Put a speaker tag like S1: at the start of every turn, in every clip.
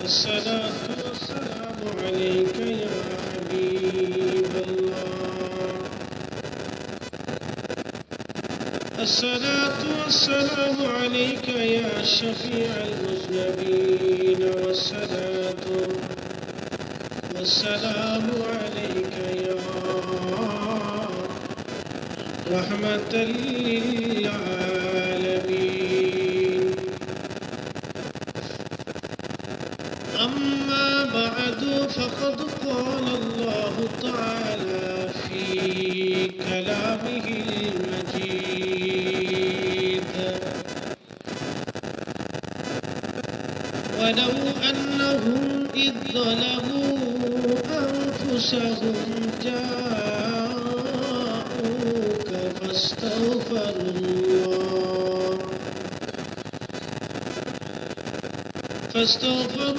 S1: الصلاة والسلام عليك يا حبيب الله. الصلاة والسلام عليك يا شفيع المذنبين. والصلاة والسلام عليك يا رحمة للعالمين. أما بعد فقد قال الله تعالى في كلامه المجيد: ولو أنهم إذ ظلموا أنفسهم جاءوك فاستغفروا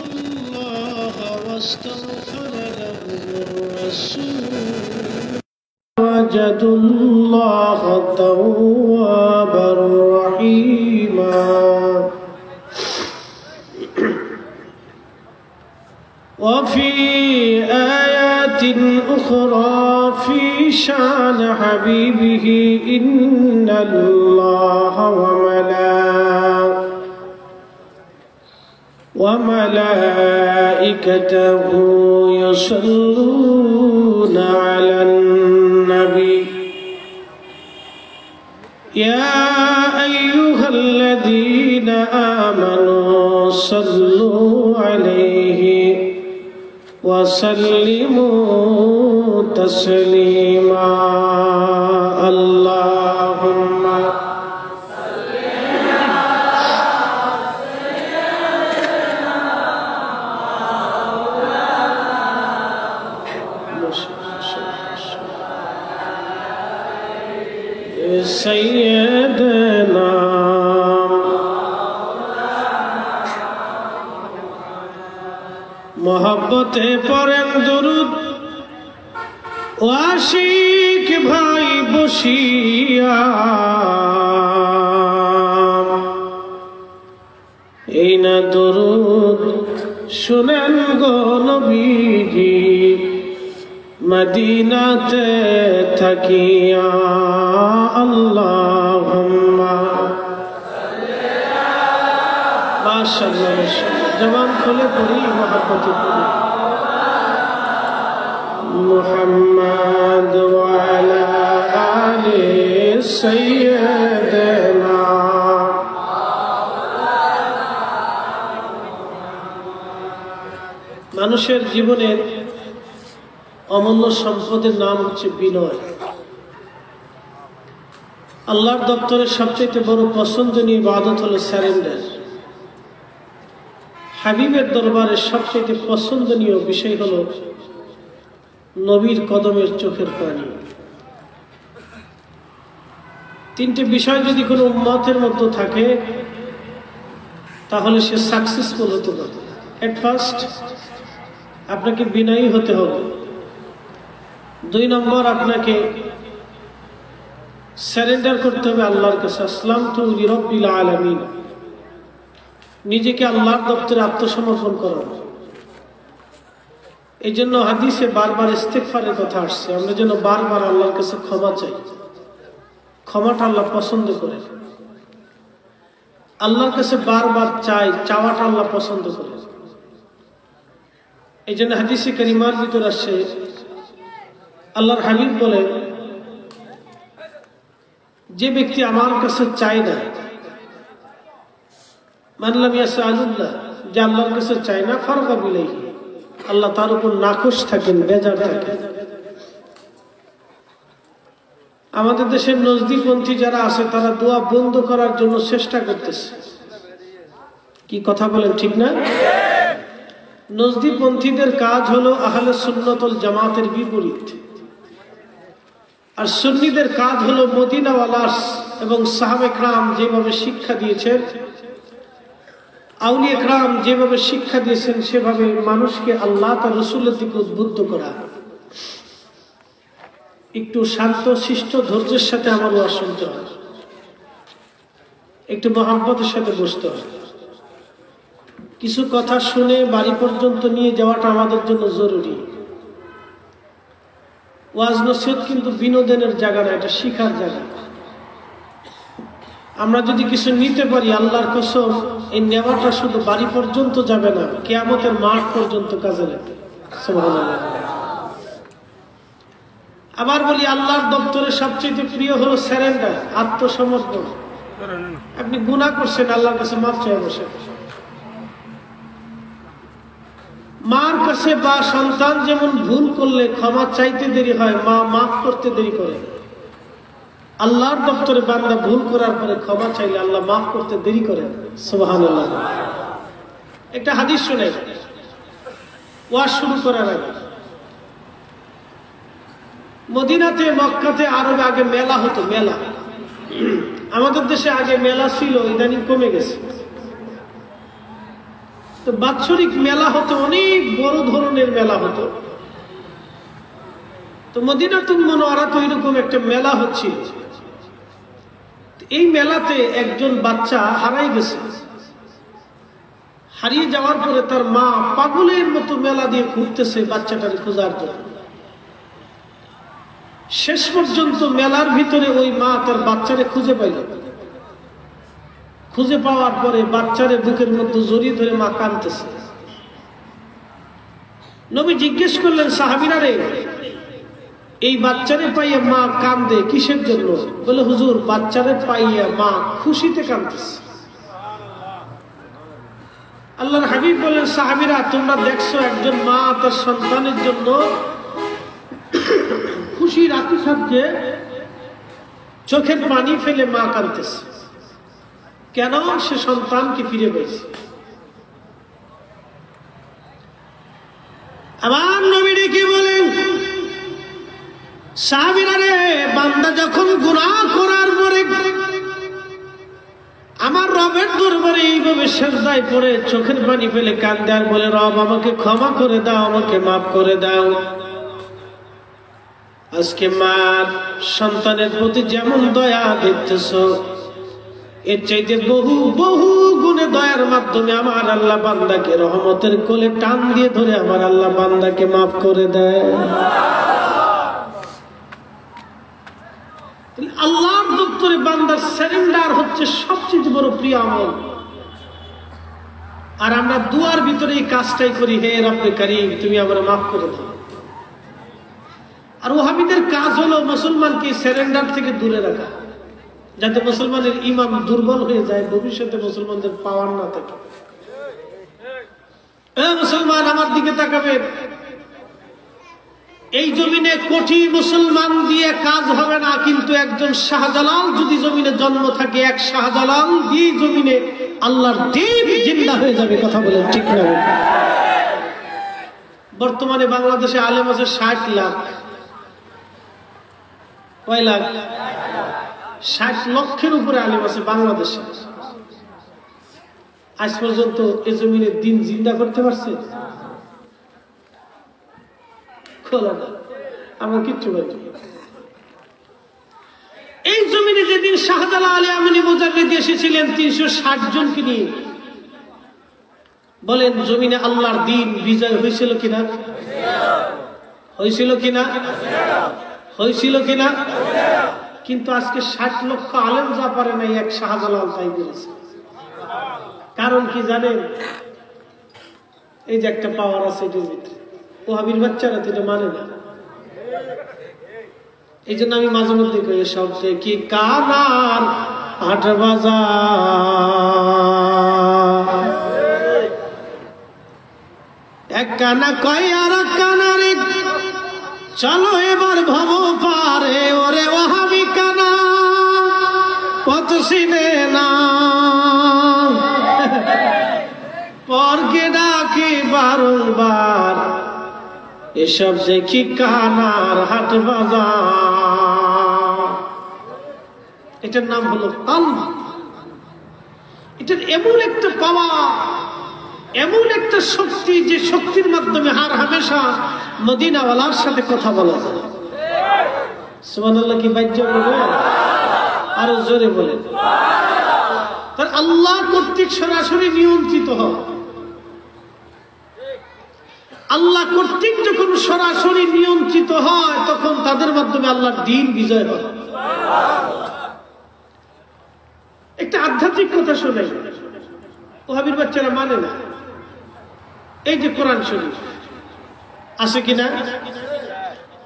S1: الله واستغفر لهم الرسول وجدوا الله توابا رحيما. وفي آيات أخرى في شأن حبيبه: إن الله وملائكته يصلون على النبي يا أيها الذين آمنوا صلوا عليه وسلموا تسليما. اللهم سيدنا मोहब्बते पढ़ें दुरूद ও আশিক ভাই বসিয়া এই না দুরুদ শুনেন গো নবীজি মদিনাতে থাকিয়া। আল্লাহুম্মা মাশাআল্লাহ জবান খুলে পড়ি মহব্বতে পড়ি মুহাম্মদ ওয়া আলা আলি সাইয়্যিদিনা। মানুষের জীবনের অমূল্য সম্পদের নাম হচ্ছে বিনয়। আল্লাহর দপ্তরের সবচেয়ে বড় পছন্দনীয় ইবাদত হলো স্যারেন্ডার। হাবিবের দরবারের সবচেয়ে পছন্দনীয় বিষয় হলো নবীর কদমের চোখের পানি। তিনটে বিষয় যদি কোনো উম্মতের মধ্যে থাকে তাহলে সে সাকসেসফুল হতে পারে। এট ফার্স্ট আপনাকে বিনয়ী হতে হবে। 2 নম্বর আপনাকে সারেন্ডার করতে হবে আল্লাহর কাছে। আসলামতু লিরাব্বিল আলামিন, নিজেকে আল্লাহর দপ্তরে আত্মসমর্পণ করা। এই জন্য হাদিসে বারবার ইস্তিগফারের কথা আসছে। আমরা যেন বারবার আল্লাহর কাছে ক্ষমা চাই। ক্ষমাটা আল্লাহ পছন্দ করেন। আল্লাহর কাছে বারবার চাওয়াটা আল্লাহ পছন্দ করেন। এই জন্য হাদিসে কারিমার ভিতর আসছে, আল্লাহর হাবিব বলেন, যে ব্যক্তি আমার কাছে চায় না, মানলাম ইয়াসআলুল্লাহ, যে আল্লাহর কাছে চায় না, ফারগা বিলাইহি, আল্লাহ তার উপর নাখুশ থাকেন, বেজার থাকেন। আমাদের দেশের নজদিপন্থী যারা আছে তারা দোয়া বন্ধ করার জন্য চেষ্টা করতেছে। কি কথা বলেন, ঠিক না? নজদিপন্থীদের কাজ হলো আহলে সুন্নাত ওয়াল জামাতের বিপরীত, আর সুন্নিদের কাজ হলো মদিনাওয়ালা এবং সাহাবে کرام যেভাবে শিক্ষা দিয়েছেন, আউলিয়া کرام যেভাবে শিক্ষা দিয়েছেন, সেভাবে মানুষকে আল্লাহ তার রাসূলের দিকে উদ্বুদ্ধ করা। একটু শান্ত শিষ্ট ধৈর্যের সাথে আমার ওয়াজ শুনতে হয়, একটু মহব্বতের সাথে বসতে হয়। কিছু কথা শুনে বাড়ি পর্যন্ত নিয়ে যাওয়াটা আমাদের জন্য জরুরি। ওয়াজ নসিহত কিন্তু বিনোদনের জায়গা না, এটা শিখার জায়গা। আমরা যদি কিছু নিতে পারি, আল্লাহর কসম এই নেওয়াটা শুধু বাড়ি পর্যন্ত যাবে না, কিয়ামতের মাঠ পর্যন্ত কাজে লাগবে। সুবহানাল্লাহ। আবার বলি, আল্লাহর দপ্তরে সবচেয়ে প্রিয় হলো সারেন্ডার, আত্মসমর্পণ। আপনি গুনাহ করছেন, আল্লাহর কাছে মাফ চাই বসে। মার কাছে বা সন্তান যেমন ভুল করলে ক্ষমা চাইতে দেরি হয়, মা মাফ করতে দেরি করে। আল্লাহর দপ্তরে বান্দা ভুল করার পরে ক্ষমা চাইলে আল্লাহ মাফ করতে দেরি করেন। সুবহানাল্লাহ। একটা হাদিস শুনে ওয়াজ শুরু করার আগে, মদিনাতে, মক্কাতে, আরবে আগে মেলা হতো। মেলা আমাদের দেশে আগে মেলা ছিল, ইদানিং কমে গেছে। তো বাৎসরিক মেলা হতো, অনেক বড় ধরনের মেলা হতো। তো মদিনাতুল মুনাওয়ারাতে এরকম একটা মেলা হচ্ছিল। এই মেলাতে একজন বাচ্চা হারাই গেছে। হারিয়ে যাওয়ার পরে তার মা পাগলের মতো মেলা দিয়ে ঘুরতেছে বাচ্চাটাকে খোঁজার জন্য। শেষ পর্যন্ত মেলার ভিতরে ওই মা তার বাচ্চারে খুঁজে পাইল। খুঁজে পাওয়ার পরে বাচ্চারে বুকের মধ্যে জড়িয়ে ধরে মা কাঁদতেছে। নবী জিজ্ঞেস করলেন, সাহাবীরা রে, এই বাচ্চারে পাইয়া মা কান্দে কিসের জন্য? বলে, হুজুর, বাচ্চারে পাইয়া মা খুশিতে কাঁদতেছে। আল্লাহর হাবিব বলেন, সাহাবীরা, তোমরা দেখছো একজন মা তার সন্তানের জন্য খুশির আতিশয্যে চোখের পানি ফেলে মা কাঁদতেছে। কেন? সে সন্তানকে ফিরে পেয়েছে। আবার নবী ডেকে বলেন, সাহাবীরা রে, বান্দা যখন গুনাহ করার পরে আমার রবের দরবারে এইভাবে সিজদায় পড়ে চোখের পানি ফেলে কাঁদে আর বলে, রব আমাকে ক্ষমা করে দাও, আমাকে মাফ করে দাও। আজকে মা সন্তানের প্রতি যেমন দয়া দেখতেছ, এর চাইতে বহু বহু গুণে দয়ার মাধ্যমে আমার আল্লাহ বান্দাকে রহমতের কোলে টান দিয়ে ধরে আমার আল্লাহ বান্দাকে মাফ করে দেয়। আল্লাহর দপ্তরে বান্দার সারেন্ডার হচ্ছে সবচেয়ে বড় প্রিয় আমল। আর আমরা দুয়ার ভিতরে এই কাজটাই করি, হে রব্বে কারীম, তুমি আমার মাফ করে দাও। আর ওহাবীদের কাজ হলো মুসলমানকে সারেন্ডার থেকে দূরে রাখা, যাতে মুসলমানের ঈমান দুর্বল হয়ে যায়, ভবিষ্যতে মুসলমানদের পাওয়ার না থাকে। মুসলমান আমার দিকে তাকাবে, এই জমিনে কোটি মুসলমান দিয়ে কাজ হবে না, কিন্তু একজন শাহজালাল যদি জমিনে জন্ম থাকে, এক শাহজালাল দিয়ে জমিনে আল্লাহর দ্বীপ জিন্দা হয়ে যাবে। কথা বলেন ঠিক না? বর্তমানে বাংলাদেশে আলেম আছে 60 লাখ। কয় লাখ? 60 লক্ষের উপরে আলেম আছে বাংলাদেশে। আজ পর্যন্ত এই জমিনে দিন জিন্দা করতে পারছে? আমরা কিচ্ছু পাই। এই জমিনে যেদিন শাহজালাল আলী আমিনী মুজাদ্দিদ এসেছিলেন 360 জনকে নিয়ে, বলেন জমিনে আল্লাহর দ্বীন বিজয় হয়েছিল কিনা? হয়েছিল কিনা? হয়েছিল কিনা? কিন্তু আজকে 60 লক্ষ আলেম যা পারে নাই, এক শাহজালাল তাই করেছে। কারণ কি জানেন? এই যে একটা পাওয়ার আছে এটার ভিতরে। ওহাবীর বাচ্চারা তো এটা মানে না। এই জন্য আমি মাঝে মধ্যে কই, শব্দে কি কানার হাট বাজার, এক কানা কয় আর এক কানারে, চলো এবার ভব পারে, ওরে ওহাবী কানা পথ চিনে না, পরকে ডাকে বারংবার, এসব দেখি কানার হাট বাজার। এটার নাম হলো কলব। এটার এমন একটা পাওয়া, এমন একটা শক্তি, যে শক্তির মাধ্যমে হার হামেশা মদিনাওয়ালার সাথে কথা বলা যায়। সুবহানাল্লাহ কি বাজ্য বলে? আরো জোরে বলেন। তার আল্লাহ কর্তৃক সরাসরি নিয়ন্ত্রিত হয়। আল্লাহ কর্তৃক যখন সরাসরি নিয়ন্ত্রিত হয় তখন তাদের মাধ্যমে আল্লাহর দ্বীন বিজয় হয়। একটা আধ্যাত্মিক কথা শোনাই, ওহাবীর বাচ্চারা মানে না। এই যে কোরআন শরীফ আছে কিনা,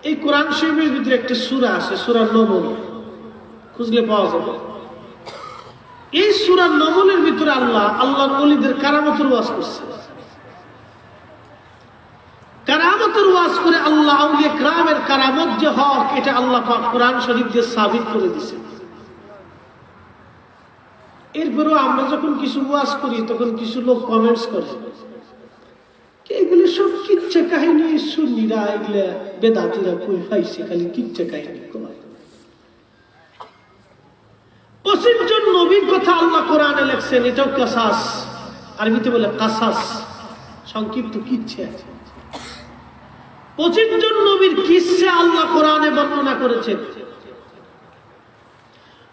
S1: এই কোরআন শরীফের ভিতরে একটা সূরা আছে, সূরা নমল, খুঁজলে পাওয়া যাবে। এই সূরা নমলের ভিতরে আল্লাহর ওলিদের কারামতের ওয়াজ করছে। কারামতের ওয়াজ করে আল্লাহ আউলিয়া কিরামের কারামত যে হক, এটা আল্লাহ পাক কোরআন শরীফ দিয়ে সাবিত করে দিয়েছে। এরপরেও আমরা যখন কিছু ওয়াজ করি তখন কিছু লোক কমেন্টস করে, এগুলো সব কিচ্ছা কাহিনী, সুন্নিরা এগুলা বেদাতিরা কই পাইছে, খালি কিচ্ছা কাহিনী। 25 জন নবীর কথা আল্লাহ কোরআনে লেখছেন, এটাও কাসাস, আরবিতে বলে কাসাস, সংক্ষিপ্ত কিচ্ছা। 25 জন নবীর কিচ্ছা আল্লাহ কোরআনে বর্ণনা করেছেন।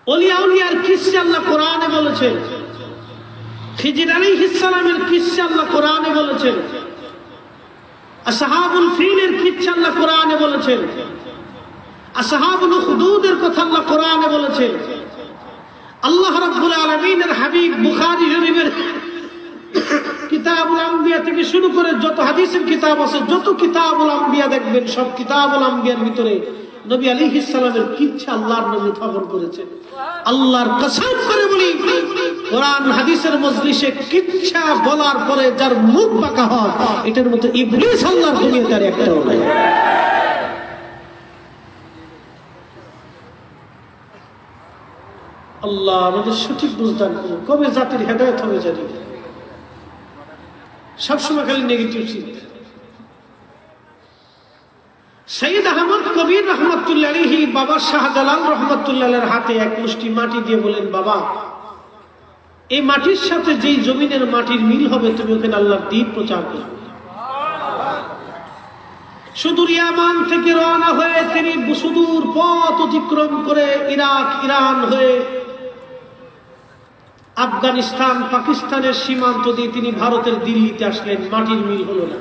S1: ওলিয়া উলিয়ার কিচ্ছা আল্লাহ কোরআনে বলেছেন। খিজির আলাইহিস সালামের কিচ্ছা আল্লাহ কোরআনে বলেছেন। আসহাবুল ফিলের কিচ্ছা আল্লাহ কোরআনে বলেছেন। আসহাবুল উখদুদের কথা আল্লাহ কোরআনে বলেছেন। আল্লাহ রাব্বুল আলামিনের হাবিব বুখারী শরীফের কিতাবুল আম্বিয়া থেকে শুরু করে যত হাদিসের কিতাব আছে, যত কিতাবুল আম্বিয়া দেখবেন, সব কিতাবুল আম্বিয়ার ভিতরে নবী আলাইহিস সালামের কিচ্ছা আল্লাহর নবী উত্থাপন করেছেন। আল্লাহর কসম করে বলি, কোরআন হাদিসের মজলিসে কিচ্ছা বলার পরে যার মুখ বাঁকা হয়, এটার মতো ইবলিস আল্লাহর দুনিয়াতে আর একটাও নাই। আল্লাহ আমাদের সঠিক বুঝদান করুন। কবে জাতির হেদায়েত হবে জানি না, সবসময় খালি নেগেটিভ চিন্তা। সৈয়দ আহমদ কবির রহমতুল্লাহ আলাইহি বাবা শাহজালাল রহমতুল্লাহ আলাইহির হাতে এক মুষ্টি মাটি দিয়ে বলেন, বাবা এই মাটির সাথে যেই জমিনের মাটির মিল হবে, তুমি ওখানে আল্লাহর দ্বীন প্রচার করবে। সুদূর ইয়ামান থেকে রওনা হয়ে তিনি সুদূর পথ অতিক্রম করে ইরাক, ইরান হয়ে আফগানিস্তান, পাকিস্তানের সীমান্ত দিয়ে তিনি ভারতের দিল্লিতে আসলেন। মাটির মিল হলো না।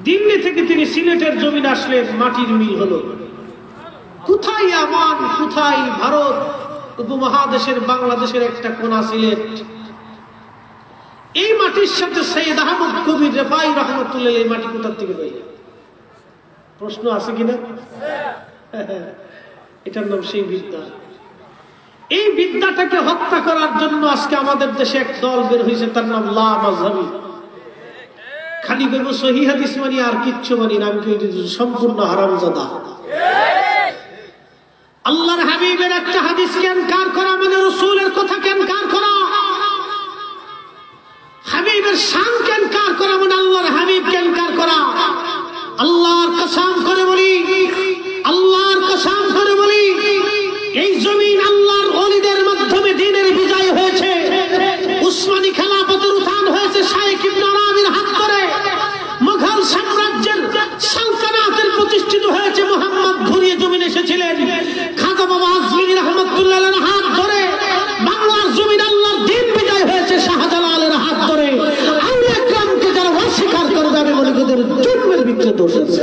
S1: দিল্লি থেকে তিনি সিলেটের জমিন আসলেন, মাটির মিল হলো। কোথায় ইয়ামান, কোথায় ভারত উপমহাদেশের বাংলাদেশের একটা কোনা সিলেট, এই মাটির সাথে সৈয়দ আহমদ কবির রেফাই রহমতুল্লাহ এই মাটি কোথার থেকে পাই? প্রশ্ন আছে কিনা? এটার নাম সেই বিদ্যা। এই বিদ্যাটাকে হত্যা করার জন্য আজকে আমাদের দেশে এক দল বের হয়েছে, তার নাম লা মাযহাবী। খালি বেগো সহিহ হাদিস মানি আর কিচ্ছু মানি না, আমি সম্পূর্ণ হারামজাদা। আল্লাহর হাবিবের একটা হাদিসকে ইনকার করা মানে রাসূলের কথাকে ইনকার করা। হাবিবের শানকে ইনকার করা মানে আল্লাহর হাবিবকে ইনকার করা। আল্লাহর কসম করে বলি, আল্লাহর কসম করে বলি, এই জমিন আল্লাহর ওলিদের মাধ্যমে দ্বীনের বিজয় হয়েছে। উসমানী খেলাফতের উত্থান হয়েছে শাইখ ইবনে আরাবির হাত ধরে। মুঘল সাম্রাজ্যের সালতানাতের প্রতিষ্ঠিত হয়েছে মুহাম্মদ ঘুরিয়ে জমিন এসেছিলেন। খাজা বাবা আজমিরি রহমতুল্লাহ আলাইহির হাত ধরে বাংলার জমিন আল্লাহর দ্বীন বিজয় হয়েছে শাহজালালের হাত ধরে। আউলিয়া কিরামকে যারা অস্বীকার করবে, আমি মনে করি জন্মের ভিতরে দোষ আছে।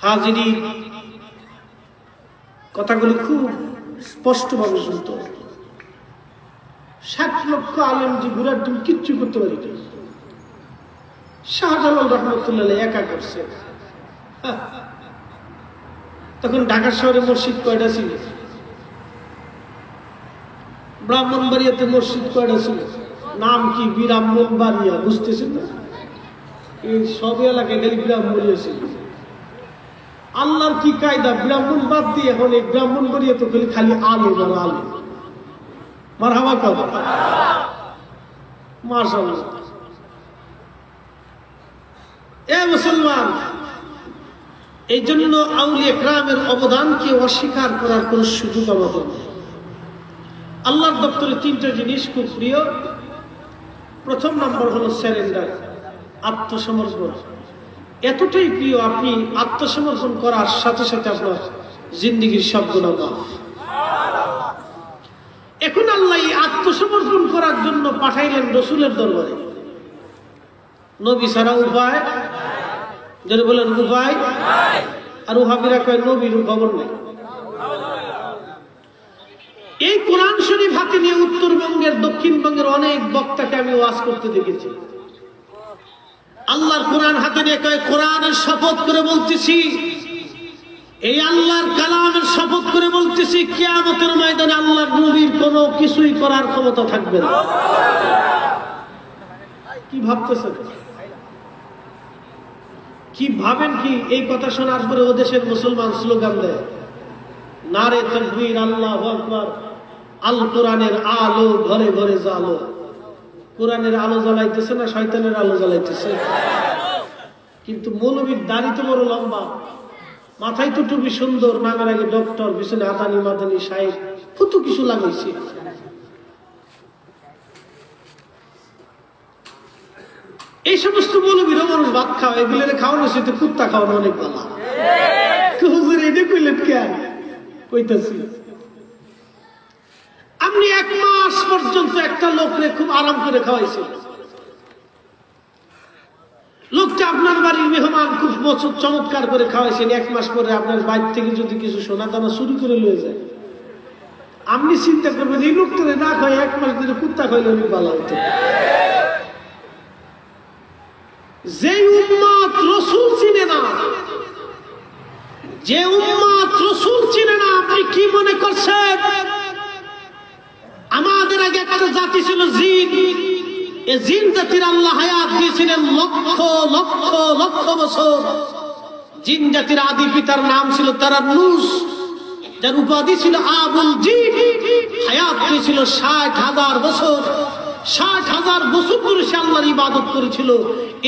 S1: হাজিরিন, কথাগুলো খুব স্পষ্টভাবে শুনতে হবে। 60 লক্ষ আলেম যে ঘুরার দিন কিচ্ছু করতে পারি না, শাহজালাল রহমতুল্লাহ একা করছে। তখন ঢাকা শহরে মসজিদ কয়টা ছিল? ব্রাহ্মণবাড়িয়াতে মসজিদ কয়টা ছিল? নাম কি? ব্রাহ্মণবাড়িয়া। বুঝতেছেন না? এই সব এলাকায় গেলে ব্রাহ্মণবাড়িয়া ছিল। আল্লাহর কি কায়দা, ব্রাহ্মণ বাদ দিয়ে এখন এই ব্রাহ্মণবাড়িয়া তো খালি আলেম আর আলেম। মারহাবা কও, মাশাআল্লাহ। এ মুসলমান, এই জন্য আউলিয়া কিরামের অবদানকে অস্বীকার করার কোন সুযোগ আমাদের নেই। আল্লাহর দপ্তরে 3টা জিনিস খুব প্রিয়। প্রথম নম্বর হলো সারেন্ডার, আত্মসমর্পণ। এতটাই প্রিয়, আপনি আত্মসমর্পণ করার সাথে সাথে আপনার জিন্দেগীর সব গুনাহ মাফ। এখন আল্লাহ আত্মসমর্পণ করার জন্য পাঠাইলেন রসুলের দরবারে। নবী ছাড়া উপায়, যদি বলেন উপায়, আর ওহাবিরা কয় নবীর খবর নেই। এই কোরআন শরীফ হাতে নিয়ে উত্তরবঙ্গের দক্ষিণবঙ্গের অনেক বক্তাকে আমি ওয়াজ করতে দেখেছি। আল্লাহর কোরআন হাতে নিয়ে কয় কোরআনের শপথ করে বলতেছি, এই আল্লাহর কালামের শপথ করে বলতেছি, কিয়ামতের ময়দানে আল্লাহর নবীর কোনো কিছুই করার ক্ষমতা থাকবে না। কি ভাবতেছেন? কি ভাবেন? কি এই কথা শোনার পরে ও দেশের মুসলমান স্লোগান দেয়, নারে তাকবীর, আল্লাহু আকবার, আল কোরআনের আলো ঘরে ঘরে জ্বালো। কোরআনের আলো জ্বালাইতেছে না শয়তানের আলো জ্বালাইতেছে? কিন্তু মৌলবীর দাড়ি তো বড় লম্বা, মাথায় তো টুপি সুন্দর, নামের আগে ডক্টর, পিছনে আদানি মাদানি সাহেব, কত কিছু লাগাইছে। এই সমস্ত মৌলবীরা মানুষ ভাত খাওয়া, এগুলো খাওয়ানোর সাথে কুত্তা খাওয়ানো অনেক ভালো। হুজুর এটা কইলেন কেন? কইতাছি আপনি 1 মাস পর্যন্ত একটা লোকরে খুব আরাম করে খাওয়াইছেন। লোকটা আপনার বাড়ির মেহমান, খুব চমৎকার করে খাওয়াইছেন। 1 মাস পরে আপনার বাড়ি থেকে যদি কিছু সোনা দানা চুরি করে লয়ে যায়, আপনি চিন্তা করবেন এই লোকটারে না খায় 1 মাস ধরে কুত্তা খাইলে অনেক ভালো হতো। যে উম্মত রসুল চিনে না, যে উম্মত রসুল চিনে না, আপনি কি মনে করছেন? আমাদের আগে একটা জাতি ছিল জিন। এই জিন জাতির আল্লাহ হায়াত দিয়েছিলেন লক্ষ লক্ষ লক্ষ বছর। জিন জাতির আদি পিতার নাম ছিল তারান্নুস, যার উপাধি ছিল আবুল জিন। হায়াত দিয়েছিল 60,000 বছর। 60,000 বছর ধরে সে আল্লাহর ইবাদত করেছিল।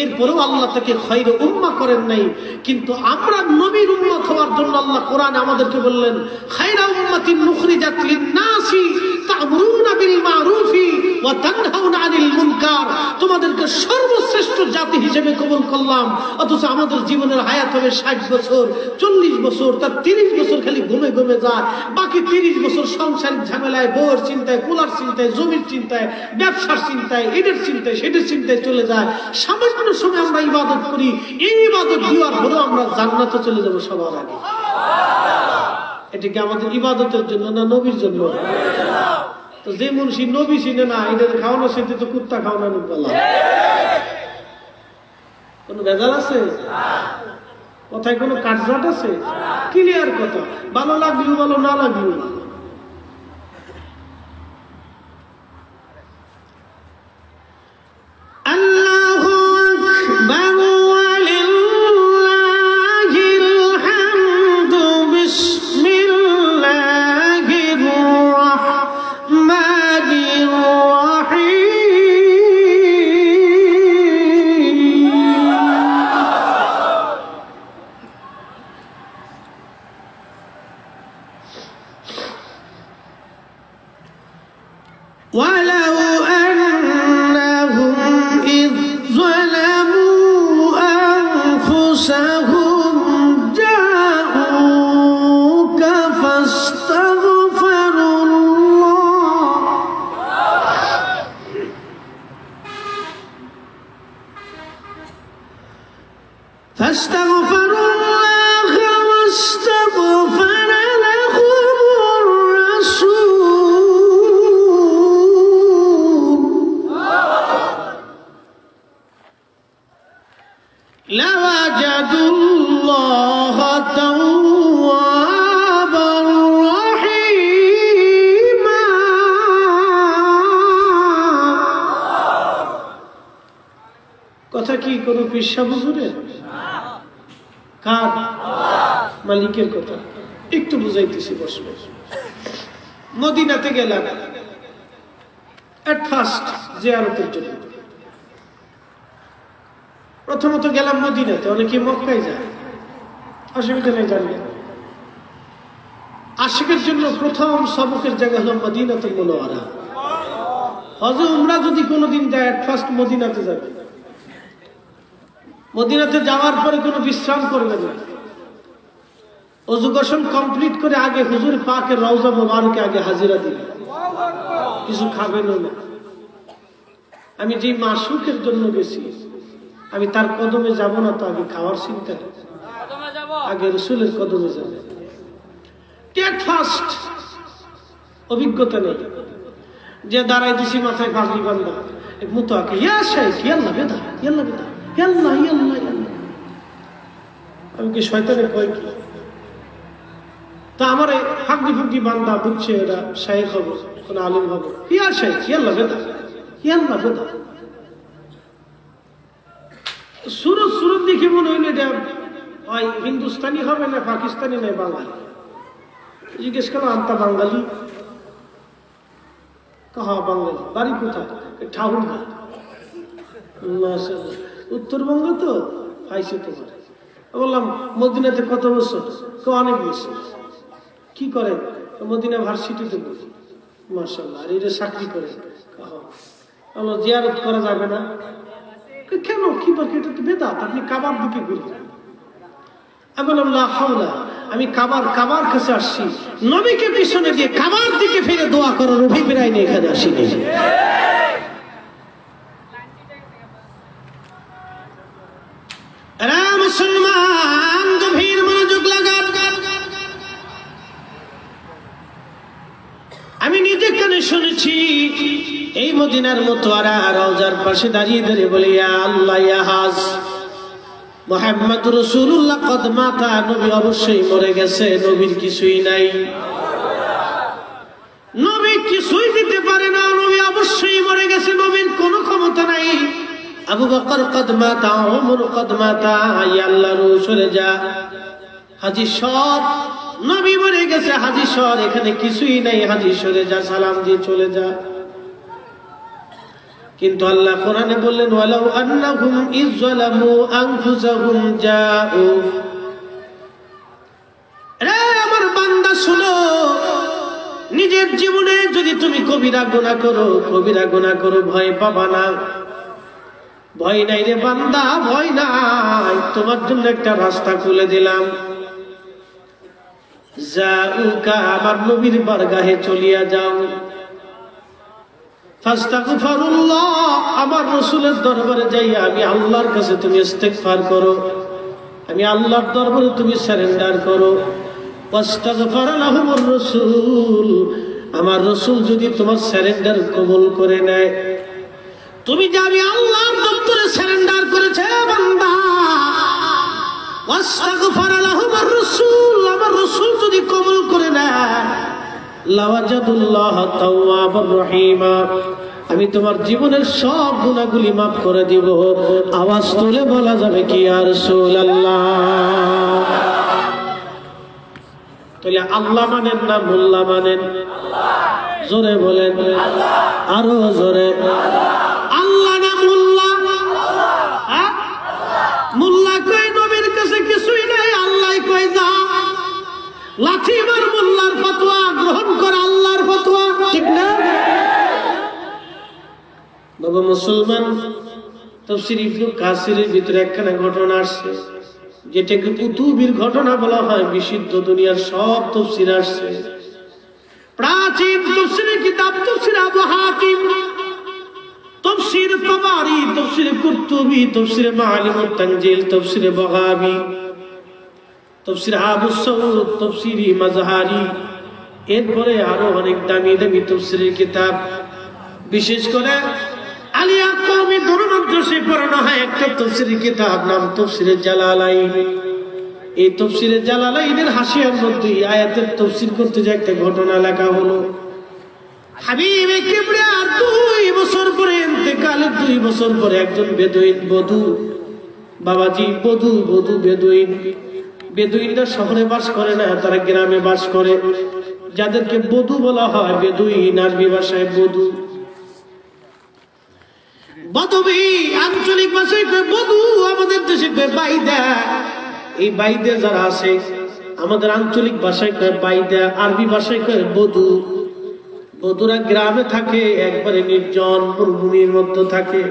S1: এরপরেও আল্লাহ তাকে খায়রে উম্মাহ করেন নাই। কিন্তু আমরা নবীর উম্মত হওয়ার জন্য আল্লাহ কোরআনে আমাদেরকে বললেন, খায়রা উম্মাতিন মুখরিজাত লিন-নাসি তা'মুরুনা বিল মা'রুফি ওয়া তানহাউনা আনিল মুনকার। তোমাদেরকে সর্বশ্রেষ্ঠ জাতি হিসেবে কবুল করলাম। অথচ আমাদের জীবনের হায়াত হবে 60 বছর, 40 বছর, তার 30 বছর খালি ঘুমে ঘুমে যায়। বাকি 30 বছর সংসারিক ঝামেলায়, বউয়ের চিন্তায়, কুলার চিন্তায়, জমির চিন্তায়, ব্যবসার চিন্তায়, এদের চিন্তায়, সেদের চিন্তায় চলে যায়। সামান্য সময় আমরা ইবাদত করি। এই ইবাদত দেওয়ার পরেও আমরা জান্নাতে চলে যাবো সবার আগে। এটা কি আমাদের ইবাদতের জন্য না নবীর জন্য? তো যে মুন্সি নবী চিনে না, এদের খাওয়ানোর সাথে তো কুত্তা খাওয়ানো বলা। কোন ভেজাল আছে? কথায় কোনো কাটজাট আছে? ক্লিয়ার কথা। ভালো লাগলেও ভালো, না লাগলেও ভালো।
S2: ولو أنهم إذ ظلموا أنفسهم جاءوك فاستغفروا الله واستغفر لهم الرسول لوجدوا الله توابا رحيما।
S1: কথা কি কোন পেশা বুঝুরের? কার? মালিকের কথা। একটু বুঝাইতেছি, বসবে। মদিনাতে গেলাম এট ফার্স্ট জিয়ারতের জন্য। প্রথমত গেলাম মদিনাতে, অনেকে মক্কায় যায়, অসুবিধা নেই, জানবে। আশিকের জন্য প্রথম সবকের জায়গা হলো মদিনাতুল মুনাওয়ারা। হজ উমরা যদি কোনোদিন যায়, এট ফার্স্ট মদিনাতে যাবে। মদিনাতে যাওয়ার পরে কোনো বিশ্রাম করবে না। অজু গোসল কমপ্লিট করে আগে হুজুর পাকের রওজা মোবারকে আগে হাজিরা দিবে। কিছু খাবেনও না। আমি যে মাসুকের জন্য গেছি, আমি তার কদমে যাব না তো আগে খাওয়ার চিন্তা নেই, আগে রসুলের কদমে যাবে। ফার্স্ট অভিজ্ঞতা নেই যে দাঁড়াই দিছি মাথায় পাগড়ি বান্ধা মতো আঁকে বেদা বেদা আমি কি শয়তানের ভয় কি? তা আমার ফাগড়ি ফাগড়ি বান্ধা বুঝছে এরা শায়েখ হবো, কোন আলিম হবো, বেদা বেদা সুরত সুরত দেখে মনে হইলে এটা হয় হিন্দুস্তানি হবে না পাকিস্তানি নয় বাঙালি। জিজ্ঞেস করো আন্তা বাঙালি, কাহা বাঙালি, বাড়ি কোথায়? ঠাকুরগা। উত্তরবঙ্গ তো পাইছে তোমার। বললাম মদিনাতে কত বছর? অনেক বছর। কি করেন? মদিনা ভার্সিটিতে বলি। মাশাআল্লাহ। আর এটা চাকরি করে। বললো জিয়ারত করা যাবে না। কেন? কি বলকে? এটা তো বেদাত, আপনি কাবার দিকে ঘুরবেন। আমি বললাম লা হাওলা, আমি কাবার কাছে আসছি, নবীকে পিছনে দিয়ে কাবার দিকে ফিরে দোয়া করার অভিপ্রায় নিয়ে এখানে আসিনি। মুসলমান গভীর মনোযোগ লাগান। আমি নিজে কানে শুনেছি এই মদিনার মতোয়ারা রওজার পাশে দাঁড়িয়ে দাঁড়িয়ে বলে ইয়া আল্লাহ ইয়া হাজ মুহাম্মদ রাসূলুল্লাহ কদ মাতা, নবী অবশ্যই মরে গেছে, নবীর কিছুই নাই, নবী কিছুই দিতে পারে না, নবী অবশ্যই মরে গেছে, নবীর কোনো ক্ষমতা নাই। আবু বকর কদ মাতা, ওমর কদ মাতা, ইয়া আল্লাহ রসুলে যা, হাজী সর, নবী মরে গেছে, হাজী সর, এখানে কিছুই নাই, হাজী সরে যা, সালাম দিয়ে চলে যা। কিন্তু আল্লাহ কোরআনে বললেন ওয়ালাউ আন্নাহুম ইয যালামু আনফুসাহুম জাউ, রে আমার বান্দা শুনো, নিজের জীবনে যদি তুমি কবিরা গুনাহ করো ভয় পাবা না। ভয় নাই রে বান্দা, ভয় নাই, তোমার জন্য একটা রাস্তা খুলে দিলাম। জাউকা, আমার নবীর বারগাহে চলিয়া যাও। ফাস্তাগফিরুল্লাহ, আমার রাসূলের দরবারে যাইয়া আমি আল্লাহর কাছে তুমি ইস্তিগফার করো, আমি আল্লাহর দরবারে তুমি সারেন্ডার করো। ওয়াস্তাগফার লাহুমুর রাসূল, আমার রাসূল যদি তোমার সারেন্ডার কবুল করে নেয়, তুমি যে আমি আল্লাহর দরবারে সারেন্ডার করেছে বান্দা, ওয়াস্তাগফার লাহুমুর রাসূল, আমার রাসূল যদি কবুল করে নেয়, লাওয়াজাদুল্লাহ তাওয়াবুর রহিমা, আমি তোমার জীবনের সব গুনাহগুলি মাফ করে দিব। আওয়াজ তুলে বলা যাবে কি ইয়া রাসূলুল্লাহ? তাহলে আল্লাহ মানেন না মোল্লা মানেন? জোরে বলেন, আরো জোরে। আল্লাহ না মোল্লা? মোল্লা কই নবীর কাছে কিছুই নাই, আল্লাহ কই যা, লাঠি মার মোল্লার ফতোয়া, গ্রহণ কর আল্লাহর ফতোয়া, ঠিক না? বাবা মুসলমান, তাফসীর ইবনে কাসিরের ভিতরে একখানা ঘটনা আসছে, যেটাকে কুতুবির ঘটনা বলা হয়। বিশুদ্ধ দুনিয়ার সব তাফসীর আসছে। প্রাচীন তাফসীরের কিতাব তাফসীর আবু হাতিম, তাফসীর তাবারি, তাফসীর কুরতুবী, তাফসীর মাআলিমুত তানজিল, তাফসীর বাগাবী, তাফসীর আবু সাউদ, তাফসীর মাজহারি, এরপরে আরো অনেক দামি দামি তাফসীরের কিতাব। বিশেষ করে আলিয়া কওমি ধর্মগ্রন্থে পড়ানো হয় একটা তাফসীরের কিতাব, নাম তাফসীর জালালাইন। এই তাফসীর জালালাইনের হাসিয়ার মধ্যে আয়াতের তাফসীর করতে যে একটা ঘটনা লেখা হলো। হাবিবে কিবরিয়ার 2 বছর পরে ইন্তেকালের 2 বছর পরে একজন বেদুইন, বধু বাবাজি, বধু বেদুইন। বেদুইনরা শহরে বাস করে না, তারা গ্রামে বাস করে, যাদেরকে বধু বলা হয়, বেদুইন আরবি ভাষায় বধু। বদবি আঞ্চলিক ভাষায় কয় বধু, আমাদের দেশে কয় বাইদা। এই বাইদা যারা আছে আমাদের আঞ্চলিক ভাষায় কয় বাইদা, আরবি ভাষায় কয় বধু। বধুরা গ্রামে থাকে, একবারে নির্জন মরুভূমির মধ্যে থাকে।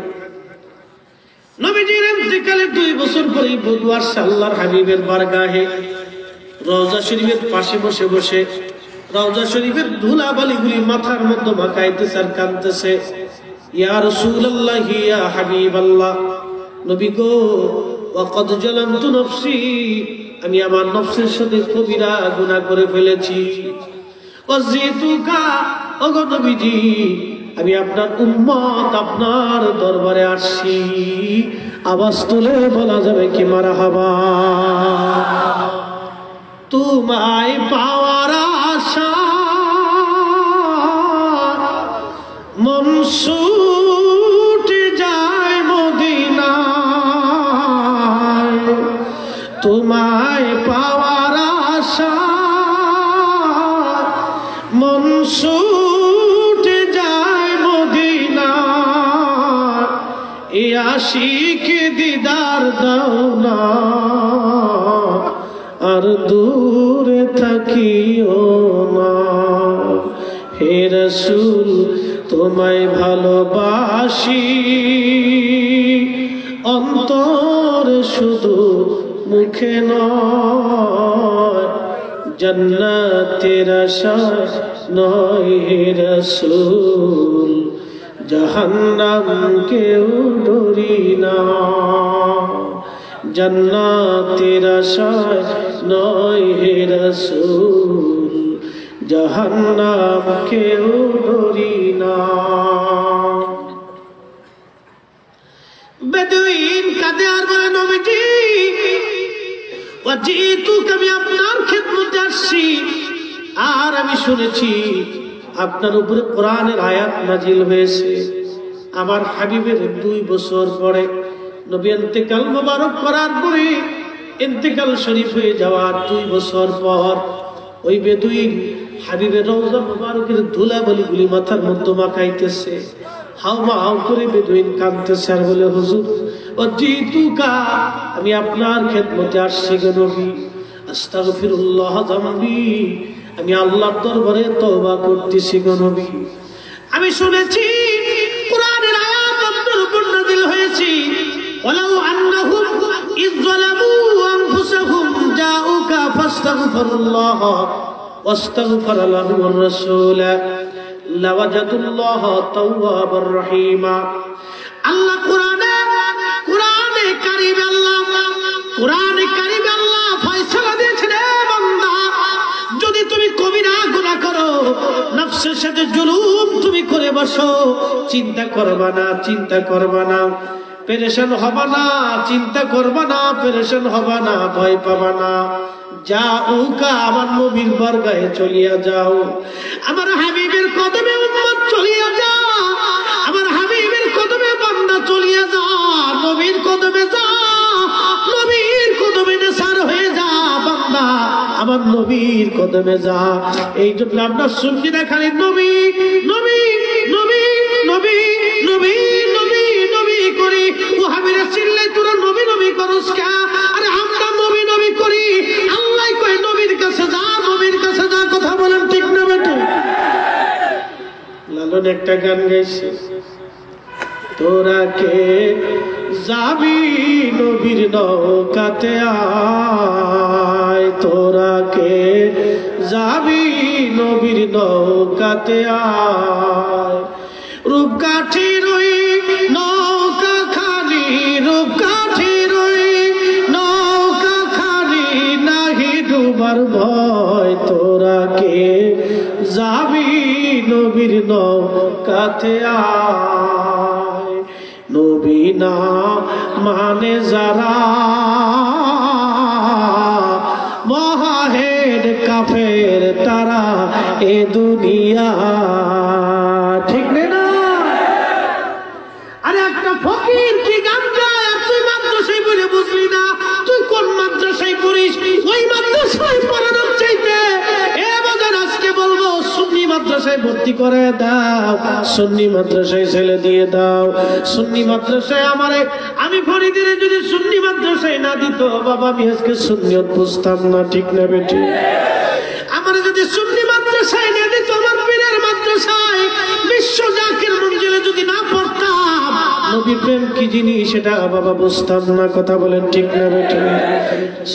S1: নবীজির ইন্তেকালের 2 বছর পরে বধু আসছে আল্লাহর হাবিবের বারগাহে, রওজা শরীফের পাশে বসে বসে রওজা শরীফের ধুলাবালিগুলি মাথার মধ্যে মাখাইতেছে আর কাঁদতেছে, ইয়া রাসূলুল্লাহ ইয়া হাবিবাল্লাহ, নবী গো, ওয়াকাদ জালামতু নফসি, আমি আমার নফসের সাথে কবিরা গুনাহ করে ফেলেছি। ওয়াজিতুকা, ওগো নবীজি, আমি আপনার উম্মত, আপনার দরবারে আসছি। আওয়াজ তুলে বলা যাবে কি মারহাবা। তোমায় পাওয়ার আশা মন ছুটে যায় মদিনায়, তোমায় পাওয়ার আশা মন ছুটে যায় মদিনায়, এ আশিক দিদার দাও না, আর দূরে থাকিও না। হে রাসূল তোমায় ভালোবাসি, অন্তরে শুধু মুখে নয়, জান্নাতের আশায় নয় হে রাসূল, জাহান্নাম কেউ ডরি না। জান্নাতের আশায় নয় হে রাসূল, জাহান্নাম কেউ ডরি না। বেদুইন কাঁদে আর বলে, নবীজি ওয়াজিতুকা, আমি আপনার খেদমতে আসছি, আর আমি শুনেছি আপনার উপরে কোরআনের আয়াত নাজিল হয়েছে। আমার হাবিবের 2 বছর পরে, নবী ইন্তেকাল মোবারক করার পরে, ইন্তেকাল শরীফ হয়ে যাওয়ার 2 বছর পর, ওই বেদুইন হাবিবের রওজা মোবারকের ধুলাবালিগুলি মাথার মধ্যে মাখাইতেছে, হাওমা হাও করে বেদুইন কাঁদতেছে আর বলে, হুজুর ওয়াজিতুকা, আমি আপনার খেদমতে আসছি গো নবী, আস্তাগফিরুল্লাহ যামবি, আমি আল্লাহর দরবারে তওবা করতেছি গো নবী। আমি শুনেছি কোরআনের আয়াত আপনার উপর নাযিল হয়েছে, ওয়ালাউ আন্নাহুম ইয যালামু আনফুসাহুম জাউকা ফাস্তাগফিরুল্লাহ ওয়াস্তাগফারা লাহুমুর রাসূল লাওয়াজাদুল্লাহ তাওয়াবার রহিমা। আল্লাহ কোরআনে কারীমে আল্লাহ ফয়সালা দিয়েছেন, বান্দা যদি তুমি কবিরা গুনাহ করো, নফসের সাথে জুলুম তুমি করে বসো, চিন্তা করবা না, পেরেশান হবা না, চিন্তা করবা না, পেরেশান হবা না, ভয় পাবা না, যাউকা, আমার নবীর বরগাহে চলিয়া যাও, আমার হাবিবের কদমে উম্মত চলিয়া যা, আমার হাবিবের কদমে বান্দা চলিয়া যা, নবীর কদমে যা, নবীর কদমে নেসার হয়ে যা বান্দা, আমার নবীর কদমে যা। এই জন্য আমরা শুনছি না খালি নবী নবী নবী নবী নবী নবী নবী করি, ওহাবিরা চিল্লাই তোরা নবী নবী করস কে? আরে আমরা নবী নবী করি, আল্লাহ কয় নবীর কাছে যা, নবীর কাছে যা। কথা বলেন ঠিক না বেটে? লালন একটা গান গাইছে, তোরা কে যাবি নবীর নৌকাতে আয়, তোরা কে যাবি নবীর নৌকাতে আয়, রূপকাঠির ওই নৌকা খালি, রূপকাঠির ওই নৌকা খালি, নাহি ডুবার ভয়, তোরা কে যাবি নবীর নৌকাতে আয়। নবী না মানে যারা মহাহেড কাফের, তারা এ দুনিয়া, ঠিক না? আরে একটা ফকির কি গান গায়, আর তুই মাদ্রাসায় পড়ে বুঝলি না? তুই কোন মাদ্রাসায় পড়িস? ওই মাদ্রাসায় পড়ানোর চাইতে আজকে বলবো সুন্নি মাদ্রাসায় ভর্তি করে দাও, সুন্নি মাদ্রাসায় ছেলে দিয়ে দাও, সুন্নি মাদ্রাসায় আমি ফরিদিরে যদি সুন্নি মাদ্রাসায় না দিত বাবা, আমি আজকে সুন্নিয়ত বুঝতাম না, ঠিক না বেটি? আমার যদি সুন্নি মাদ্রাসায় না দিত, আমার পীরের মাদ্রাসায় বিশ্ব জাকির মঞ্জিলে যদি না পড়তাম, নবী প্রেম কি জিনিস সেটা বাবা বুঝতাম না। কথা বলেন ঠিক না বেটি?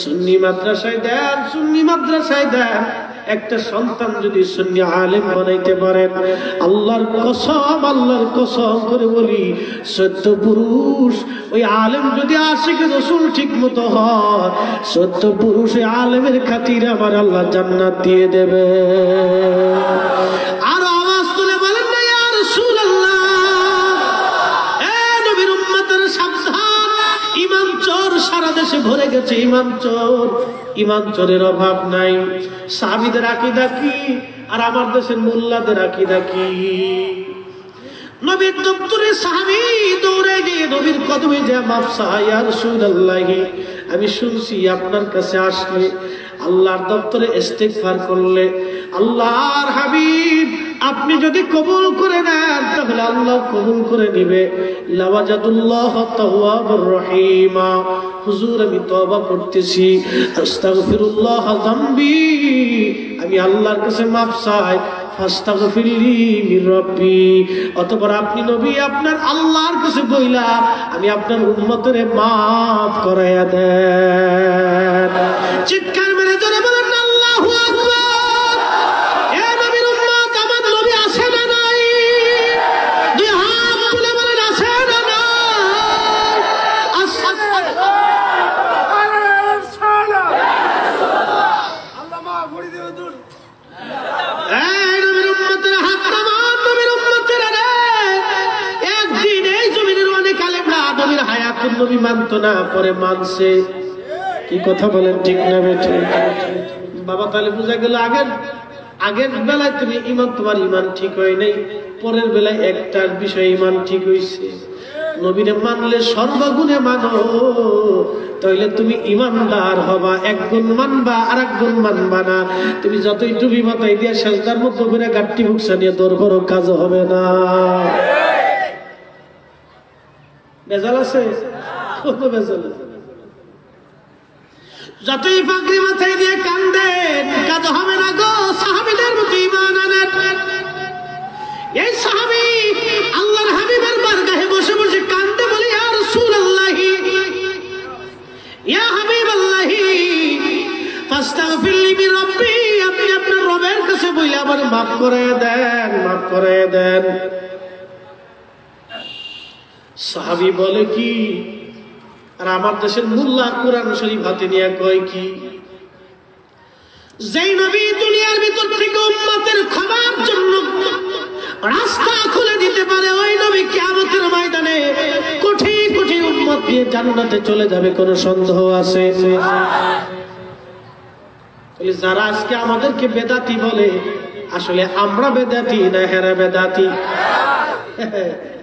S1: সুন্নি মাদ্রাসায় দেন, সুন্নি মাদ্রাসায় দেন। একটা সন্তান যদি সুন্নি আলেম বানাইতে পারেন, আল্লাহর কসম করে বলি, 14 পুরুষ ওই আলেম যদি আশিক রাসূল ঠিক মতো হয়, 14 পুরুষ ওই আলেমের খাতিরে আমার আল্লাহ জান্নাত দিয়ে দেবে। আর আওয়াজ তুলে বলেন না ইয়া রাসূলুল্লাহ। এ নবীর উম্মতের সাবধান, ইমাম চোর সারা দেশে ভরে গেছে। ইমাম চোরের অভাব নাই। সাহাবীদের আকীদা কি আর আমার দেশের মোল্লাদের আকীদা কি? নবীর দপ্তরে সাহাবী দৌড়ে গিয়ে নবীর কদমে যে মাফ চায়, ইয়া রাসূলুল্লাহ আমি শুনছি আপনার কাছে আসলে, আল্লাহর দপ্তরে ইস্তিগফার করলে, আল্লাহর হাবিব আপনি যদি কবুল করে নেন তাহলে আল্লাহ কবুল করে নিবে। লাওয়াজাদুল্লাহ তাওয়াবুর রহিমা। হুজুর আমি তওবা করতেছি, আস্তাগফিরুল্লাহ যামবি, আমি আল্লাহর কাছে মাফ চাই, ফাস্তাগফিরলি মির রাব্বি। অতঃপর আপনি নবী আপনার আল্লাহর কাছে বইলা আমি আপনার উম্মতের মাফ করাইয়া দেন। চিৎকার মেরে জোরে বলেন আল্লাহু আকবার। এ নবীর উম্মত, আমার নবী আছে না নাই? দুই হাত তুলে বলেন আছে না নাই?
S3: আল্লাহ মা ভরি দিবে দূর।
S1: একদিন এই জমিনের অনেক আলেমরা নবীর হায়াতুন নবী মানত না, পরে মানছে। কি কথা বলেন ঠিক না বেঠে? বাবা তাহলে বুঝা গেল আগের বেলায় তুমি তোমার ইমান ঠিক হয় নাই, পরের বেলায় একটার বিষয়ে ইমান ঠিক হইছে। নবীরে মানলে সর্বগুণে মানো, তাইলে তুমি ইমানদার হবা। এক গুণ মানবা আর এক গুণ মানবা না। তুমি যতই টুপি মাথায় দিয়ে সেজদার মতো করে গাট্টি বুকসা নিয়ে দৌড় করো, কাজ হবে না। বেজাল আছে? কত বেজাল আছে? যতই পাগড়ি মাথায় দিয়ে কান্দেন, কাজ হবে না গো। সাহাবীদের মতো ঈমান আনেন। এই সাহাবী আল্লাহর হাবিবের বারগাহে বসে বসে কান্দে, বলে ইয়া রাসূলুল্লাহ, ইয়া হাবিবাল্লাহ, ফাস্তাগফিরলি মির রাব্বি, আপনি আপনার রবের কাছে বলে আমার মাফ করে দেন, মাফ করে দেন। সাহাবী বলে কি? আর আমার দেশের মোল্লা কোরআন শরীফ হাতে নিয়ে কয় কি? যেই নবী দুনিয়ার ভিতর থেকে উম্মতের ক্ষমার জন্য রাস্তা খুলে দিতে পারে, ওই নবী কিয়ামতের ময়দানে কোটি কোটি উম্মত নিয়ে জান্নাতে চলে যাবে, কোনো সন্দেহ আছে? যারা আজকে আমাদেরকে বেদাতি বলে, আসলে আমরা বেদাতি না হেরা বেদাতি?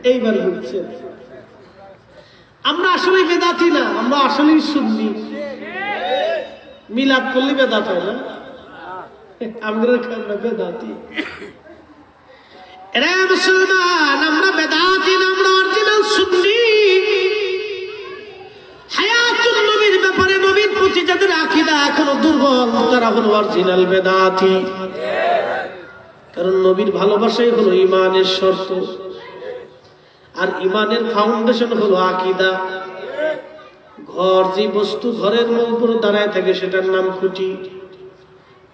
S1: এইবার বুঝছে আমরা আসলে বেদাতি না, আমরা আসলেই সুন্নি। মিলাদ করলে বেদাত হয় না, আমরা বেদাতি। এরা মুসলমান, আমরা বেদাতি না, আমরা অরিজিনাল সুন্নি। হায়াতুন নবীর ব্যাপারে, নবীর প্রতি যাদের আকীদা এখনো দুর্বল, তারা হলো অরিজিনাল বেদাতি। কারণ নবীর ভালোবাসাই হলো ঈমানের শর্ত, আর ঈমানের ফাউন্ডেশন হলো আকীদা। ঘর, যে বস্তু ঘরের মূল উপরে দাঁড়ায় থাকে সেটার নাম খুঁটি।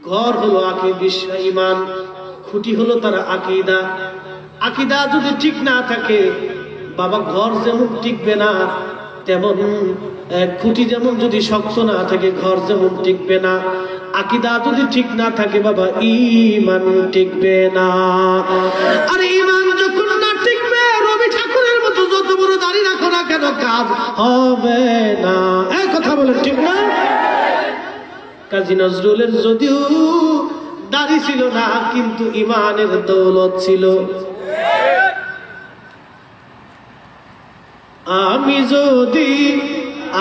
S1: ঘর হলো আকীদা, ঈমান। খুঁটি হলো তার আকীদা। আকীদা যদি ঠিক না থাকে বাবা, ঘর যেমন টিকবে না, তেমন খুঁটি যেমন যদি শক্ত না থাকে, ঘর যেমন টিকবে না। আকীদা যদি ঠিক না থাকে বাবা, ঈমান টিকবে না। আর ঈমান যখন না টিকবে, রবি ঠাকুরের মতো যত বড় দাড়ি রাখো না কেন, কাজ হবে না। এই কথা বলেন ঠিক না? কাজী নজরুলের যদিও দাড়ি ছিল না, কিন্তু ঈমানের দৌলত ছিল। আমি যদি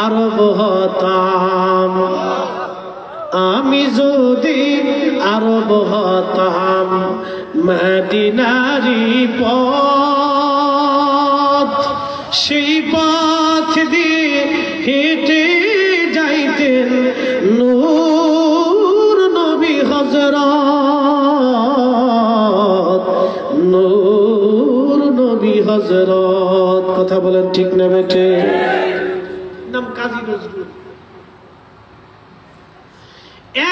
S1: আরব হতাম, আমি যদি আরব হতাম, মদিনারি পথ, সেই পথ দিয়ে হেঁটে যাইতেন নূর নবী হযরত, নূর নবী হযরত। কথা বলেন ঠিক না বেঠে? নাম কাজী নজরুল।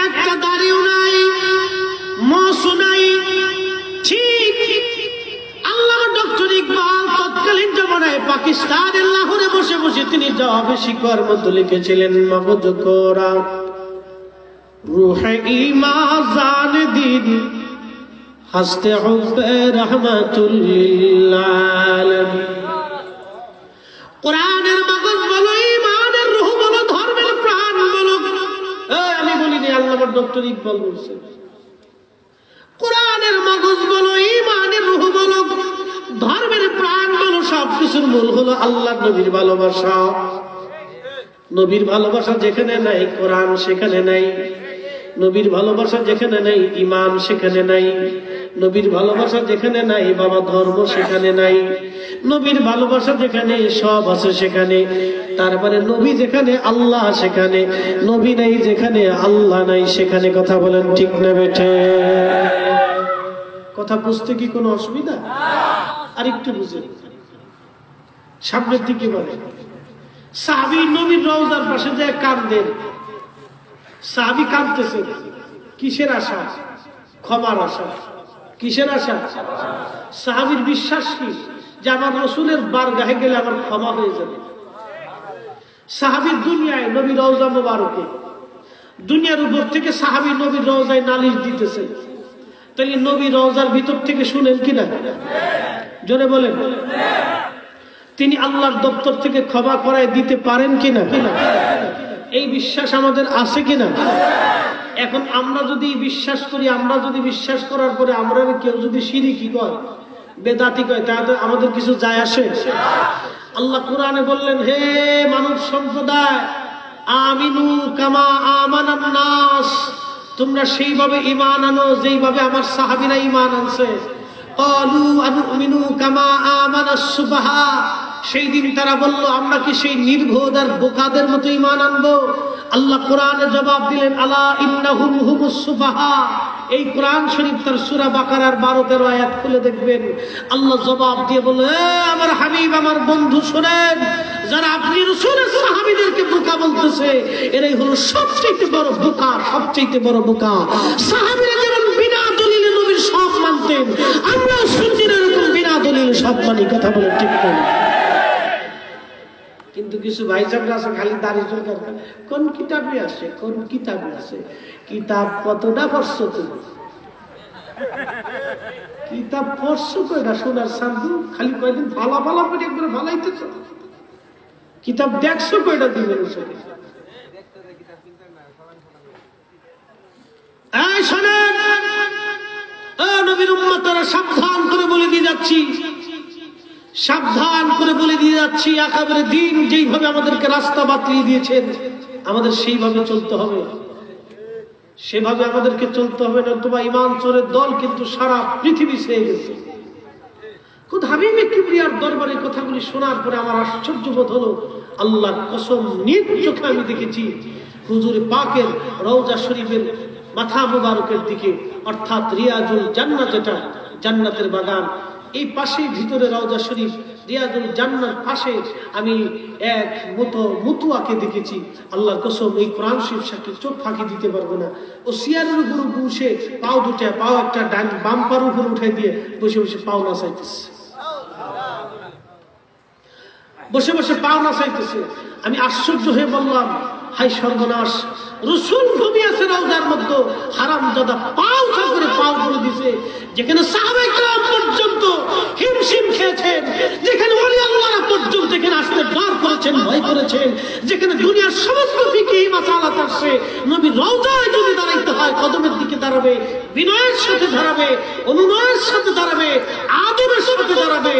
S1: একটা দাড়িও নাই, বর্ণনায় পাকিস্তানের লাহোরে বসে বসে তিনি জবাবে শিকওয়ার মধ্যে লিখেছিলেন, মাবুদ কোরআন রূহে ঈমান জান দিন হস্তে হুব্বে রাহমাতুল লিল আলামিন। কোরআনের মগজ বলো, ঈমানের রূহ বলো, ধর্মের প্রাণ বলো। আমি বলিনি, আল্লামা ডক্টর ইকবাল বলছেন। কোরআনের মগজ বলো, ঈমানের রূহ বলো, ধর্মের প্রাণ বলো, সবকিছুর মূল হলো আল্লাহ নবীর ভালোবাসা। নবীর ভালোবাসা যেখানে নাই কোরআন সেখানে নাই, নবীর ভালোবাসা যেখানে নাই ঈমান সেখানে নাই, নবীর ভালোবাসা যেখানে নাই বাবা ধর্ম সেখানে নাই, নবীর ভালোবাসা যেখানে সব আছে সেখানে। তারপরে নবী যেখানে আল্লাহ সেখানে, নবী নাই যেখানে আল্লাহ নাই সেখানে। কথা বলেন ঠিক না বেঠে? কথা বুঝতে কি কোনো অসুবিধা? আর একটু বুঝে সামনের দিকে বলে, সাহাবী নবীর রওজার পাশে যে কাঁদেন, সাহাবী কাঁদতেছে কিসের আশা? ক্ষমার আশা। কিসের আশা? সাহাবীর বিশ্বাস কি যে আমার রাসূলের বারগাহে গেলে আমার ক্ষমা হয়ে যাবে। সাহাবী দুনিয়ায় নবীর রওজা মোবারকে, দুনিয়ার উপর থেকে সাহাবী নবীর রওজায় নালিশ দিতেছে, তাহলে নবীর রওজার ভিতর থেকে শুনেন কিনা? জোরে বলেন। তিনি আল্লাহর দপ্তর থেকে ক্ষমা করায় দিতে পারেন কিনা? এই বিশ্বাস আমাদের আছে কিনা? এখন আমরা যদি বিশ্বাস করি, আমরা যদি বিশ্বাস করার পরে আমরা কেউ যদি শিরকি কয়, বেদাতি কয়, তাহলে আমাদের কিছু যায় আসে? আল্লাহ কোরআনে বললেন, হে মানব সম্প্রদায়, আমিনু কামা আমানান নাস, তোমরা সেইভাবে ঈমান আনো যেইভাবে আমার সাহাবীরা ঈমান আনছে। ক্বালু আনুমিনু কামা আমানাস সুফাহা, সেই দিন তারা বলল আমরা কি সেই নির্বোধ আর বোকাদের মতো ঈমান আনবো? আল্লাহ কোরআনে জবাব দিলেন, আলা ইন্নাহুম হুমুস সুফাহা। এই কোরআন শরীফ তার সূরা বাকারার 12-13 আয়াত খুলে দেখবেন। আল্লাহ জবাব দিয়ে বলে, আমার হাবিব, আমার বন্ধু শোনেন, যারা আপনি রাসূলের সাহাবীদেরকে বোকা বলতেছে, এরাই হলো সবচেয়ে বড় বোকা, সবচেয়ে বড় বোকা। সাহাবীরা যেমন বিনা দলিলে নবীর সব মানতেন, আমরা সুন্নিরা এরকম বিনা দলিলে সব মানি। কথা বলে ঠিক না? কিন্তু কিছু ভাই সাহেবরা আছে খালি দাড়ি চুল কাটে, কোন কিতাবে আছে, কোন কিতাবে আছে? কিতাব কতটা পড়ছো তুমি? কিতাব পড়ছো কয়টা? সোনার সাধু খালি কয়দিন ফালা ফালা করে একবার ফালাইতেছ। কিতাব দেখছো কয়টা দিবেন? এই শোনেন, নবীর উম্মতরা সাবধান করে বলে দিয়ে যাচ্ছি, সাবধান করে বলে দিয়ে যাচ্ছি, আকাবের দিন যেইভাবে আমাদেরকে রাস্তা বাতলিয়ে দিয়েছেন, আমাদের সেইভাবে চলতে হবে, সেভাবে আমাদেরকে চলতে হবে। নতুবা ঈমান চোরের দল কিন্তু সারা পৃথিবী ছেয়ে গেছে। খুদ হাবিবে কিবরিয়ার দরবারে কথাগুলি শোনার পরে আমার আশ্চর্য বোধ হলো। আল্লাহর কসম, নিজ চোখে আমি দেখেছি হুজুরে পাকের রওজা শরীফের মাথা মুবারকের দিকে, অর্থাৎ রিয়াজুল জান্নাত, যেটা জান্নাতের বাগান, এই পাশে ভিতরে রওজা শরীফ, রিয়াজুল জান্নাত পাশে আমি এক মুতুয়াকে দেখেছি। আল্লাহর কসম, এই কোরআন শরীফ সাথে চোখ ফাঁকি দিতে পারবো না। ও সিয়ারের উপর বসে পাও দুটা, পাও একটা ডান বাম পার উপর উঠে দিয়ে বসে বসে পাও নাচাইতেছে, বসে বসে পাও নাচাইতেছে। আমি আশ্চর্য হয়ে বললাম, হাই সর্বনাশ, রাসূল ঘুমিয়েছে রওজার মধ্যে, হারামজাদা পাও করে পাও করে দিছে। যেখানে সাহাবায়ে কেরাম পর্যন্ত হিমশিম খেয়েছেন, যেখানে ওলি আল্লাহরা পর্যন্ত এখানে আসতে ডর করেছেন, ভয় করেছেন, যেখানে দুনিয়ার সমস্ত ফিকহি মাসালা আসছে, নবী রওজায় যদি দাঁড়াইতে হয় কদমের দিকে দাঁড়াবে, বিনয়ের সাথে দাঁড়াবে, অনুনয়ের সাথে দাঁড়াবে, আদবের সাথে দাঁড়াবে,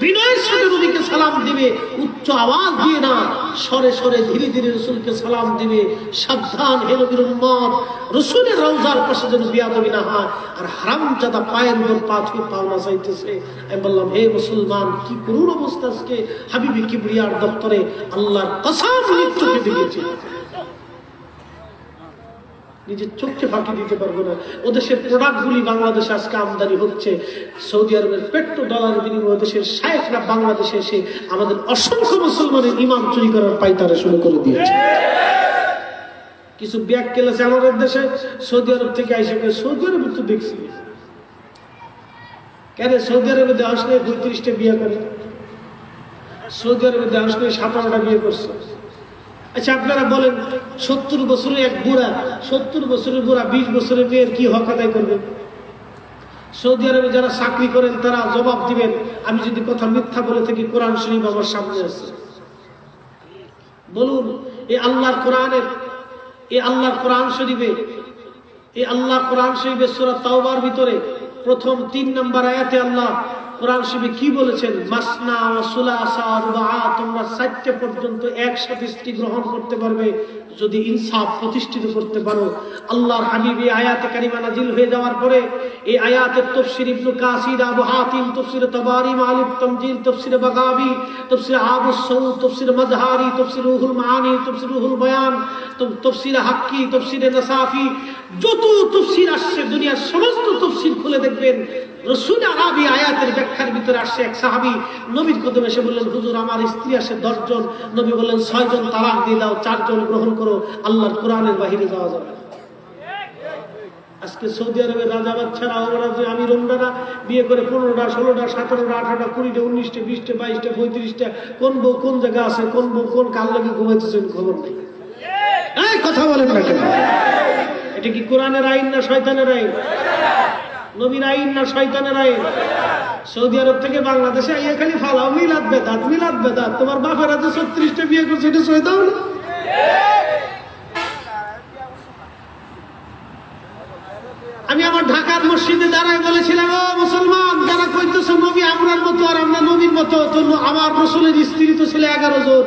S1: বিনয়ের সাথে নবীকে সালাম দিবে, উচ্চ আওয়াজ দিয়ে না, সরে সরে ধীরে ধীরে রাসূলকে সালাম দিবে। সাবধান হে নবীর উম্মত, রাসূলের রওজার পাশে যেন বিয়াদবি না হয়। আর হারামজাদা পায়ের উপর পা ছুঁয়ে পাও না চাইতেছে। আমি বললাম, হে মুসলমান, কি করুণ অবস্থা আজকে হাবিবে কিবরিয়ার দপ্তরে। আল্লাহর কসম, নিজ চোখে দেখেছি, নিজের চোখকে ফাঁকি দিতে পারবো না। ওদেশের প্রোডাক্টগুলি বাংলাদেশে আজকে আমদানি হচ্ছে, সৌদি আরবের পেট্রো ডলার বিনিময়ে দেশের শায়েখরা বাংলাদেশে এসে আমাদের অসংখ্য মুসলমানের ঈমান চুরি করার পাইতারা শুরু করে দিয়েছে। কিছু ব্যাগ কেলেছে আমাদের দেশে, সৌদি আরব থেকে আইসে, সৌদি আরবে তো দেখছি, কেন সৌদি আরবে আসলে 32টা বিয়ে করে, সৌদি আরবে দেশ করে 17টা বিয়ে করছে। আচ্ছা আপনারা বলেন 70 বছরের এক বুড়া, 70 বছরের বুড়া 20 বছরের মেয়ের কি হক আদায় করবে? সৌদি আরবে যারা চাকরি করেন তারা জবাব দিবেন। আমি যদি কথা মিথ্যা বলে থাকি, কোরআন শরীফ আমার সামনে আছে। বলুন, এই আল্লাহর কোরআন শরীফে, এই আল্লাহ কোরআন শরীফে সূরা তাওবার ভিতরে প্রথম 3 নম্বর আয়াতে আল্লাহ কোরআন শরীফে কি বলেছেন? মাসনা ওয়া সুলাসা ওয়া রুবা, তোমরা 4টে পর্যন্ত একসাথে স্ত্রী গ্রহণ করতে পারবে যদি ইনসাফ প্রতিষ্ঠিত করতে পারো। আল্লাহর হাবিব এই আয়াতে কারিমা নাজিল হয়ে যাওয়ার পরে এই আয়াতের তাফসীর ইবনে কাসির, আবু হাতিম, তাফসীর তাবারি, মালিক তামজিল, তাফসীর বাগাবি, তাফসীর আবু সৌদ, তাফসীর মাজহারি, তাফসীর রুহুল মাআনি, তাফসীর রুহুল বয়ান, তাফসীর হাক্কি, তাফসীর নাসাফি, যত তাফসীর আসছে দুনিয়ার সমস্ত তাফসীর খুলে দেখবেন রাসূল আরবি আয়াতের ব্যাখ্যার ভিতরে আসছে। এক সাহাবী নবীর কদমে এসে বললেন, হুজুর আমার স্ত্রী আসে 10 জন। নবী বললেন 6 জন তালাক দিয়ে দাও, 4 জন গ্রহণ করো, আল্লাহর কোরআনের বাহিরে যাওয়া যাবে। আজকে সৌদি আরবের রাজা বাচ্চারা, আমির ওমরারা বিয়ে করে 15টা 16টা 17টা 18টা 20টা 19টা 20টা 22টা 35টা, কোন বউ কোন জায়গা আছে, কোন বউ কোন কাল লাগে ঘুমাইতেছেন খবর নেই। এই কথা বলেন না কেন? এটা কি কোরআনের আইন না শয়তানের আইন? নবীর আইন না শয়তানের আইন? সৌদি আরব থেকে বাংলাদেশে আইয়া খালি ফালাও মিলাদ বেদাত, মিলাদ বেদাত। তোমার বাপেরা যে 36টা বিয়ে করছে, এটা সই দাও না? আমি আমার ঢাকার মসজিদে দাঁড়ায় বলেছিলাম, ও মুসলমান যারা কইতেছ নবী আমরার মতো আর আমরা নবীর মতো, তো আমার রাসূলের স্ত্রী তো ছিল 11 জন,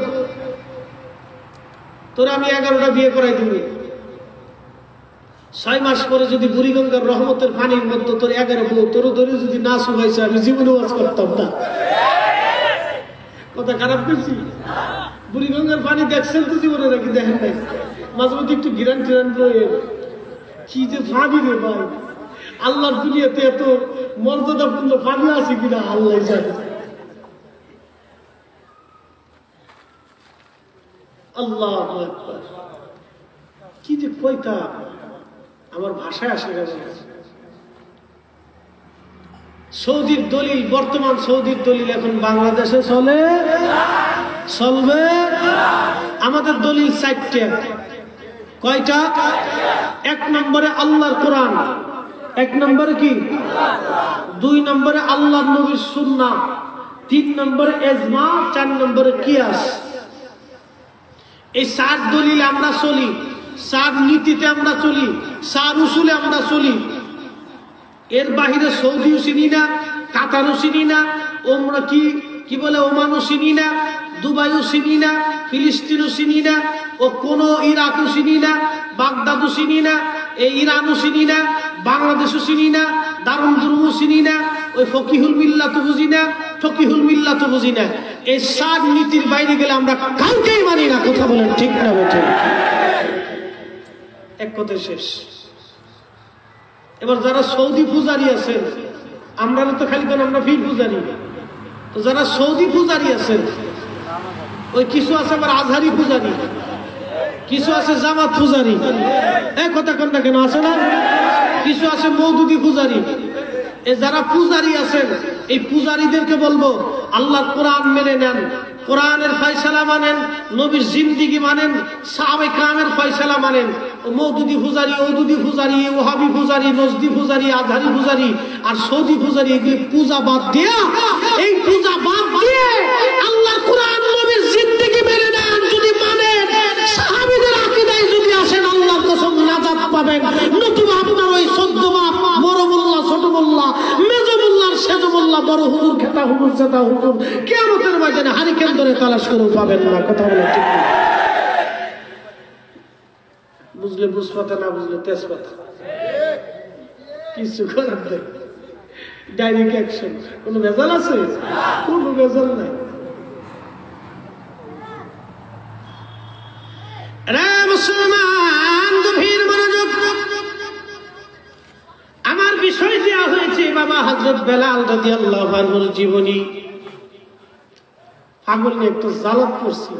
S1: তোরা আমি 11টা বিয়ে করাই দিব। 6 মাস পরে যদি বুড়িগঙ্গার রহমতের পানির মধ্যে তোর 11 বউ তোর ধরে যদি না শুকাইছে, আমি জীবনে ওয়াজ করতাম না। কথা খারাপ করছি? বুড়িগঙ্গার পানি দেখছেন তো জীবনে নাকি দেখেন নাই? মাঝে মধ্যে একটু গিরান টিরান বয়ে কি যে ফাঁদি রে ভাই, আল্লাহর দুনিয়াতে এত মর্যাদাপূর্ণ ফাঁদি আছে কিনা আল্লাহ জানে। আল্লাহু আকবার, কি যে কইতা আমার ভাষায় আসে গেছে। সৌদির দলিল, বর্তমান সৌদির দলিল এখন বাংলাদেশে চলবে। আমাদের দলিল 4টে। কয়টা? 1 নম্বরে আল্লাহর কোরআন, 1 নম্বরে কি? 2 নম্বরে আল্লাহর নবীর সুন্নাহ, 3 নম্বরে ইজমা, 4 নম্বরে কিয়াস। এই 4 দলিল আমরা চলি, 4 নীতিতে আমরা চলি, 4 উসুলে আমরা চলি। এর বাহিরে সৌদিও চিনি না, কাতারও চিনি না, ওমরা কি বলে ওমানও চিনি না, দুবাইও চিনি না, ফিলিস্তিনও চিনি না, ও কোন ইরাকও চিনি না, বাগদাদও চিনি না, এই ইরানও চিনি না, বাংলাদেশও চিনি না, দারুন দুরুমও চিনি না, ওই ফকিহুল মিল্লাতও বুঝি না, ফকিহুল মিল্লাতও বুঝি না। এই 4 নীতির বাইরে গেলে আমরা কাউকেই মানি না। কথা বলেন ঠিক না বেঠিক? এক কথায় শেষ। এবার যারা সৌদি পূজারি আছেন, আমরা তো খালি কেন আমরা ফির পূজারি, তো যারা সৌদি পূজারি আছেন, ওই কিছু আছে আবার আজহারি পূজারি, কিছু আছে জামাত পূজারি, এক কথা কোনটা কেন আছে না? কিছু আছে মওদুদি পূজারি। এই যারা পূজারি আছেন, এই পূজারীদেরকে বলবো আল্লাহর কোরআন মেনে নেন, কোরআনের ফয়সালা মানেন, নবীর জিন্দেগি মানেন, সাহাবায়ে কেরামের ফয়সালা মানেন। মওদুদি পূজারি, ওদুদি পূজারি, ওহাবি পূজারি, নজদি পূজারি, আজহারি পূজারি আর সৌদি পূজারি, এগুলি পূজা বাদ দিয়া, এই পূজা বাদ দিয়ে আল্লাহর কোরআন নবীর জিন্দেগি মেনে নেন। যদি মানেন, সাহাবীদের আকীদায় যদি আসেন, আল্লাহর কসম নাজাত পাবেন। নতুবা আপনার ওই 14 বাপ, বড় মোল্লা, ছোট মোল্লা, মেজো মোল্লার সেজো মোল্লা, বড় হুজুর, খেতা হুজুর, সেতা হুজুর, কিয়ামতের ময়দানে হারিকেন ধরে তালাশ করেও পাবেন না। কথা বলে ঠিক না? বুঝলে বুঝপাতা, না বুঝলে তেজপাতা, কিছু করার নেই। Direct action. কোনো ভেজাল আছে? কোনো ভেজাল নাই। মুসলমান গভীর মনোযোগ। আমার বিষয় দেওয়া হয়েছে বাবা হযরত বেলাল রাদিয়াল্লাহু আনহুর জীবনী। পাগল নিয়ে একটু জালাত করছি।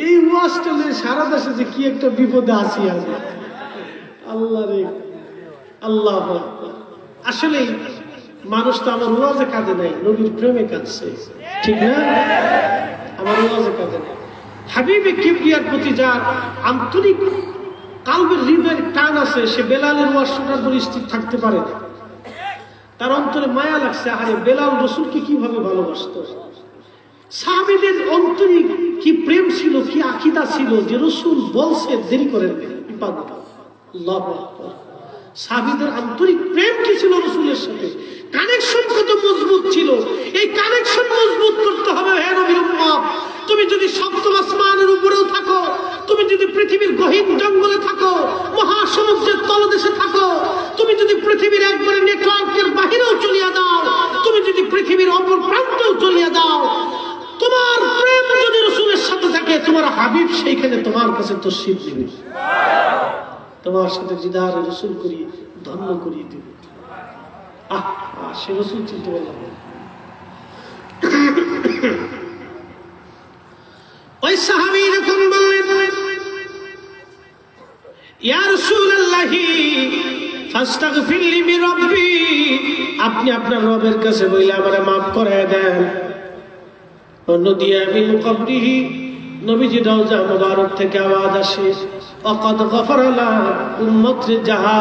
S1: এই ওয়াজটালে সারা দেশে যে কি একটা বিপদে আছি আমি, আল্লাহ রে আল্লাহ। আসলে মানুষ তো আমার ওয়াজে কাঁদে নাই, নবীর প্রেমে কাঁদছে, ঠিক না? আমার ওয়াজে কাঁদে নাই। হাবিবে কিবরিয়ার প্রতি যার আন্তরিক কালবের হৃদয়ের টান আছে, সে বেলালের ওয়াজ শোনার পর স্থির থাকতে পারে না। তার অন্তরে মায়া লাগছে, আরে বেলাল রসুলকে কিভাবে ভালোবাসতো। সাহাবীদের অন্তরে কি প্রেম ছিল, কি আকীদা ছিল যে রসুল বলছে দেরি করেন ইবাদত। আল্লাহু আকবার। সাহাবীদের আন্তরিক প্রেম কি ছিল রসুলের সাথে, কানেকশন কত মজবুত ছিল। এই কানেকশন মজবুত করতে হবে হে নবীর উম্মত। তুমি যদি সপ্তম আসমানের উপরেও থাকো, তুমি যদি পৃথিবীর গহীন জঙ্গলে থাকো, মহাসমুদ্রের তলদেশে থাকো, তুমি যদি পৃথিবীর একবারে নেটওয়ার্কের বাহিরেও চলিয়া দাও, তুমি যদি পৃথিবীর অপর প্রান্তেও চলিয়া দাও, তোমার প্রেম যদি রসুলের সাথে থাকে, তোমার হাবিব সেইখানে তোমার কাছে তসরিফ দিবে, তোমার সাথে দিদার রসুল করিয়ে ধন্য করিয়ে দিবে। সে রসুল চিনতে পারলাম। ওই সাহাবী যখন বললেন ইয়া রাসূলুল্লাহি ফাস্তাগফির লি মির রাব্বি, আপনি আপনার রবের কাছে বলে আমারে maaf করে দেন। অন্যদিকে মিন কবরিহি, নবীজি রওজা মুবারক থেকে আওয়াজ আসে ওয়াকাদ গফারা লা উম্মতি যাহা,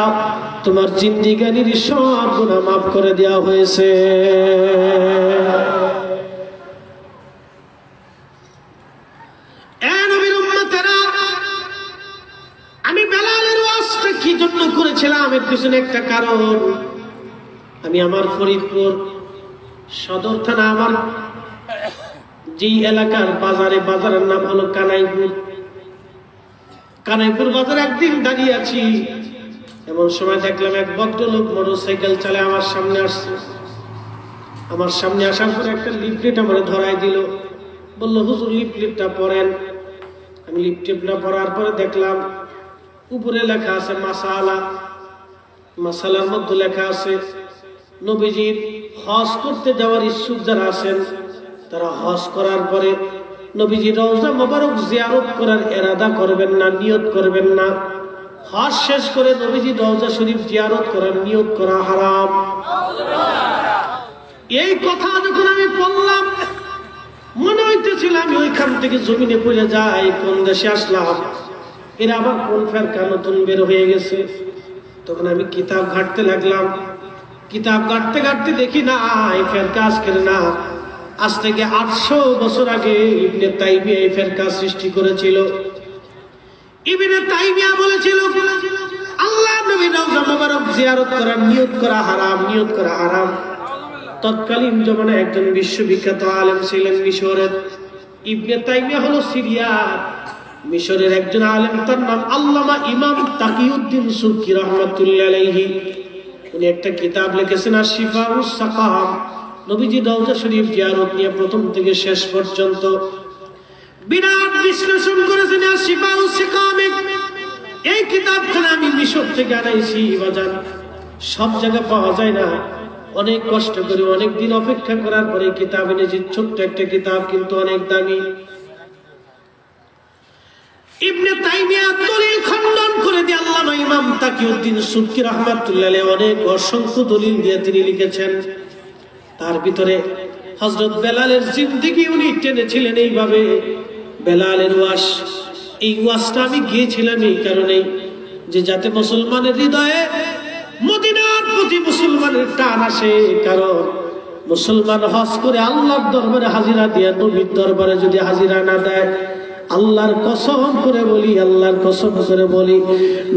S1: তোমার জিন্দেগানির সব গুনাহ maaf করে দেওয়া হয়েছে। আমি বেলালের ওয়াজটা কি জন্য করেছিলাম, এর পিছনে একটা কারণ। আমি আমার ফরিদপুর সদর থানা, আমার যে এলাকার বাজারের নাম হলো কানাইপুর বাজারে একদিন দাঁড়িয়ে আছি, এমন সময় দেখলাম এক ভদ্রলোক মোটরসাইকেল চালায় আমার সামনে আসছে। আমার সামনে আসার পরে একটা লিফলেট আমার ধরাই দিল, বলল হুজুর লিফলেটটা পড়েন। আমি লিফলেটটা পড়ার পরে দেখলাম উপরে লেখা আছে মাসালা, মাসালার মধ্যে লেখা আছে নবীজির হজ করতে যাওয়ার ইচ্ছুক যারা আছেন তারা হজ করার পরে নবীজির রওজা মোবারক জিয়ারত করার ইরাদা করবেন না, নিয়ত করবেন না। হজ শেষ করে নবীজির রওজা শরীফ জিয়ারত করার নিয়ত করা হারাম। এই কথা যখন আমি বললাম, মনে হইতেছিল আমি ওইখান থেকে জমিনে পড়ে যাই, কোন দেশে আসলাম, এরা আবার কোন ফেরকা নতুন বের হয়ে গেছে। তখন আমি কিতাব ঘাঁটতে লাগলাম। কিতাব ঘাঁটতে ঘাঁটতে দেখি না এই ফেরকা আজকের না, আজ থেকে 800 বছর আগে ইবনে তাইমিয়া এই ফেরকা সৃষ্টি করেছিল। ইবনে তাইমিয়া বলেছিল আল্লাহ নবীর রওজা মোবারক জিয়ারত করার নিয়ত করা হারাম, নিয়ত করা হারাম। তৎকালীন জমানায় একজন বিশ্ববিখ্যাত আলেম ছিলেন মিশরের। ইবনে তাইমিয়া হলো সিরিয়ার, মিশরের একজন আলেম, তার নাম আল্লামা ইমাম তাকিউদ্দিন সুবকি রাহমাতুল্লাহি আলাইহি। উনি একটা কিতাব লিখেছেন আশ-শিফাউস সাকাম, নবীজির রওজা শরীফ জিয়ারত নিয়ে প্রথম থেকে শেষ পর্যন্ত বিরাট বিশ্লেষণ করেছেন আশ-শিফাউস সাকাম। এই কিতাবখানা আমি মিশর থেকে আনাইছি বাজান, সব জায়গায় পাওয়া যায় না। অনেক কষ্ট করে অনেক দিন অপেক্ষা করার পরে কিতাব এনেছি, ছোট্ট একটা কিতাব কিন্তু অনেক দামি। ইবনে তাইমিয়া দলিল খণ্ডন করে দিয়ে আল্লামা ইমাম তাকিউদ্দিন সুবকি রাহমাতুল্লাহি আলাইহি অনেক অসংখ্য দলিল দিয়ে তিনি লিখেছেন। তার ভিতরে হযরত বেলালের জিন্দেগি উনি টেনেছিলেন এইভাবে। বেলালের ওয়াজ, এই ওয়াজটা আমি গিয়েছিলাম এই কারণেই যে যাতে মুসলমানের হৃদয়ে মদিনার প্রতি মুসলমানের টান আসে। কারণ মুসলমান হজ করে আল্লাহর দরবারে হাজিরা দিয়ে নবীর দরবারে যদি হাজিরা না দেয়, আল্লাহর কসম করে বলি, আল্লাহর কসম করে বলি,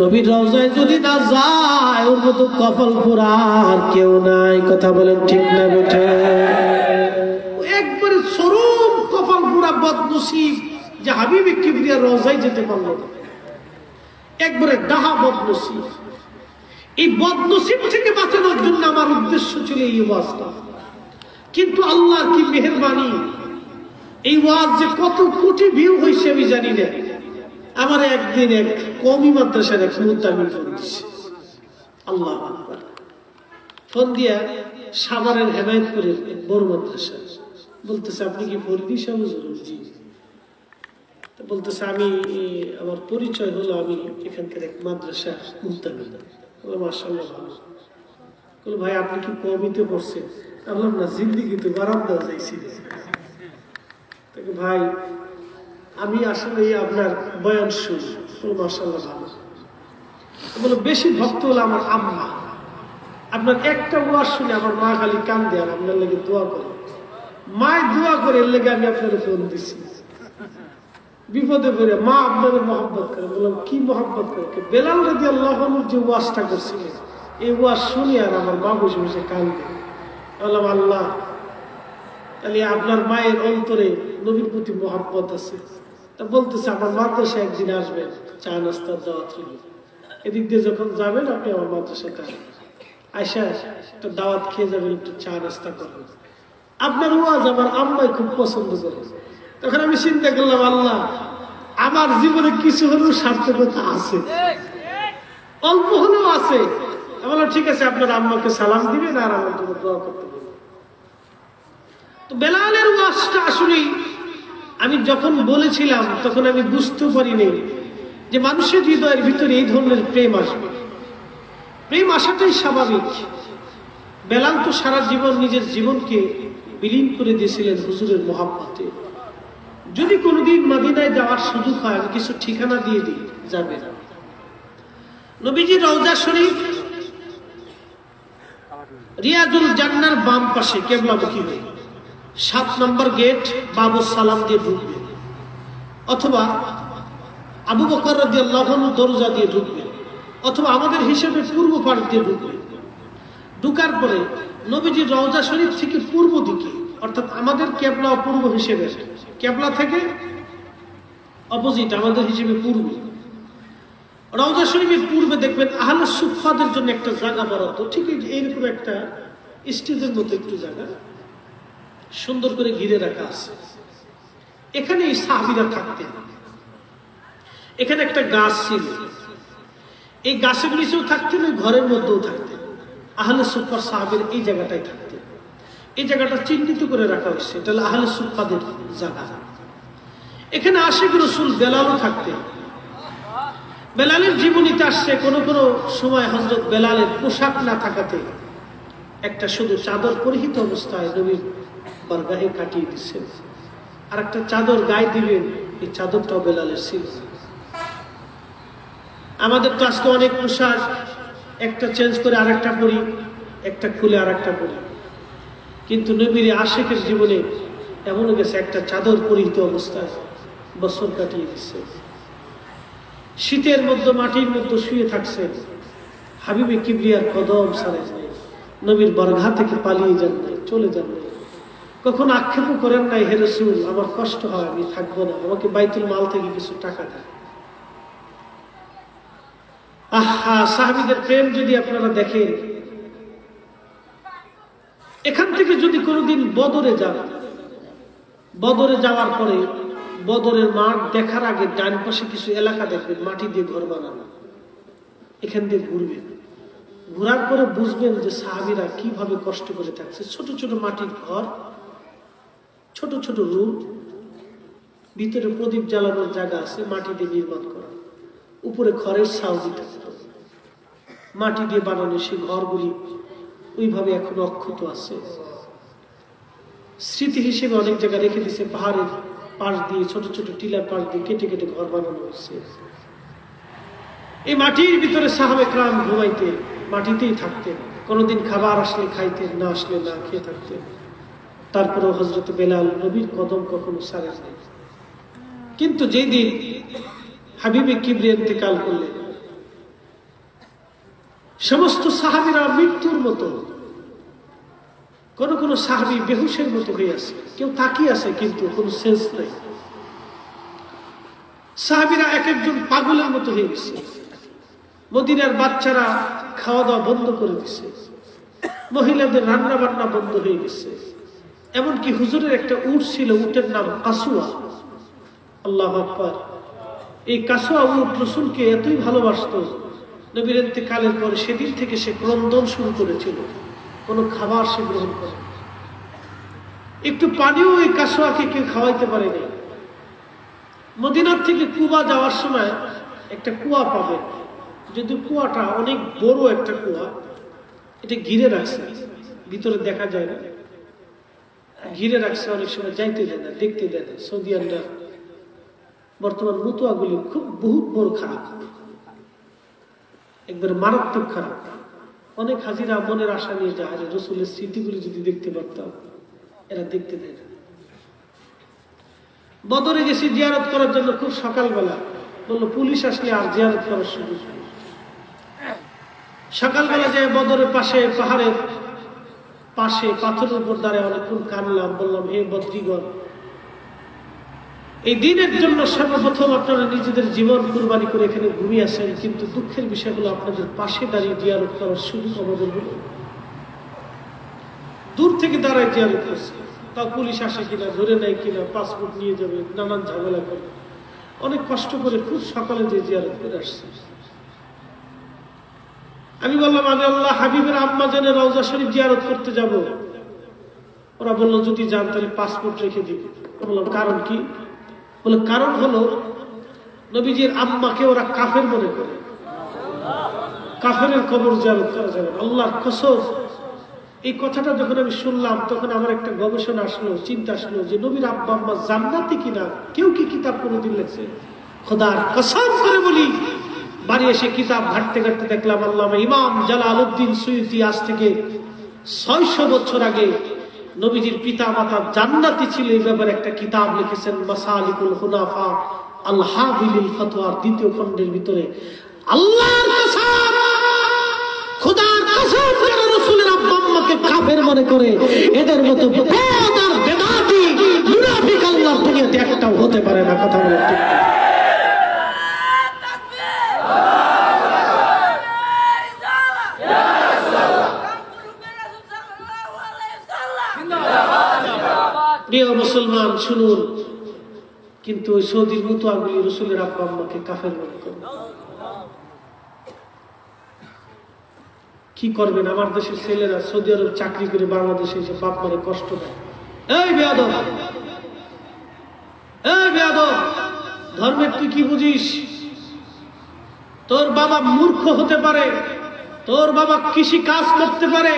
S1: নবীর রওজায় যদি না যায় ওর মতো কপাল পোড়া আর কেউ নাই। কথা বলেন ঠিক না বেঠে? একবারে চরম কপাল পোড়া বদনসিব যে হাবিবে কিবরিয়ার রওজায় যেতে পারলো না, একবারে ডাহা বদনসিব। এই বদনসিব থেকে বাঁচানোর জন্য আমার উদ্দেশ্য ছিল এই ওয়াজটা। কিন্তু আল্লাহর কি মেহেরবানি, এই ওয়াজ যে কত কোটি ভিউ হয়েছে আমি জানি না। আমার একদিন এক কওমি মাদ্রাসার এক মুত্তামি ফোন দিচ্ছে, আল্লাহ আকবার, ফোন দিয়া সাভারের হেমায়েতপুরের বড় মাদ্রাসা, বলতেছে আপনি কি ফরিদি সাহেব? বলতেছে আমি, আমার পরিচয় হলো আমি এখানকার এক মাদ্রাসা মুত্তামি। মাশাআল্লাহ, বলে ভাই আপনি কি কবিতে পড়ছেন? বললাম না, জিন্দিগিতে বারান্দা যাইছি। ভাই আমি আসলে আপনার বয়ান শুনি। মাশাআল্লাহ ভালো। বলে বেশি ভক্ত হলো আমার আম্মা, আপনার একটা ওয়াজ শুনে আমার মা খালি কান্দে আর আপনার লেগে দোয়া করে। মায় দোয়া করে এর লেগে আমি আপনার ফোন দিছি। বিপদে পড়ে মা আপনার মহব্বত করে। বললাম কি মহব্বত করে? বেলাল রাদিয়াল্লাহু আনহু যে ওয়াজটা করছিলেন এই ওয়াজ শুনে আর আমার মা বসে বসে কান্দে। বললাম আল্লাহ, তাহলে আপনার মায়ের অন্তরে নবীর প্রতি মহব্বত আছে। তা বলতেছে আমার মাদ্রাসা একদিন আসবেন, চা নাস্তার দাওয়াত হইল। এদিক দিয়ে যখন যাবেন আপনি আমার মাদ্রাসাতে আইসা একটা দাওয়াত খেয়ে যাবেন, একটু চা নাস্তা করবেন। আপনার ওয়াজ আমার আম্মাই খুব পছন্দ করে। তখন আমি চিন্তা করলাম আল্লাহ, আমার জীবনে কিছু হলেও সার্থকতা আছে, অল্প হলেও আছে। বললাম ঠিক আছে, আপনার আম্মাকে সালাম দিবেন আর আমার জন্য দোয়া করতে বলবেন। তো বেলালের ওয়াজটা আসলে আমি যখন বলেছিলাম তখন আমি বুঝতে পারিনি যে মানুষের হৃদয়ের ভিতরে এই ধরনের প্রেম আসবে। প্রেম আসাটাই স্বাভাবিক। বেলাল তো সারা জীবন নিজের জীবনকে বিলীন করে দিয়েছিলেন হুজুরের মহব্বতে। যদি কোনোদিন মদিনায় যাওয়ার সুযোগ হয় আমি কিছু ঠিকানা দিয়ে দিই, যাবে না। নবীজি রওজা শরীফ রিয়াজুল জান্নার বাম পাশে কেবলামুখী হয়ে 7 নম্বর গেট বাবু সালাম দিয়ে ঢুকবে, অথবা আবু বকর রাদিয়াল্লাহু আনহু দরজা দিয়ে ঢুকবে, অথবা আমাদের হিসেবে পূর্ব পাশ দিয়ে ঢুকবে। ঢুকার পরে নবীজির রওজা শরীফ থেকে পূর্ব দিকে, অর্থাৎ আমাদের কেবলা পূর্ব হিসেবে, কেবলা থেকে অপোজিট আমাদের হিসেবে পূর্ব। রওজা শরীফের পূর্বে দেখবেন আহলে সুফফাদের জন্য একটা জায়গা বরাদ্দ, ঠিক এইরকম একটা স্টেজের মতো একটু জায়গা সুন্দর করে ঘিরে রাখা আছে। এখানে এই সাহাবীরা থাকতেন। এখানে একটা গাছ ছিল, এই গাছের নিচেও থাকতেন, ওই ঘরের মধ্যেও থাকতেন। আহলে সুফফার সাহাবীরা এই জায়গাটায় থাকতেন। এই জায়গাটা চিহ্নিত করে রাখা হয়েছে, এটা হলো আহলে সুফফাদের জায়গা। এখানে আশিক রাসূল বেলালও থাকতেন। বেলালের জীবনীতে আসছে কোনো কোনো সময় হযরত বেলালের পোশাক না থাকাতে একটা শুধু চাদর পরিহিত অবস্থায় নবীর বারগাহে কাটিয়ে দিচ্ছেন, আর একটা চাদর গায়ে দিলেন, এই চাদরটাও বেলালের ছিল। আমাদের তো আজকে অনেক পোশাক, একটা চেঞ্জ করে আরেকটা পরি, একটা খুলে আরেকটা পরি, কিন্তু নবীর আশিকের জীবনে এমন গেছে একটা চাদর পরিহিত অবস্থায় বছর কাটিয়ে দিচ্ছে। শীতের মধ্যে মাটির মধ্যে শুয়ে থাকছেন, হাবিবে কিবরিয়ার কদম ছাড়ে নাই, নবীর বরঘা থেকে পালিয়ে যান নাই, চলে যান নাই, কখন আক্ষেপ করেন নাই হে রাসূল আমার কষ্ট হয়, আমি থাকবো না, আমাকে বাইতুল মাল থেকে কিছু টাকা দেন। আহা, সাহাবীদের প্রেম যদি আপনারা দেখেন। এখান থেকে যদি কোনোদিন বদরে যান, বদরে যাওয়ার পরে বদরের মাঠ দেখার আগে ডান পাশে কিছু এলাকা দেখবেন মাটি দিয়ে ঘর বানানো, এখান দিয়ে ঘুরবেন। ঘোরার পরে বুঝবেন যে সাহাবীরা কিভাবে কষ্ট করে থাকছে। ছোট ছোট মাটির ঘর, ছোট ছোট রুম, ভিতরে প্রদীপ জ্বালানোর জায়গা আছে, মাটি দিয়ে নির্মাণ করা, উপরে খড়ের ছাউনি দিতে মাটি দিয়ে বানানো সেই ঘরগুলি ওইভাবে এখনো অক্ষত আছে। স্মৃতি হিসেবে অনেক জায়গায় রেখে দিচ্ছে, পাহাড়ের পাশ দিয়ে ছোট ছোট টিলার পাশ দিয়ে কেটে কেটে ঘর বানানো হয়েছে। এই মাটির ভিতরে সাহাবে کرام ঘুমাইতে, মাটিতেই থাকতেন, কোনোদিন খাবার আসলে খাইতেন, না আসলে না খেয়ে থাকতেন। তারপরেও হযরত বেলাল নবীর কদম কখনো ছাড়েন নাই। কিন্তু যেই দিন হাবিবে কিবরিয়া ইন্তেকাল করলেন, সমস্ত সাহাবীরা মৃত্যুর মতো, কোন কোন সাহাবী বেহুশের মতো হয়ে আছে, কেউ তাকিয়ে আছে কিন্তু কোনো সেন্স নাই। সাহাবীরা এক একজন পাগলের মতো হয়ে গেছে। মদিনার বাচ্চারা খাওয়া দাওয়া বন্ধ করে দিছে, মহিলাদের রান্না বান্না বন্ধ হয়ে গেছে। এমনকি হুজুরের একটা উট ছিল, উটের নাম কাসুয়া। আল্লাহু আকবার। এই কাসুয়া উট রাসূলকে এতই ভালোবাসতো, নবীর ইন্তেকালের পরে সেদিন থেকে সে ক্রন্দন শুরু করেছিল, কোনো খাবার সে গ্রহণ করে, একটু পানিও এই কাসুয়াকে কেউ খাওয়াইতে পারেনি। মদিনার থেকে কুবা যাওয়ার সময় একটা কুয়া পাবে, যদি কুয়াটা অনেক বড় একটা কুয়া, এটা ঘিরে রাখছে, ভিতরে দেখা যায় না, ঘিরে রাখছে, অনেক সময় যাইতে দেয় না, দেখতে দেয় না। সৌদিয়ানরা বর্তমান মতুয়াগুলি খুব বহুত বড় খারাপ, একবার মারাত্মক খারাপ। অনেক হাজিরা মনের আশা নিয়ে যায়, রসুলের স্মৃতিগুলি যদি দেখতে পারতাম, এরা দেখতে দেয় না। বদরে গেছি জিয়ারত করার জন্য, খুব সকালবেলা, বললো পুলিশ আসলে আর জিয়ারত করার সুযোগ নেই। সকালবেলা যায় বদরের পাশে, পাহাড়ের পাশে পাথরের উপর দাঁড়ায় অনেকক্ষণ কানলাম, বললাম হে বদ্রীগণ, এই দিনের জন্য সর্বপ্রথম আপনারা নিজেদের জীবন কুরবানি করে এখানে ঘুমিয়ে আসেন, কিন্তু দুঃখের বিষয় হলো আপনাদের পাশে দাঁড়িয়ে জিয়ারত করার সুযোগ আমাদের হলো। দূর থেকে দাঁড়ায় জিয়ারত করছে, তাও পুলিশ আসে কিনা, ধরে নেয় কিনা, পাসপোর্ট নিয়ে যাবে, নানান ঝামেলা করে অনেক কষ্ট করে খুব সকালে যে জিয়ারত করে আসছে। আমি বললাম আমি আল্লাহ হাবিবের আম্মা জানের রওজা শরীফ জিয়ারত করতে যাব। ওরা বললো যদি যান তাহলে পাসপোর্ট রেখে দিবে। বললাম কারণ কি? বলে কারণ হলো নবীজির আম্মাকে ওরা কাফের মনে করে, কাফেরের কবর জিয়ারত করা যাবে। আল্লাহর কসম, এই কথাটা যখন আমি শুনলাম তখন আমার একটা গবেষণা আসলো, চিন্তা আসলো যে নবীর আব্বা আম্মা জান্নাতি কিনা। কেউ কি কিতাব কোনোদিন লেখছে? খোদার কসম করে বলি, বাড়ি এসে কিতাব ঘাটতে ঘাটতে দেখলাম আল্লামা ইমাম জালালউদ্দিন সুয়ুতী আজ থেকে 600 বছর আগে নবীজির পিতা মাতা জান্নাতি ছিল এই ব্যাপারে একটা কিতাব লিখেছেন, মাসালিকুল হুনাফা আল হাবিলিল ফতোয়ার 2য় খণ্ডের ভিতরে। আল্লাহর কসম, খোদার কসম, যারা রাসূলের আব্বা আম্মাকে কাফের মনে করে, এদের মতো বেদার বেদাতি মুনাফিক আল্লাহর দুনিয়াতে একটাও হতে পারে না। কথা বলে ঠিক না? প্রিয় মুসলমান শুনুন, কিন্তু ওই সৌদির মুতুয়াগুলি রসুলের আব্বা আম্মাকে কাফের মনে করে। কি করবেন? আমার দেশের ছেলেরা সৌদি আরব চাকরি করে বাংলাদেশে এসে বাপ মারে কষ্ট দেয়। এই বেয়াদব, এই বেয়াদব, ধর্মের তুই কি বুঝিস? তোর বাবা মূর্খ হতে পারে, তোর বাবা কৃষি কাজ করতে পারে,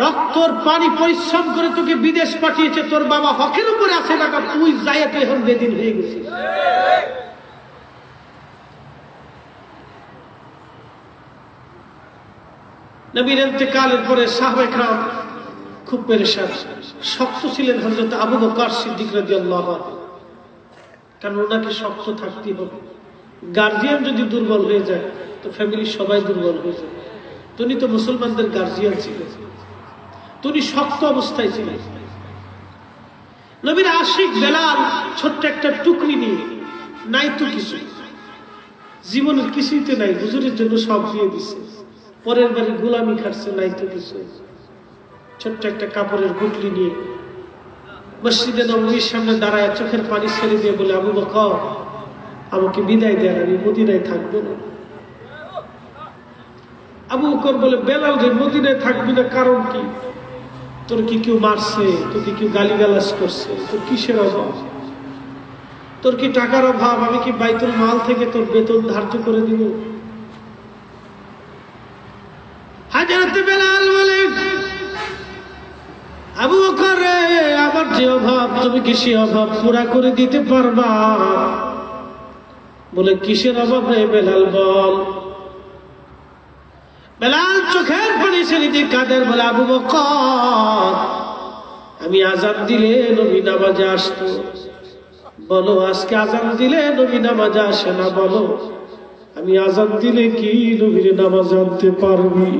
S1: রক্তর পানি পরিশ্রম করে তোকে বিদেশ পাঠিয়েছে, তোর বাবা হকের উপরে আছে টাকা, তুই যাইয়া তুই এখন বেদিন হয়ে গেছিস। নবীর ইন্তেকালের পরে সাহাবায়ে কেরাম খুব পেরেশান। শক্ত ছিলেন হযরত আবু বকর সিদ্দিক রাদিয়াল্লাহু আনহু, কারণ ওনাকে শক্ত থাকতেই হবে। গার্জিয়ান যদি দুর্বল হয়ে যায় তো ফ্যামিলির সবাই দুর্বল হয়ে যায়। তিনি তো মুসলমানদের গার্জিয়ান ছিলেন, তিনি শক্ত অবস্থায় ছিলেন। নবীর আশিক বেলাল ছোট্ট একটা টুকরি নিয়ে, নাই তো কিছু, জীবনের কিছুইতে নাই, হুজুরের জন্য সব দিয়ে দিছে, পরের বাড়ি গোলামি খাটছে, নাই তো কিছু, ছোট্ট একটা কাপড়ের গুটলি নিয়ে মসজিদে নববীর সামনে দাঁড়ায় চোখের পানি ছেড়ে দিয়ে বলে, আবু বকর আমাকে বিদায় দেন, আমি মদিনায় থাকবো না। আবু বকর বলে, বেলাল রে মদিনায় থাকবি না কারণ কি? তোর কি কেউ মারছে? তোকে কেউ গালিগালাজ করছে? তোর কিসের অভাব? তোর কি টাকার অভাব? আমি কি বাইতুল মাল থেকে তোর বেতন ধার্য করে দিব? হযরত বেলাল বলে, আবু বকর রে, আমার যে অভাব তুমি কি সে অভাব পুরা করে দিতে পারবা? বলে, কিসের অভাব রে বেলাল বল। বেলাল চোখের পানি ছেড়ে দিয়ে কাঁদেন, বলে, আবু বকর আমি আজান দিলে নবী নামাজে আসতো, বলো আজকে আজান দিলে নবী নামাজে আসে না, বলো আমি আজান দিলে কি নবীর নামাজ আনতে পারবি?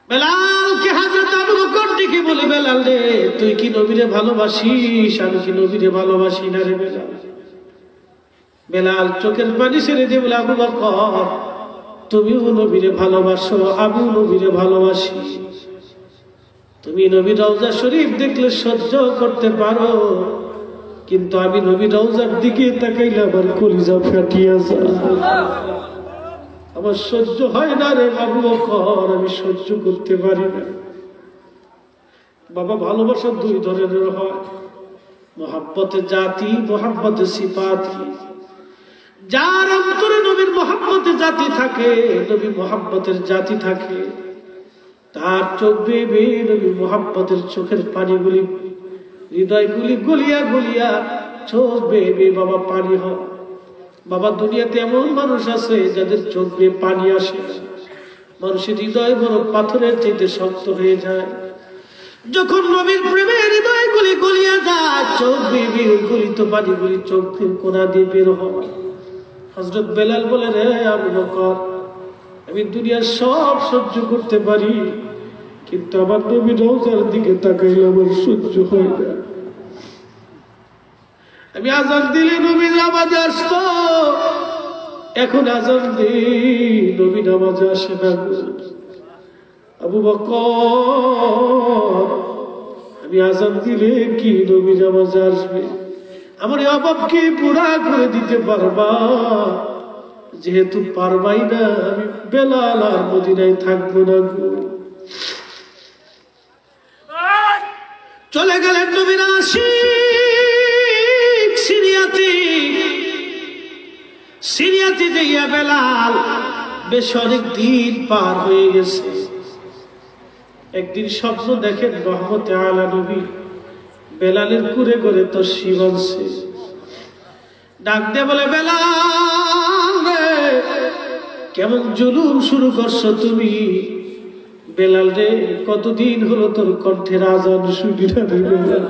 S1: বেলালকে হযরত আবু বকর ডেকে বলে, বেলাল রে তুই কি নবীরে ভালোবাসিস? আমি কি নবীরে ভালোবাসি না রে বেলাল? বেলাল চোখের পানি ছেড়ে দিয়ে বলে, আবু বকর তুমিও নবীরে ভালোবাসো, আমিও নবীরে ভালোবাসি। তুমি নবীর রওজা শরীফ দেখলে সহ্য করতে পারো, কিন্তু আমি নবীর রওজার দিকে তাকাইলে আমার কলিজা ফাটিয়া যায়, আমার সহ্য হয় না রে আবু বকর, আমি সহ্য করতে পারি না। বাবা, ভালোবাসা দুই ধরনের হয়, মোহাব্বতে জাতি, মোহাব্বতে সিফাতি। যার অন্তরে নবীর মহব্বতের জাতি থাকে, নবী মহব্বতের জাতি থাকে, তার চোখ বেয়ে বেয়ে নবী মহব্বতের চোখের পানিগুলি, হৃদয়গুলি গলিয়া গলিয়া চোখ বেয়ে বেয়ে বাবা পানি হয়। বাবা দুনিয়াতে এমন মানুষ আছে যাদের চোখ বেয়ে পানি আসে না, মানুষের হৃদয় বড় পাথরের চাইতে শক্ত হয়ে যায়। যখন নবীর প্রেমে হৃদয়গুলি গলিয়া যায়, চোখ বেয়ে বেয়ে ওই গলিত পানিগুলি চোখের কোনা দিয়ে বের হয়। হযরত বেলাল বলে, রে আবু বকর, আমি দুনিয়ার সব সহ্য করতে পারি, কিন্তু আমার নবীর রওজার দিকে তাকাইলে আমার সহ্য হয় না। আমি আজান দিলে নবীর নামাজে আসতো, এখন আজান দিই নবী নামাজে আসে না। আবু বকর, আমি আজান দিলে কি নবী নামাজে আসবে? আমার এই অভাবকে পুরা করে দিতে পারবা? যেহেতু পারবাই না, আমি বেলাল আর মদিনায় থাকবো না গো। চলে গেলেন নবীর আশিক সিরিয়াতে যাইয়া বেলাল বেশ অনেক দিন পার হয়ে গেছে। একদিন স্বপ্ন দেখেন রহমতে আলা নবী বেলালের কুরে করে তশরিফ আনছে। ডাক দিয়ে বলে, বেলাল রে, কেমন জুলুম শুরু করছো তুমি? বেলাল রে, কতদিন হলো তোর কণ্ঠের আজান শুনি না রে বেলাল।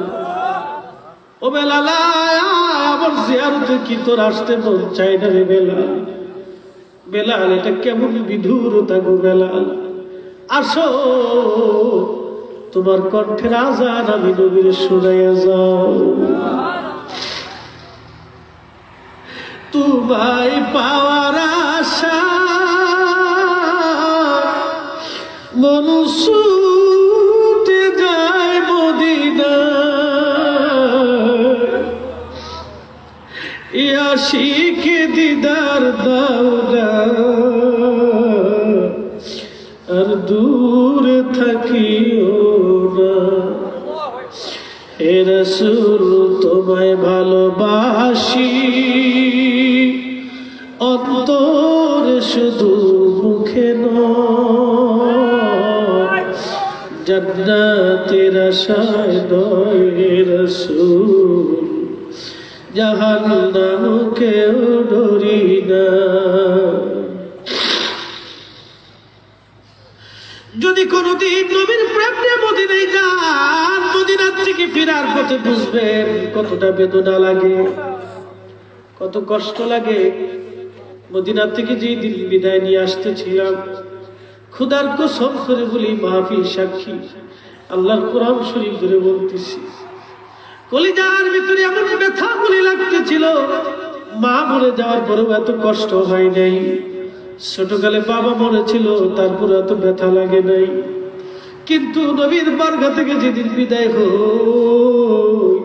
S1: ও বেলাল, আমার জিয়ারতে কি তোর আসতে মন চাই না রে বেলাল? বেলাল, এটা কেমন বিধুরতা গো বেলাল, আসো তোমার কণ্ঠের আজান আমি নবীর শুনাইয়া যাও। তোমায় পাওয়ার আশা মন ছুটে যায় মদিনা, আশিকে দিদার দাও না, আর দূরে থাকিও না। হে রাসূল, তোমায় ভালোবাসি অন্তরে শুধু মুখে নয়, জান্নাতের আশায় নয় হে রাসূল, জাহান্নামকেও ডরি না। যদি কোনদিন নবীর প্রেম নিয়ে মদিনায় যান, মদিনার থেকে ফেরার পথে বুঝবেন কতটা বেদনা লাগে, কত কষ্ট লাগে। মদিনার থেকে যেই দিন বিদায় নিয়ে আসতেছিলাম, খুদার কসম করে বলি, মাহফিল সাক্ষী, আল্লাহর কোরআন শরীফ ধরে বলতেছি, কলিজার ভিতরে এমন ব্যথা গুলি লাগতেছিল। মা মরে যাওয়ার পরেও এত কষ্ট হয় নাই, ছোটকালে বাবা মরেছিল তারপর এত ব্যথা লাগে নাই, কিন্তু নবীর বারগা থেকে যেদিন বিদায় হই,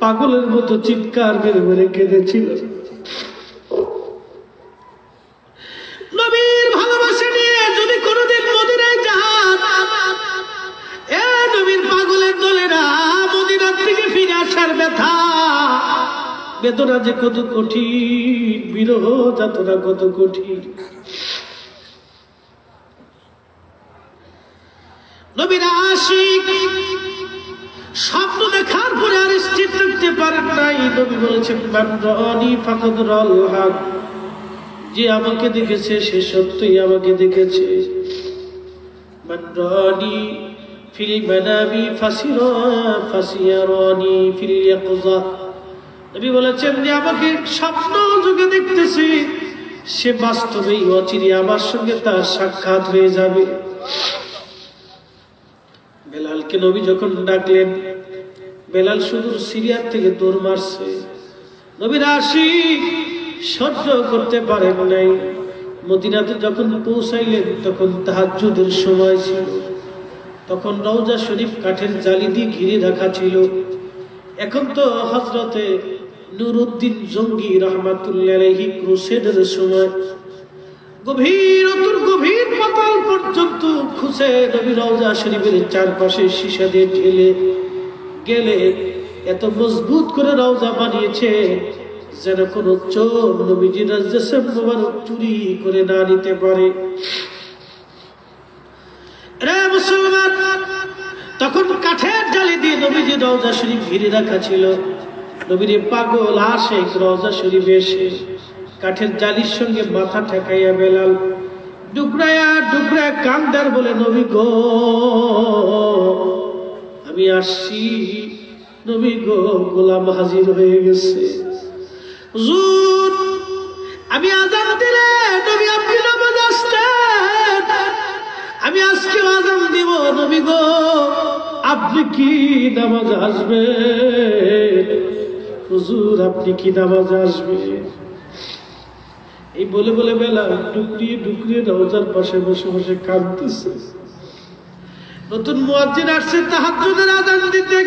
S1: পাগলের মতো চিৎকার মেরে মেরে কেঁদেছিল। নবীর ভালোবাসা নিয়ে যদি কোনোদিন মদিনায় যান, এ নবীর পাগলের দলেরা, মদিনার থেকে ফিরে আসার ব্যথা বেদনা যে কত কঠিন, বিরহ যাতনা কত কঠিন। নবীর আশিক স্বপ্ন দেখার পরে আর স্থির থাকতে পারেন নাই। নবী বলেছেন, মান রাআনি ফাকাদ রাআল হক, যে আমাকে দেখেছে সে সত্যই আমাকে দেখেছে। মান রাআনি ফিল মানামি ফাসিয়ারানি ফিল ইয়াকযা, নবী বলেছেন যে আমাকে স্বপ্ন যুগে দেখতেছি, সে বাস্তবেই অচিরে আমার সঙ্গে তার সাক্ষাৎ হয়ে যাবে। বেলালকে নবী যখন ডাকলেন, বেলাল সুদূর সিরিয়ার থেকে দৌড় মারছে। নবীর আশিক সহ্য করতে পারেন নাই। মদিনাতে যখন পৌঁছাইলেন তখন তাহাজ্জুদের সময় ছিল, তখন রওজা শরীফ কাঠের জালি দিয়ে ঘিরে রাখা ছিল। এখন তো হযরতে নুরউদ্দিন জঙ্গি রাহমাতুল্লাহি আলাইহি ক্রুসেডের সময় গভীর পাতাল পর্যন্ত খুঁজে নবী রওজা শরীফের চারপাশে সীসা দিয়ে ঢেলে গেলে এত মজবুত করে রওজা বানিয়েছে যেন কোনো চোর নবীজির রাজ্যে মোবারক চুরি করে না নিতে পারে। রে মুসলমান, তখন কাঠের জালি দিয়ে নবীজির রওজা শরীফ ঘিরে রাখা ছিল। নবীর পাগল আশিক রওজা শরীফে এসে কাঠের জালির সঙ্গে মাথা ঠেকাইয়া বেলাল ডুকরায়া ডুকরায়া কান্দার বলে, নবী গো আমি আসছি, নবী গো গোলাম হাজির হয়ে গেছে। হুজুর আমি আযান দিলে নবী আপনি নামাজ আসতেন, আমি আজকে আযান দিব, নবী গো আপনি কি নামাজ আসবেন? হুজুর আপনি কি নামাজ আসবেন? এই বলে বলে বেলাল ডুকরিয়ে ডুকরিয়ে রওজার পাশে বসে বসে কাঁদতেছে। নতুন মুয়াজ্জিন আসছে তাহাজ্জুদের আযান দিতে,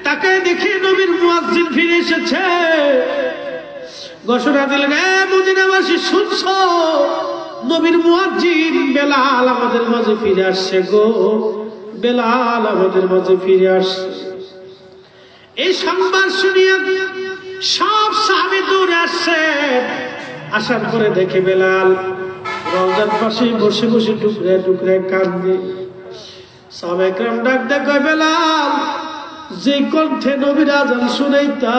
S1: তাকায় দেখে নবীর মুয়াজ্জিন ফিরে এসেছে। ঘোষণা দিলেন, এ মদিনাবাসী শুনছো, নবীর মুয়াজ্জিন বেলাল আমাদের মাঝে ফিরে আসছে গো, বেলাল আমাদের মাঝে ফিরে আসছে। এই সংবাদ শুনিয়া সব সাহাবী দৌড়ে আসছে। আসার পরে দেখে বেলাল রওজার পাশে বসে বসে টুকরায় টুকরায় কাঁদে। সাহাবায়ে কেরাম ডাক দেয়, কয় বেলাল যে কণ্ঠে নবীর আযান শুনাইতা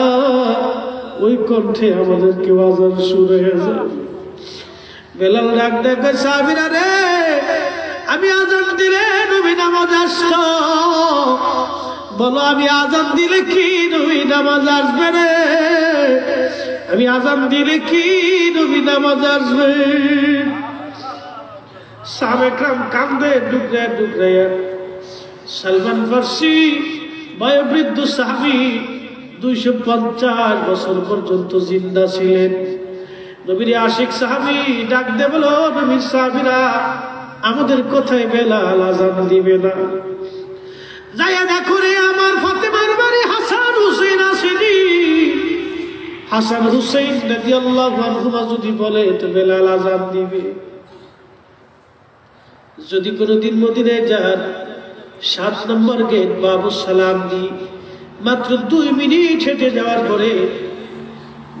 S1: ওই কণ্ঠে আমাদেরকে আযান শুনাইয়া যায়। বেলাল ডাক দেয়, কয় সাহাবীরা রে, আমি আযান দিলে নবী নামাজ আসতো, বলো আমি আযান দিলে কি নবী নামাজ আসবে রে? আমি আযান দিলে কি নবী নামাজ আসবে? সাহাবায়ে কেরাম কান্দে ডুকরায় ডুকরায়। সালমান ফার্সি বয়োবৃদ্ধ সাহাবী 250 বছর পর্যন্ত জিন্দা ছিলেন। নবীর আশিক সাহাবী ডাক দে বলো, নবীর সাহাবীরা আমাদের কোথায় বেলাল আযান দিবে না? যাইয়া দেখো রে আমার ফাতেমার বাড়ি হাসান হুসাইন আসেনি। হাসান হুসাইন রাদিয়াল্লাহু আনহুমা যদি বলে তো বেলাল আযান দিবে। যদি কোনোদিন মদিনায় যান, 7 নম্বর গেট বাবু সালাম দি মাত্র 2 মিনিট হেঁটে যাওয়ার পরে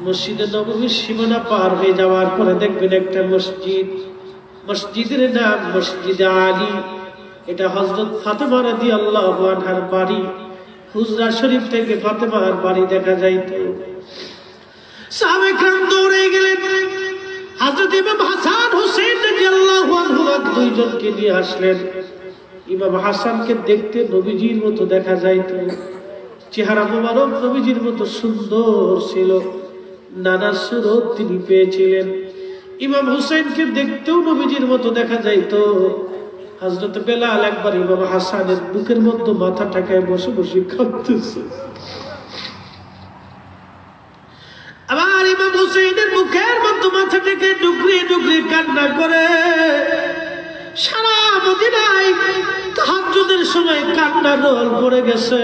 S1: মসজিদে নববীর সীমানা পার হয়ে যাওয়ার পরে দেখবেন একটা মসজিদ, মসজিদের নাম মসজিদে আলী। এটা হযরত ফাতেমা রাদিয়াল্লাহু আনহার বাড়ি। হুজরা শরীফ থেকে ফাতেমার বাড়ি দেখা যাইত। সাহাবায়ে কেরাম দৌড়ে গেলেন, হযরত ইমাম হাসান হুসাইন রাদিয়াল্লাহু আনহু দুইজনকে নিয়ে আসলেন। ইমাম হাসানকে দেখতে নবীজির মতো দেখা যাইত, চেহারা মোবারক নবীজির মতো সুন্দর ছিল, নানা সুরত তিনি পেয়েছিলেন। ইমাম হুসাইনকে দেখতেও নবীজির মতো দেখা যাইত। হযরত বেলাল একবার ইমাম হাসানের বুকের মধ্যে মাথা ঠেকায় বসে বসে কাঁদতেছে। আবার ইমাম হুসাইনের বুকের মধ্যে মাথা ঠেকে ডুকরিয়ে ডুকরিয়ে কান্না করে। সারা মদিনায় তাহাজ্জুদের সময় কান্নার রোল পড়ে গেছে।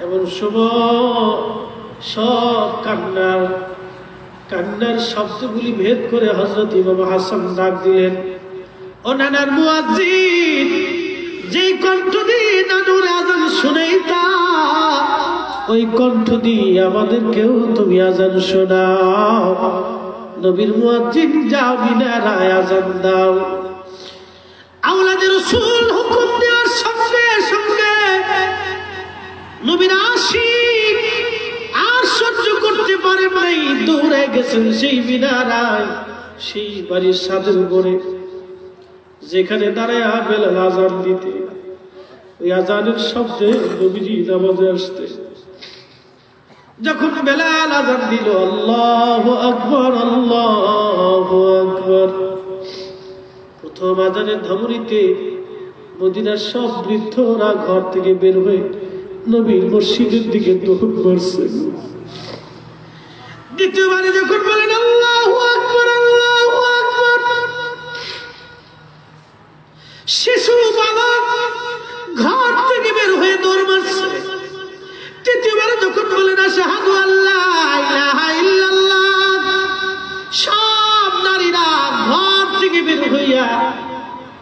S1: এমন সময় সব কান্নার শব্দগুলি ভেদ করে হযরত ইমাম হাসান ডাক দিলেন, ও নানার মুয়াজ্জিন, যেই কণ্ঠ দিয়ে নানুর আযান শুনাইতা ওই কণ্ঠ দিয়ে আমাদেরকেও তুমি আযান শোনাও। নবীর মুয়াজ্জিন যাও মিনারায় আযান দাও। আওলাদে রাসূল হুকুম দেওয়ার সঙ্গে সঙ্গে নবীর আশিক আর সহ্য করতে পারেন নাই, দৌড়ে গেছেন সেই মিনারায়, সেই বাড়ির ছাদের উপরে যেখানে দাঁড়ায় বেলাল আযান দিতে। ওই আযানের শব্দে নবীজি নামাজে আসতে। যখন বেলাল আযান দিল, আল্লাহু আকবার আল্লাহু আকবার, প্রথম আযানের ধমনীতে মদিনার সব বৃদ্ধরা ঘর থেকে বের হয়ে নবীর মসজিদের দিকে দৌড় মারছে। দ্বিতীয়বারে যখন বলেন আল্লাহু আকবার আল্লাহু আকবার, শিশু বালক ঘর থেকে বের হয়ে দৌড় মারছে। তৃতীয়বারে যখন বলেন আশহাদু আল্লা ইলাহা ইল্লাল্লাহ, সব নারীরা ঘর থেকে বের হইয়া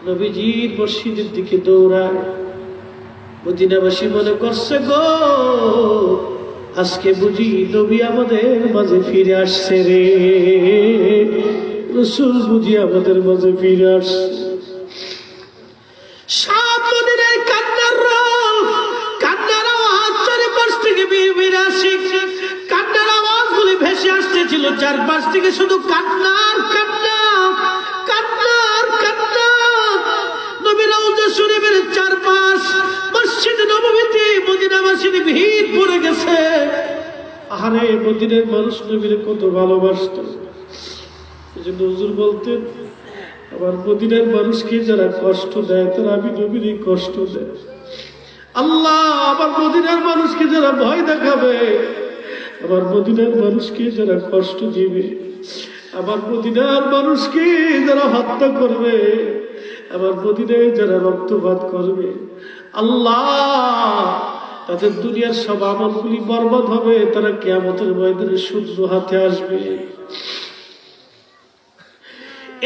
S1: নবীজির মসজিদের দিকে দৌড়ায়। মদিনাবাসী মনে করছে গো আজকে বুঝি নবী আমাদের মাঝে ফিরে আসছে রে, রাসূল বুঝি আমাদের মাঝে ফিরে আসছে। সব মদিনায় কান্নার রব, কান্নার আওয়াজ চারিপাশ থেকে বের আসে, কান্নার আওয়াজগুলি ভেসে আসতেছিল চারপাশ থেকে, শুধু কান্নার কান্না, কান্নার কান্না। নবী রওজা শরীফের চারপাশ, মসজিদ নববীতে মদিনাবাসীর ভিড় পড়ে গেছে। আরে মদিনার মানুষ নবীর কত ভালোবাসত। এজন্য হুজুর বলতেন, আমার মদিনার মানুষকে যারা কষ্ট দেয় তারা আমি নবীরই কষ্ট দেয়। আল্লাহ আমার মদিনার মানুষকে যারা ভয় দেখাবে, আমার মদিনার মানুষকে যারা কষ্ট দিবে, আমার মদিনার মানুষকে যারা হত্যা করবে, আমার মদিনায় যারা রক্তপাত করবে, আল্লাহ তাদের দুনিয়ার সব আমলগুলি বরবাদ হবে, তারা কিয়ামতের ময়দানে শূন্য হাতে আসবে।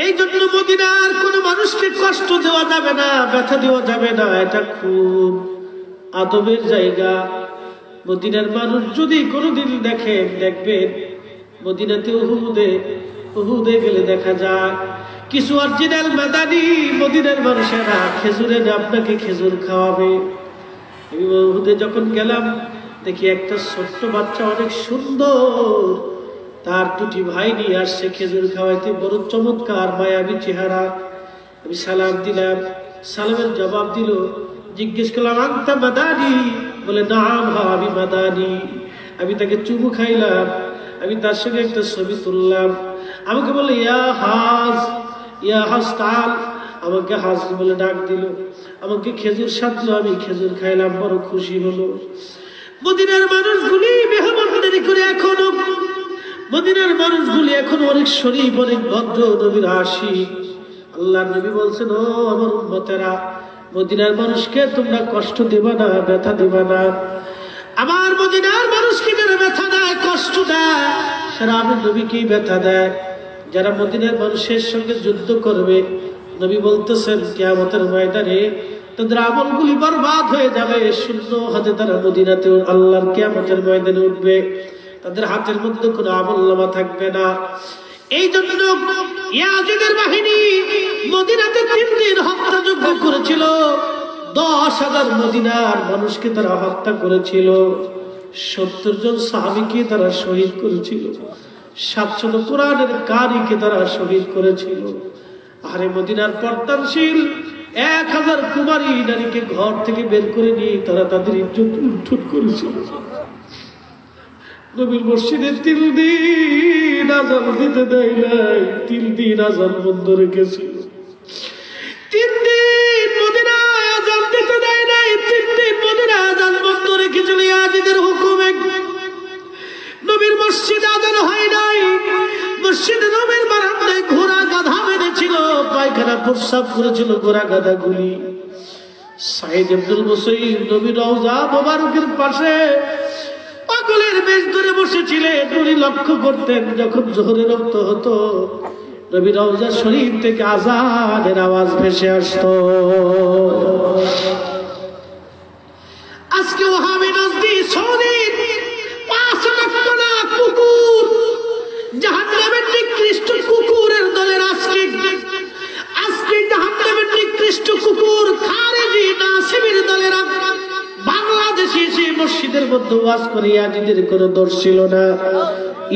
S1: এই জন্য মদিনার কোন মানুষকে কষ্ট দেওয়া যাবে না, ব্যথা দেওয়া যাবে না। এটা খুব আদবের জায়গা। মদিনার মানুষ যদি কোনোদিন দেখবেন মদিনাতে উহুদে গেলে দেখা যায় কিছু অরিজিনাল মাদানী মদিনার মানুষেরা খেজুরে আপনাকে খেজুর খাওয়াবে। উহুদে যখন গেলাম দেখি একটা ছোট্ট বাচ্চা অনেক সুন্দর, তার দুটি ভাই নিয়ে আসছে খেজুর খাওয়াইতে, বড় চমৎকার মায়াবী চেহারা। আমি সালাম দিলাম, সালামের জবাব দিল। জিজ্ঞেস করলাম আনতা মাদানী? বলে নাম, হ্যাঁ আমি মাদানী। আমি তাকে চুমু খাইলাম, আমি তার সঙ্গে একটা ছবি তুললাম। আমাকে বলে ইয়া হাজ তাল, আমাকে হাজ বলে ডাক দিল, আমাকে খেজুর সাজলো, আমি খেজুর খাইলাম, বড় খুশি হলো। মদিনার মানুষগুলি মেহমানদারি করে এখনো, মদিনার মানুষগুলি এখন অনেক শরীফ, অনেক ভদ্র, নবীর আশিক। আল্লাহর নবী বলছেন, ও আমার উম্মতেরা, মদিনার মানুষকে তোমরা কষ্ট দেবা না, ব্যথা দেবা না। আমার মদিনার মানুষকে যারা ব্যথা দেয়, কষ্ট দেয়, সেটা আমার নবীকেই ব্যথা দেয়। যারা মদিনার মানুষের সঙ্গে যুদ্ধ করবে, নবী বলতেছেন কিয়ামতের ময়দানে তাদের আমলগুলি বরবাদ হয়ে যাবে, শূন্য হাতে তারা মদিনাতে আল্লাহর কিয়ামতের ময়দানে উঠবে, তাদের হাতের মধ্যে কোনো আমলনামা থাকবে না। এই জন্য ইয়াজিদের বাহিনী মদিনাতে 3 দিন হত্যাযজ্ঞ করেছিল। 10,000 মদিনার মানুষকে তারা হত্যা করেছিল, 70 জন সাহাবীকে তারা শহীদ করেছিল, 700 কোরআনের কারিকে তারা শহীদ করেছিল। আরে মদিনার পর্দানশীল 1000 কুমারী নারীকে ঘর থেকে বের করে নিয়ে তারা তাদের ইজ্জত লুণ্ঠন করেছিল। নবীর মসজিদে 3 দিন আযান দিতে দেয় নাই, 3 দিন আযান বন্ধ রেখেছিল। 3 দিন মদিনায় আযান দিতে দেয় নাই, 3 দিন মদিনায় আযান বন্ধ রেখেছিল ইয়াজিদের হুকুমে। নবীর মসজিদে আযান হয় নাই, মসজিদে নবীর বারান্দায় ঘোড়া গাধা বেঁধেছিল, পায়খানা প্রস্রাব করেছিল ঘোড়া গাধাগুলি। সাইদ ইবনুল মুসাইয়িব নবীর রওজা মোবারকের পাশে পাগলের বেশ ধরে বসেছিলেন। উনি লক্ষ্য করতেন যখন জোহরের রক্ত হতো, নবী রওজা শরীফ থেকে আযানের আওয়াজ ভেসে আসতো। আজকে ওহাবি নজদি সৌদির 5 লক্ষ না কুকুর, জাহান্নামের নিকৃষ্ট কুকুরের দলের আজকে জাহান্নামের নিকৃষ্ট কুকুর খারেজি নাসিবের দলেরা বাংলাদেশে এসে মসজিদের মধ্যে ওয়াজ করে। ইয়াজিদের কোনো দোষ ছিল না,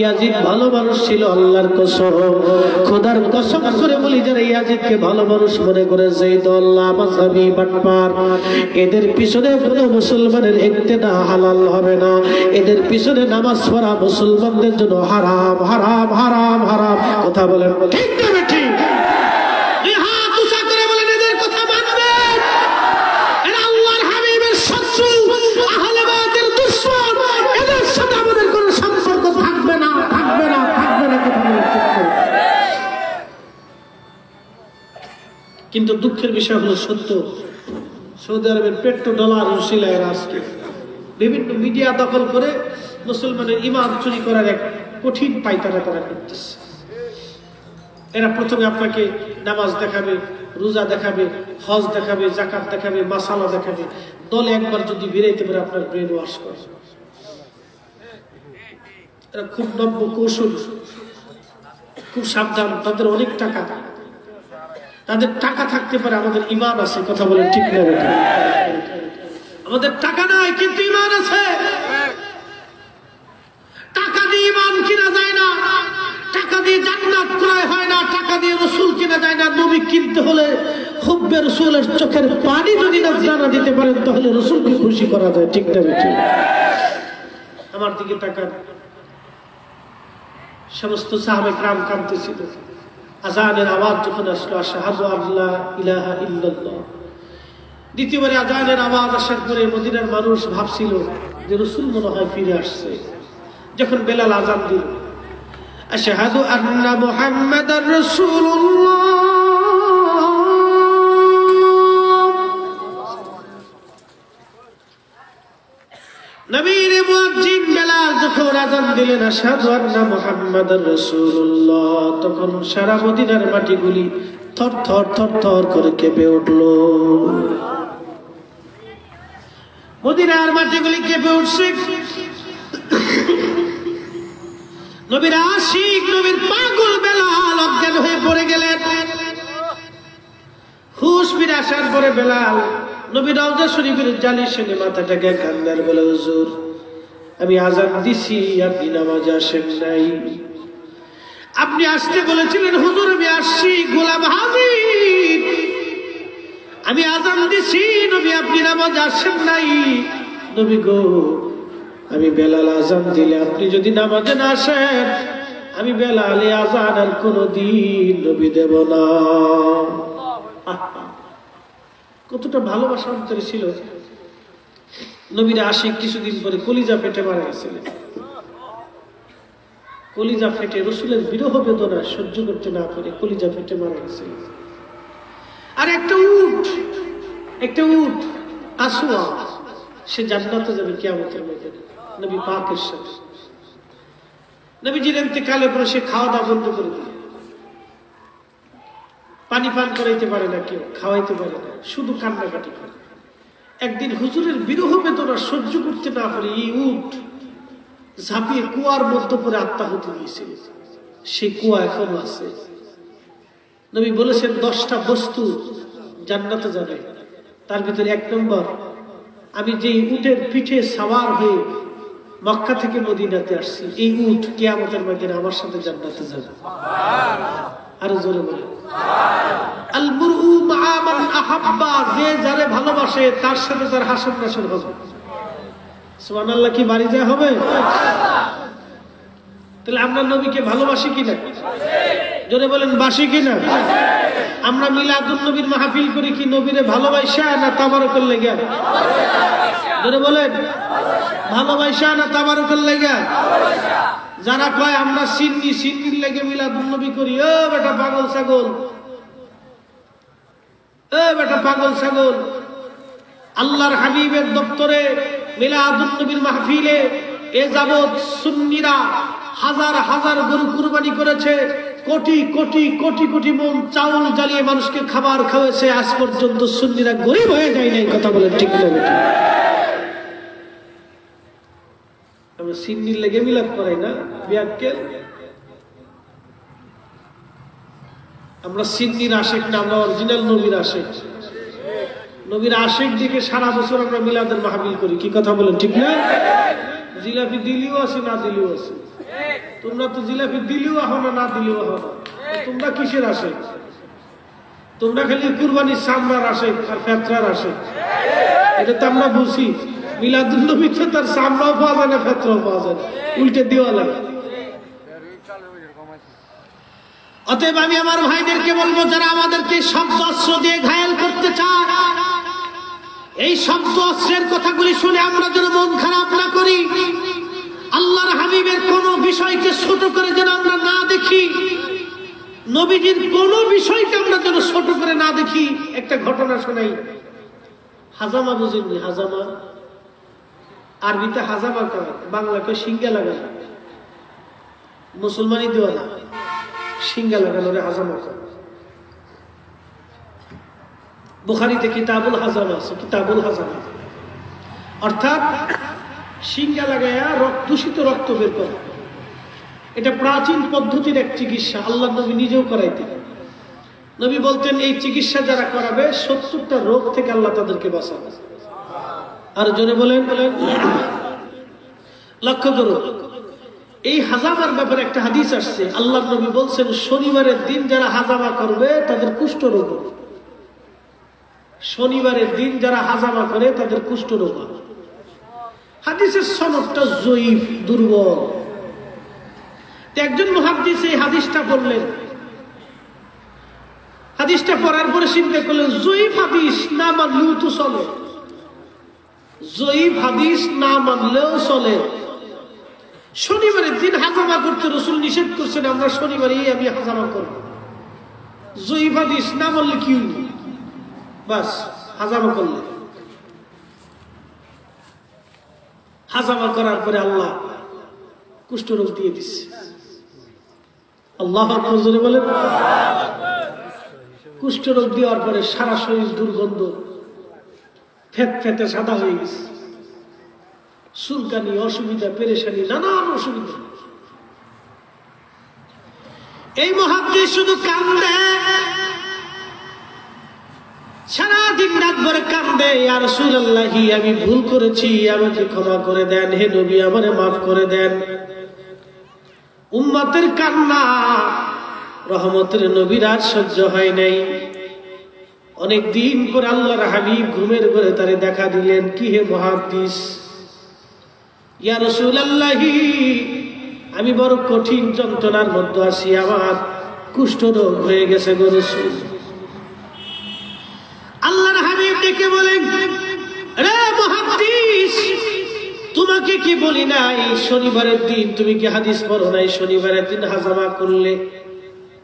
S1: ইয়াজিদ ভালো মানুষ ছিল, আল্লাহর কসম, খোদার কসম করে বলি, যারা ইয়াজিদকে ভালো মানুষ মনে করে সেই দল মাযহাবী বাটপার, এদের পিছনে কোনো মুসলমানের ইক্তেদা হালাল হবে না। এদের পিছনে নামাজ পড়া মুসলমানদের জন্য হারাম হারাম হারাম হারাম। কথা বলেন ঠিক না বেঠিক? কিন্তু দুঃখের বিষয় হলো সত্য, সৌদি আরবের পেট্রো ডলার উসিলায় আজকে বিভিন্ন মিডিয়া দখল করে মুসলমানের ঈমান চুরি করার এক কঠিন পায়তারা তারা করতেছে। এরা প্রথমে আপনাকে নামাজ দেখাবে, রোজা দেখাবে, হজ দেখাবে, যাকাত দেখাবে, মাসালা দেখাবে। দলে একবার যদি বেরাইতে পারে আপনার ব্রেন ওয়াশ করে। এরা খুব নব্য কৌশল, খুব সাবধান, তাদের অনেক টাকা, তাদের টাকা থাকতে পারে, আমাদের ঈমান আছে, কথা বলেন ঠিক না? আমাদের টাকা নাই কিন্তু ঈমান আছে। টাকা দিয়ে ঈমান কিনা যায় না, টাকা দিয়ে জান্নাত ক্রয় হয় না, টাকা দিয়ে রাসূল কিনা যায় না। নবী কিনতে হলে হুব্বে রাসূলের চোখের পানি যদি নজরানা দিতে পারেন তাহলে রাসূলকে খুশি করা যায়, ঠিক না? আমার দিকে তাকান। সমস্ত সাহাবায়ে কেরাম কাঁদতেছিল। আযানের আওয়াজ যখন আসলো, আশহাদু আল্লা ইলাহা ইল্লাল্লাহ, দ্বিতীয়বারে আযানের আওয়াজ আসার পরে মদিনার মানুষ ভাবছিল যে রাসূল মনে হয় ফিরে আসছে। যখন বেলাল আযান দিল, আশহাদু আন্না মুহাম্মাদার রাসূলুল্লাহ, নবীর মুয়াজ্জিন বেলাল যখন আযান দিলেন আশহাদু আন্না মুহাম্মাদার রাসূলুল্লাহ, তখন সারা মদিনার মাটিগুলি থর থর থর থর করে কেঁপে উঠল। মদিনার মাটিগুলি কেঁপে উঠছে। নবীর আশিক, নবীর পাগল বেলাল অজ্ঞান হয়ে পড়ে গেলেন। হুশ ফিরে আসার পরে বেলাল নবী রওজা শরীফের জালিশে মাথাটাকে কান্দার বলে, হুজুর আমি আযান দিছি, আপনি নামাজে আসেন নাই। আপনি আসতে বলেছিলেন, হুজুর আমি আসছি, গোলাম হাজির। আমি আযান দিছি নবী, আপনি নামাজে আসেন নাই। নবী গো, আমি বেলাল আযান দিলে আপনি যদি নামাজে না আসেন, আমি বেলালে আযান আর কোনদিন নবী দেব না। কতটা ভালোবাসা অন্তরে ছিল। নবীর আশিক কিছুদিন পরে কলিজা ফেটে মারা গেছিলেন। কলিজা ফেটে, রাসূলের বিরহ বেদনা সহ্য করতে না পারে কলিজা ফেটে মারা গেছিলেন। আর একটা উট কাসওয়া, সে জান্নাতে যাবে কিয়ামতের ময়দানে নবী পাকের সাথে। নবীজির ইন্তেকালের পরে সে খাওয়া দাওয়া বন্ধ করে দিল। পানি পান করাইতে পারে না, কেউ খাওয়াইতে পারে না, শুধু কান্নাকাটি করে। একদিন হুজুরের বিরহ বেদনা সহ্য করতে না পারে এই উট ঝাঁপিয়ে কুয়ার মধ্যে পরে আত্মাহুতি দিয়েছিল। সেই কুয়া এখনো আছে। নবী বলেছেন 10টা বস্তু জান্নাতে যাবে, তার ভিতরে 1 নম্বর, আমি যে উটের পিঠে সাওয়ার হয়ে মক্কা থেকে মদিনাতে আসছি, এই উট কিয়ামতের ময়দানে আমার সাথে জান্নাতে যাবে। আরো জোরে বলে আল মুরউ মা মান আহাব্বা, যে যারে ভালোবাসে তার সাথে তার হাসর নাসর হবে। সুবহানাল্লাহ, কি বাড়ি যায় হবে? তাহলে আমরা নবীকে ভালোবাসি কিনা? জোরে বলেন, বাসি কিনা? আমরা মিলাদুন নবীর মাহফিল করি কি নবীরে ভালোবাসা না তাবারুকের লাগা? জোরে বলেন, ভালোবাসা না তাবারুকের লাগা? যারা কয় আমরা সিন্নির লেগে মিলাদুন নবী করি, ও বেটা পাগল ছাগল, ও বেটা পাগল ছাগল। আল্লাহর হাবিবের দপ্তরে মিলাদুন নবীর মাহফিলে এ যাবৎ সুন্নিরা হাজার হাজার গরু কুরবানি করেছে, কোটি কোটি কোটি কোটি মন চাউল জ্বালিয়ে মানুষকে খাবার খাওয়াছে। আজ পর্যন্ত সুন্নিরা গরিব হয়ে যায় নাই, কথা বলেন ঠিক না? আমরা সিন্নির লেগে মিলাদ করাই না, বিয়াক্কেল। আমরা সিন্নির আশেক না, আমরা অরিজিনাল নবীর আশেক। নবীর আশেক দিকে সারা বছর আমরা মিলাদের মাহফিল করি, কি কথা বলেন ঠিক না? জিলাপি দিলিও আছে, না দিলিও আছে। তোমরা তো জিলাপি দিলিও আহ না, না দিলিও আহ না। তোমরা কিসের আশেক? তোমরা খালি কুরবানির সামরার আশেক আর ফেতরার আশেক। এটা তো আমরা বুঝি। মিলাদুন নবীতে তার সামরাও পাওয়া যায় না, ফেতরাও পাওয়া যায় না, উল্টে দেওয়া লাগে। অতএব আমি আমার ভাইদেরকে বলবো, যারা আমাদেরকে শব্দ অস্ত্র দিয়ে ঘায়েল করতে চায়, এই শব্দ অস্ত্রের কথাগুলি শুনে আমরা যেন মন খারাপ না করি। আল্লাহর হাবিবের কোন বিষয়কে ছোট করে যেন আমরা না দেখি, নবীজির কোন বিষয়কে আমরা যেন ছোট করে না দেখি। একটা ঘটনা শোনাই। হাজামা বুঝেননি? হাজামা আরবিতে হাজামা কয়, বাংলাকে সিঙ্গা লাগানো। মুসলমানই দেওয়া না, সিঙ্গা লাগানো হাজামা কয়। বুখারীতে কিতাবুল হাজামা আছে, কিতাবুল হাজামা অর্থাৎ সিঙ্গা লাগায়া দূষিত রক্ত বের করে। এটা প্রাচীন পদ্ধতির এক চিকিৎসা, আল্লাহ নবী নিজেও করাইতেন। নবী বলতেন এই চিকিৎসা যারা করাবে 70টা রোগ থেকে আল্লাহ তাদেরকে বাঁচাবে। আর জোরে বলেন বলেন। লক্ষ্য করো, এই হাজামার ব্যাপারে একটা হাদিস আসছে, আল্লাহ নবী বলছেন শনিবারের দিন যারা হাজামা করবে তাদের কুষ্ঠ রোগ হবে। শনিবারের দিন যারা হাজামা করে তাদের কুষ্ঠ রোগ হবে। হাদিসের সনদটা জয়ীফ, দুর্বল। একজন মুহাদ্দিস এই হাদিসটা বললেন, হাদিসটা পড়ার পরে চিন্তা করলেন জয়ীফ হাদিস না মানলেও তো চলে, জয়ীফ হাদিস না মানলেও চলে। শনিবারের দিন হাজামা করতে রাসূল নিষেধ করছেন, আমরা শনিবারেই আমি হাজামা করব। জয়ীফ হাদিস না বললে কি বাস হাজামা করলে। হাজামা করার পরে আল্লাহ কুষ্ঠরোগ দিয়ে দিচ্ছে। আল্লাহ বলেন, কুষ্ঠরোগ দেওয়ার পরে সারা শরীর দুর্গন্ধ, ফেট ফেটে সাদা হয়ে গেছে, চুলকানি, অসুবিধা, পেরেশানি, নানান অসুবিধা। এই মুহাদ্দিস শুধু কান্দে, সারাদিন রাত ভরে কান্দে, ইয়া রাসূলুল্লাহ আমি ভুল করেছি, আমাকে ক্ষমা করে দেন, হে নবী আমারে মাফ করে দেন। উম্মতের কান্না রহমতের নবীর আর সহ্য হয় নাই। অনেক দিন পর আল্লাহর হাবিব ঘুমের ঘরে তারে দেখা দিলেন, কি হে মুহাদ্দিস, ইয়া রাসূলুল্লাহ আমি বড় কঠিন যন্ত্রণার মধ্যে আছি, আমার কুষ্ঠরোগ হয়ে গেছে গো রাসূল। আল্লাহর হাবিব ডেকে বলেন, রে মুহাদ্দিস তোমাকে কি বলি নাই শনিবারের দিন তুমি কি হাদিস পড়ো নাই, শনিবারের দিন হাজামা করলে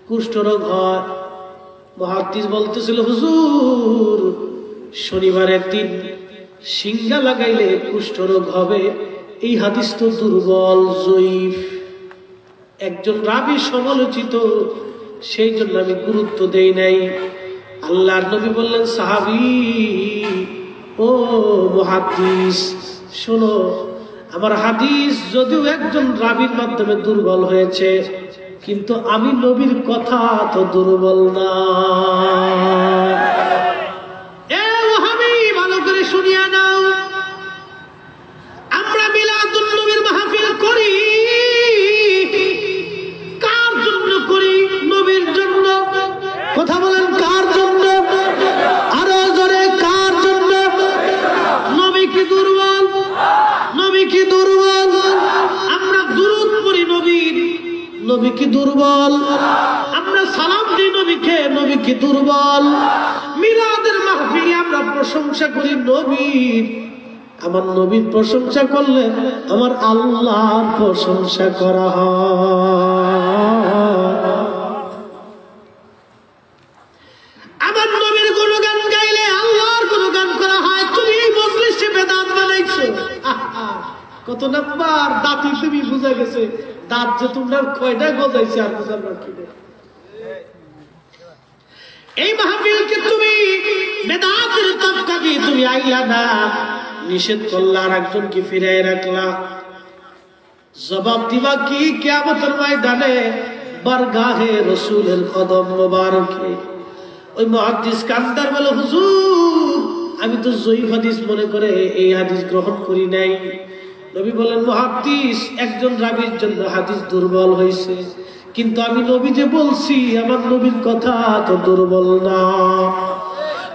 S1: কুষ্ঠরোগ হয়। মুহাদ্দিস বলতেছিল, হুজুর শনিবারের দিন সিঙ্গা লাগাইলে কুষ্ঠরোগ হবে, এই হাদিস তো দুর্বল, জয়ীফ, একজন রাবী সমালোচিত, সেই জন্য আমি গুরুত্ব দেই নাই। আল্লাহর নবী বললেন, সাহাবী ও মুহাদ্দিস শোনো, আমার হাদিস যদিও একজন রাবীর মাধ্যমে দুর্বল হয়েছে, কিন্তু আমি নবীর কথা তো দুর্বল না। এ ওহাবী ভালো করে শুনিয়া নাও, আমরা মিলাদুন নবীর মাহফিল করি, কার জন্য করি? নবীর জন্য। কথা বলেন, কার জন্য? আরো জোরে, কার জন্য? নবী কি দুর্বল? নবী কি দুর্বল? আমরা দুরূদ পড়ি নবীর, নবী কি দুর্বল? আমরা সালাম দিই নবীকে, নবী কি দুর্বল? মিলাদের মাহফিলে আমরা প্রশংসা করি নবীর, আমার নবীর প্রশংসা করলে আমার আল্লাহর প্রশংসা করা হয়। আমার নবীর গুণগান গাইলে আল্লাহর গুণগান করা হয়। তুমি এই মজলিসে বেদাত বানাইছো, কত নাম্বার দাঁতি তুমি বুঝা গেছে, দাঁত যে তোমরা কয়টা গজাইছে আর বুঝার বাকি নেই। এই মাহফিলকে তুমি বেদাতের তবকা দিয়ে তুমি আইলা না, নিষেধ করলা, আর একজনকে ফিরাই রাখলা, জবাব দিবা কি কিয়ামতের ময়দানে বারগাহে রাসূলের কদম মোবারকে? ওই মুহাদ্দিস কান্দার বলে, হুজুর আমি তো জয়ীফ হাদিস মনে করে এই হাদিস গ্রহণ করি নাই। নবী বলেন, মুহাদ্দিস একজন রাবীর জন্য হাদিস দুর্বল হয়েছে, কিন্তু আমি নবী যে বলছি আমার নবীর কথা তো দুর্বল না।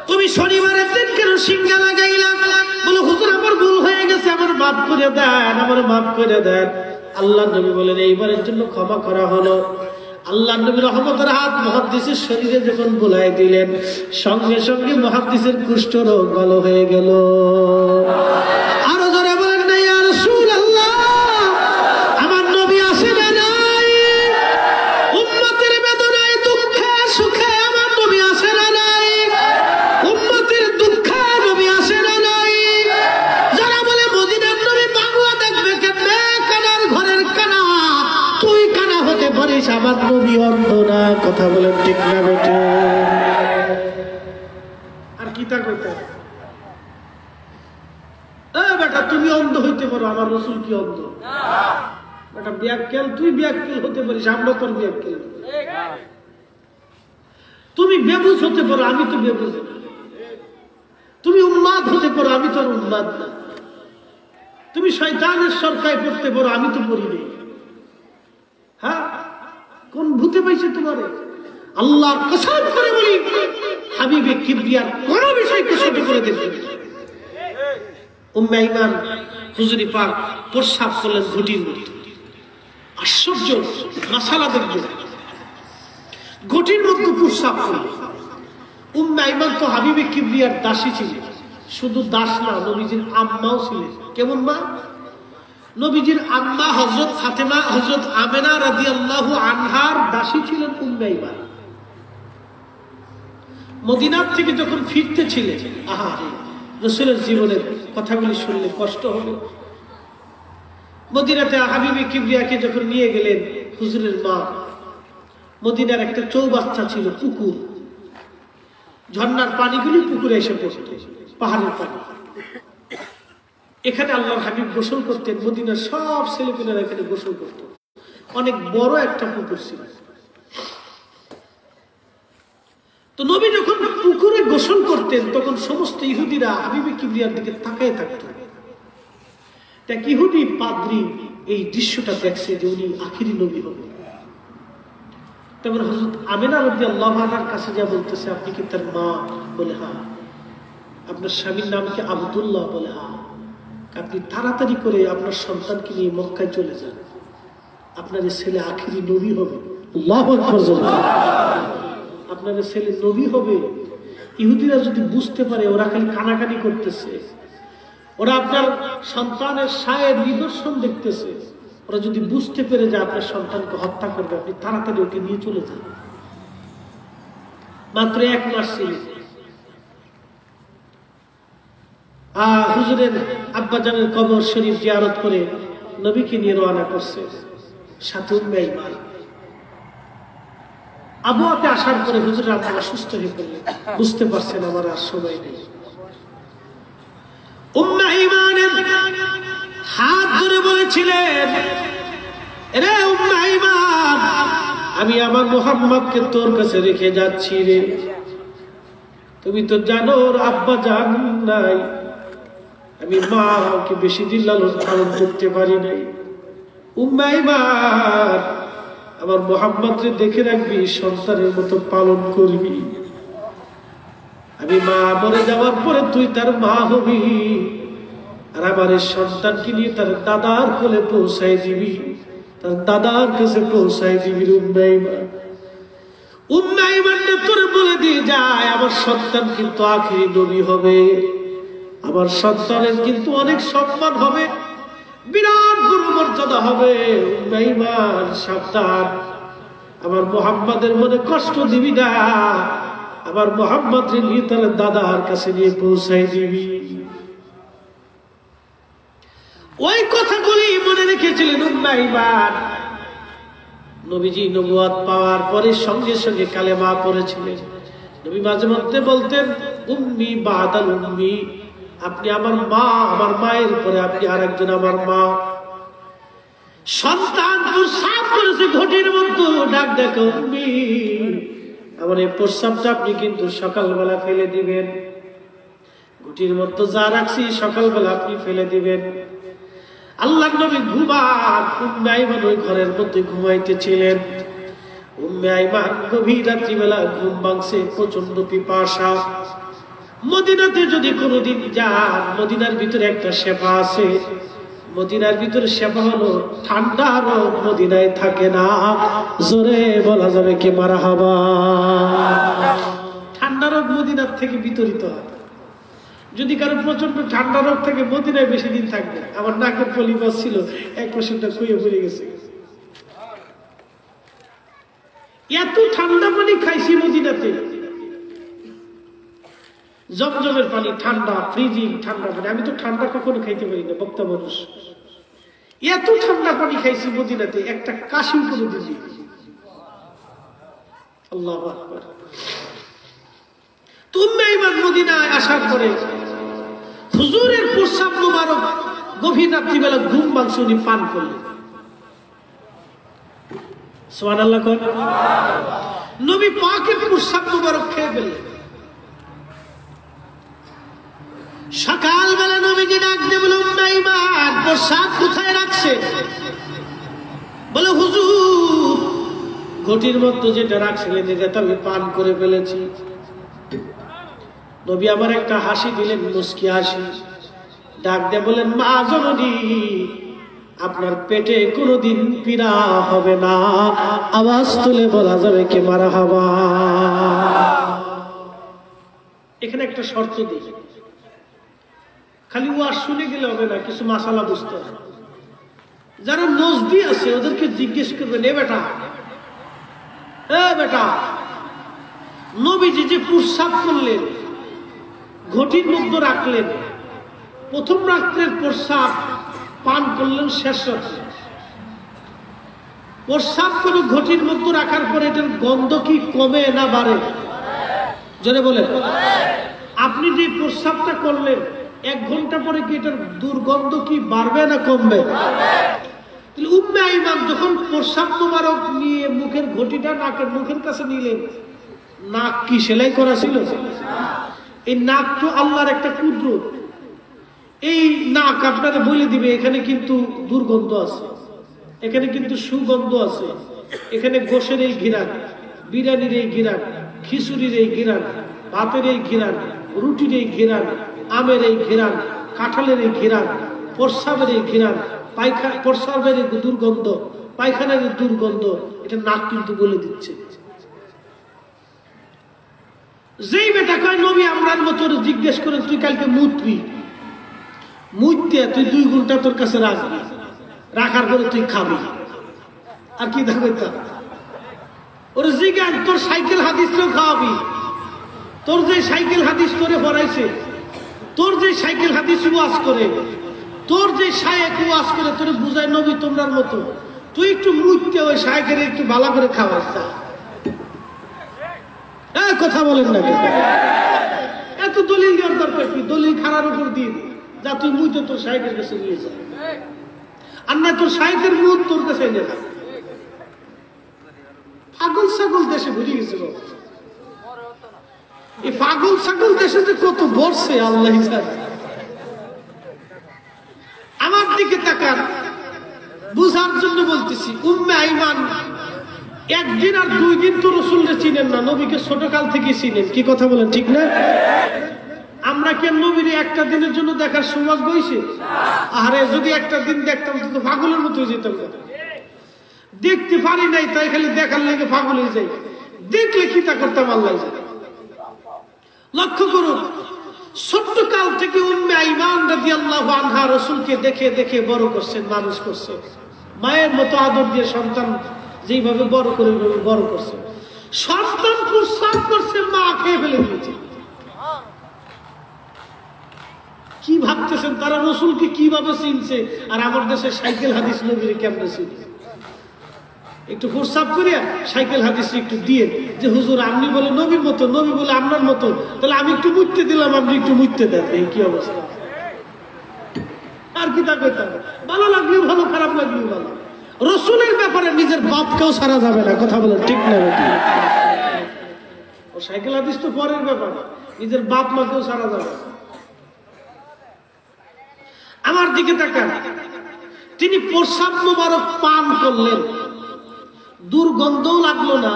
S1: তুমি শনিবারের দিন কেন সিঙ্গা লাগাইলা? বলে, হুজুর আমার ভুল হয়ে গেছে, আমার মাফ করে দেন, আমার মাফ করে দেন। আল্লাহ নবী বলেন, এইবারের জন্য ক্ষমা করা হলো। আল্লাহ নবী রহমতের হাত মুহাদ্দিসের শরীরে যখন বুলাই দিলেন, সঙ্গে সঙ্গে মুহাদ্দিসের কুষ্ঠ রোগ ভালো হয়ে গেল। আরো জোরে বলেন না, ইয়া রাসূলুল্লাহ আমার নবী আসে না নাই? উম্মতের বেদনায় দুঃখে সুখে আমার নবী আসে না নাই? উম্মতের দুঃখে নবী আসে না নাই? যারা বলে মদিনার নবী বাংলা দেখবে কেমনে, কানার ঘরের কানা, তুই কানা হতে পারিস, আমার নবী অন্ধ না। কথা বলেন ঠিক না বেটে? আর কি তা করতে বেটা, তুমি অন্ধ হইতে পারো, আমার রাসূল কি অন্ধ? এটা ব্যাককেল, তুই ব্যাককেল হতে পারিস, আমরা তোর ব্যাককেল। তুমি বেবুজ হতে পারো, আমি তো বেবুজ না। তুমি উন্মাদ হতে পারো, আমি তো উন্মাদ না। তুমি শয়তানের সরকায় পড়তে পারো, আমি তো পড়ি নেই। হ্যাঁ, কোন ভূতে পাইছে তোমারে? আল্লাহর কসম করে বলি, হাবিবে কিবরিয়ার কোন বিষয়কে ছোট করে দেখবে। উম্মে ঈমান হুজুরি পাক প্রস্রাব করলেন ঘটির মধ্যে। আশ্চর্য মাসালা দেখবে, ঘটির মধ্যে প্রস্রাব করলেন। উম্মে ঈমান তো হাবিবে কিবরিয়ার দাসী ছিলেন। শুধু দাস না, নবীজির আম্মাও ছিলেন। কেমন মা? নবীজির আম্মা হযরত ফাতেমা, হযরত আমেনা রাদিয়াল্লাহু আনহার দাসী ছিলেন উম্মে ঈমান। মদিনার থেকে যখন ফিরতে ছিলেন, রাসূলের জীবনের কথাগুলি শুনলে কষ্ট হবে। মদিনাতে হাবিবে কিবরিয়াকে যখন নিয়ে গেলেন হুজুরের মা, মদিনার একটা চৌবাচ্চা ছিল, পুকুর, ঝর্ণার পানিগুলি পুকুরে এসে পড়ত, পাহাড়ের পানি। এখানে আল্লাহর হাবিব গোসল করতেন। মদিনার সব ছেলেপেলেরা এখানে গোসল করত। অনেক বড় একটা পুকুর ছিল। তো নবী যখন পুকুরে গোসল করতেন, তখন সমস্ত ইহুদিরা হাবিবে কিবরিয়ার দিকে তাকায় থাকত। এক ইহুদি পাদ্রী এই দৃশ্যটা দেখছে যে উনি আখিরি নবী হবে। তারপর হযরত আমেনা রাদিয়াল্লাহু আনহার কাছে যা বলতেছে, আপনি কি তার মা? বলে হ্যাঁ। আপনার স্বামীর নাম কি আব্দুল্লাহ? বলে হ্যাঁ। আপনি তাড়াতাড়ি করে আপনার সন্তানকে নিয়ে মক্কায় চলে যান, আপনার ছেলে আখিরি নবী হবে। আল্লাহু আকবার। আপনার ছেলে নবী হবে। ইহুদিরা যদি বুঝতে পারে, ওরা খালি কানাকানি করতেছে, ওরা আপনার সন্তানের সায়ের নিদর্শন দেখতেছে, ওরা যদি বুঝতে পেরে যে আপনার সন্তানকে হত্যা করবে, আপনি তাড়াতাড়ি ওকে নিয়ে চলে যান। মাত্র 1 মাস ছিল। হুজুরের আব্বাজানের কবর শরীফ জিয়ারত করে নবীকে নিয়ে রওনা করছে, সাথে উম্মে ঈমান। আবুয়াতে আসার পরে হুজুরের আব্বা অসুস্থ হয়ে পড়লেন, বুঝতে পারছেন আমার আর সময় নেই। উম্মে ঈমানের হাত ধরে বলেছিলেন, রে উম্মে ঈমান, আমি আমার মুহাম্মদকে তোর কাছে রেখে যাচ্ছি রে। তুমি তো জানো ওর আব্বা জান নাই, আমি মাকে বেশি দিন লালন পালন করতে পারি নাই। উম্মে ঈমান, আমার মুহাম্মদকে দেখে রাখবি, সন্তানের মতো পালন করবি। আমি মা মরে যাওয়ার পরে তুই তার মা হবি, আর আমার এই সন্তানকে নিয়ে তার দাদার কোলে পৌঁছায় দিবি, তার দাদার কাছে পৌঁছায় দিবি। উম্মে ঈমান, উম্মে ঈমানকে তোর বলে দিয়ে যায়, আমার সন্তান কিন্তু আখিরি নবী হবে, আমার সন্তানের কিন্তু অনেক সম্মান হবে, বিরাট বড় মর্যাদা হবে। উম্মে ঈমান সাবধান, আমার মুহাম্মাদের মনে কষ্ট দিবি না, আমার মুহাম্মাদকে নিয়ে তার দাদার কাছে নিয়ে পৌঁছাই দিবি। ওই কথাগুলি মনে রেখেছিলেন উম্মে ঈমান। নবীজি নবুয়ত পাওয়ার পরে সঙ্গে সঙ্গে কালেমা পড়েছিলেন। নবী মাঝে মধ্যে বলতেন, উম্মি বাদাল উম্মি, আপনি আমার মা, আমার মায়ের পরে আপনি আরেকজন আমার মা। সন্তান প্রস্রাব করেছে ঘটির মধ্যে, ডাক দেখো উম্মি, আমার এই প্রস্রাবটা আপনি কিন্তু সকালবেলা ফেলে দিবেন। ঘটির মধ্যে যা রাখছি সকালবেলা আপনি ফেলে দিবেন। আল্লাহর নবী ঘুমান, উম্মে ঈমান ওই ঘরের মধ্যে ঘুমাইতেছিলেন। উম্মে ঈমান গভীর রাত্রিবেলা ঘুম ভাঙছে, প্রচন্ড পিপাসা। মদিনাতে যদি কোনোদিন যান, মদিনার ভিতরে একটা শেফা আছে। মদিনার ভিতরে শেফা হলো ঠান্ডা রোগ, মদিনায় থাকে না। জোরে বলা যাবে কি মারহাবা। ঠান্ডা রোগ মদিনার থেকে বিতরিত হয়। যদি কারো প্রচন্ড ঠান্ডা রোগ থাকে, মদিনায় বেশি দিন থাকবে। আমার নাকের পলিপাস ছিল, 1% খুঁয়ে পড়ে গেছে। এত ঠান্ডা পানি খাইছি মদিনাতে, জমজমের পানি ঠান্ডা, ফ্রিজিং ঠান্ডা পানি। আমি তো ঠান্ডা কখনো খাইতে পারি না, বক্তা মানুষ। এত ঠান্ডা পানি খাইছি মদিনাতে, একটা কাশি করে দিলি। আল্লাহু আকবার। উম্মে ঈমান মদিনায় আসার পরে হুজুরের প্রস্রাব মোবারক গভীর রাত্রিবেলা ঘুম ভাঙছে, উনি পান করলেন। সুবহানাল্লাহ কোন নবী পাকের প্রস্রাব মুবারক খেয়ে ফেললেন। সকালবেলা নবীজি ডাক দিয়ে বলে উম্মে আইমান প্রস্রাব কোথায় রাখছে? বলে হুজুর ঘটির মধ্যে যেটা রাখছিলেন এটা তো আমি পান করে ফেলেছি। নবী আমার একটা হাসি দিলেন, মুস্কি হাসি। ডাক দিয়ে বলেন মা জননী আপনার পেটে কোনোদিন পীড়া হবে না। আওয়াজ তুলে বলা যাবে কি মারহাবা। এখানে একটা শর্ত দিই, খালি ওয়াজ শুনে গেলে হবে না, কিছু মাসালা বুঝতে হবে। যারা নজদি আছে ওদেরকে জিজ্ঞেস করবেন, এ বেটা নবীজি যে প্রস্রাব করলেন ঘটির মধ্যে রাখলেন, প্রথম রাত্রের প্রস্রাব পান করলেন শেষ রাত্রে। প্রস্রাব করে ঘটির মধ্যে রাখার পরে এটার গন্ধ কি কমে না বাড়ে? জোরে বলেন। আপনি যে প্রস্রাবটা করলেন 1 ঘন্টা পরে কি এটার দুর্গন্ধ কি বাড়বে না কমবে? উম্মে আইমান যখন প্রস্রাব মোবারক নিয়ে মুখের ঘটিটা নাকের মুখের কাছে নিলেন, নাক কি সেলাই করা ছিল? এই নাক তো আল্লাহর একটা কুদরত। এই নাক আপনারা বলে দিবে এখানে কিন্তু দুর্গন্ধ আছে, এখানে কিন্তু সুগন্ধ আছে, এখানে গোশের এই ঘিরান, বিরিয়ানির এই ঘিরান, খিচুড়ির এই ঘিরান, ভাতের এই ঘিরান, রুটির এই ঘিরান, আমের এই ঘিরান, কাঁঠালের এই ঘিরান, প্রস্রাবের এই ঘিরান, প্রস্রাবের দুর্গন্ধ, পায়খানার দুর্গন্ধ, এটা নাক কিন্তু বলে দিচ্ছে। যেই বেটা কয় নবী আমরার মতো জিজ্ঞেস করে তুই কালকে মুতবি, মুততে তুই 2 ঘন্টা তোর কাছে রাখবি, রাখার পরে তুই খাবি, আর কি দেখবে তা ওর জিজ্ঞান তোর সাইকেল হাদিস তো খাওয়াবি। তোর যে সাইকেল হাদিস তোরে পড়াইছে, তোর যে সাইকেল হাদিস ওয়াজ করে, তোর যে শায়েক ওয়াজ করে তোরে বুঝায় নবী তোমরার মতো, তুই একটু মুততে ওই শায়েকের একটু ভালো করে খাওয়াস। কথা বলেন না কেন? এত দলিল দেওয়ার দরকার কি? দলিল খারার উপর দিয়ে যা তুই মুই তো তোর শায়েকের কাছে নিয়ে যা, আর না তোর শায়েকের মুখ তোর কাছে এনে যা। পাগল ছাগল দেশে ঘুরে গেছে। এই পাগল ছাগল দেশে যে কত বর্ষে আল্লাহ জানে। আমার দিকে তাকান, বুঝার জন্য বলতেছি। উম্মে আইমান 1 দিন আর 2 দিন তো রসুলকে চিনেন না, নবীকে ছোটকাল থেকে চিনেন। কি কথা বলেন ঠিক না? আমরা কি নবীর একটা দিনের জন্য দেখার সৌভাগ্য হয়েছে? আরে যদি একটা দিন দেখতাম তো পাগলের মতো হয়ে যেতাম। দেখতে পারি নাই তাই খালি দেখার লেগে পাগল হয়ে যাই। দেখলে কি তা করতাম আল্লাহ জানে। লক্ষ্য করুন, ছোট্ট কাল থেকে উম্মে আইমান রাদিয়াল্লাহু আনহা রাসূলকে দেখে দেখে বড় করছেন, মানুষ করছেন। মায়ের মতো আদর দিয়ে সন্তান যেইভাবে বড় করে বড় করছে, সন্তান প্রস্রাব করছে, মা খেয়ে ফেলে দিয়েছে। কি ভাবতেছেন তারা রাসূলকে কিভাবে চিনছে? আর আমার দেশে সাইকেল হাদিস নবীরে কেমনে চিনছে? একটু প্রস্রাব করে সাইকেল হাদিস একটু দিয়ে যে হুজুর আপনি বলে নবীর মতো, নবী বলে আপনার মতো, তাহলে আমি একটু মুততে দিলাম, আপনি একটু মুততে দেন। এই কি অবস্থা? আর কি তা কইতে হবে? ভালো লাগলেও ভালো, খারাপ লাগলেও ভালো। রসুলের ব্যাপারে নিজের বাপকেও ছাড়া যাবে না। কথা বলেন ঠিক না? ও সাইকেল হাদিস তো পরের ব্যাপার, নিজের বাপ মাকেও ছাড়া যাবে। আমার দিকে তাকান, তিনি প্রস্রাব মোবারক পান করলেন, দুর্গন্ধও লাগলো না।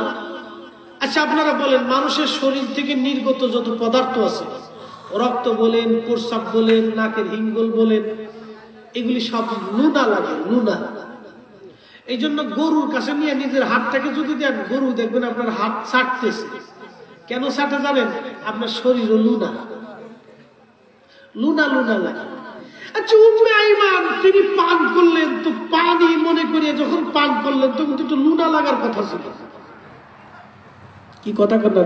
S1: আচ্ছা আপনারা বলেন, মানুষের শরীর থেকে নির্গত যত পদার্থ আছে, রক্ত বলেন, প্রস্রাব বলেন, নাকের হিঙ্গল বলেন, এগুলি সব নুনা লাগে, নুনা। এই জন্য গরুর কাছে নিয়ে নিজের হাতটাকে যদি দেন, গরু দেখবেন আপনার হাত ছাড়তেছে। কেন ছাড়তে জানেন? আপনার শরীরও লুনা, লুনা লুনা লাগে। আচ্ছা উম্মে আইমান তিনি পান করলেন, তো পানি মনে করিয়ে যখন পান করলেন তখন তো একটু লুনা লাগার কথা ছিল। কি কথা কথা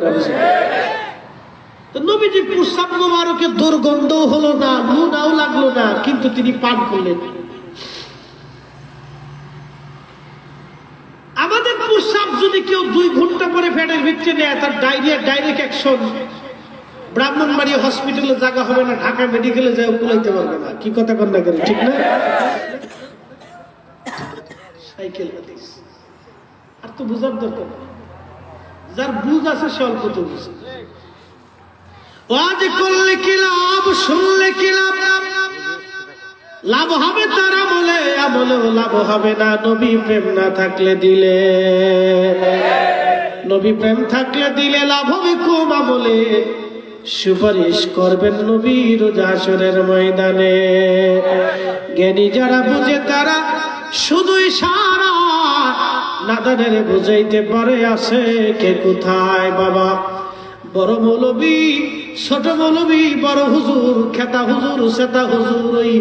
S1: তো নবীজি প্রস্রাব মোবারকে দুর্গন্ধও হলো না, লুনাও লাগলো না, কিন্তু তিনি পান করলেন। আমাদের প্রস্রাব যদি কেউ 2 ঘন্টা পরে ফ্যাটের ভিতরে নেয়, তার ডায়রিয়া ডাইরেক্ট অ্যাকশন। ব্রাহ্মণবাড়িয়া হসপিটালে জায়গা হবে না, ঢাকা মেডিকেলে যায় কুলাইতে পারবে না। কি কথা কন্যা করে ঠিক না? সাইকেল হাদিস আর তো বুঝার দরকার নেই। যার বুঝ আছে সে অল্প তো বুঝে। ওয়াজ করলে কি লাভ, শুনলে কি লাভ? লাভ হবে তার আমলে, আমলেও লাভ হবে না নবী প্রেম না থাকলে দিলে। নবী প্রেম থাকলে দিলে লাভ হবে কম, আমলে সুপারিশ করবেন নবী রোজ হাশরের ময়দানে। জ্ঞানী যারা বুঝে তারা শুধু ইশারা, নাদানের বুঝাইতে পারে আছে কে কোথায়। বাবা বড় মৌলবী, ছোট মৌলবী, বড় হুজুর, খেতা হুজুর, সেতা হুজুর, ওই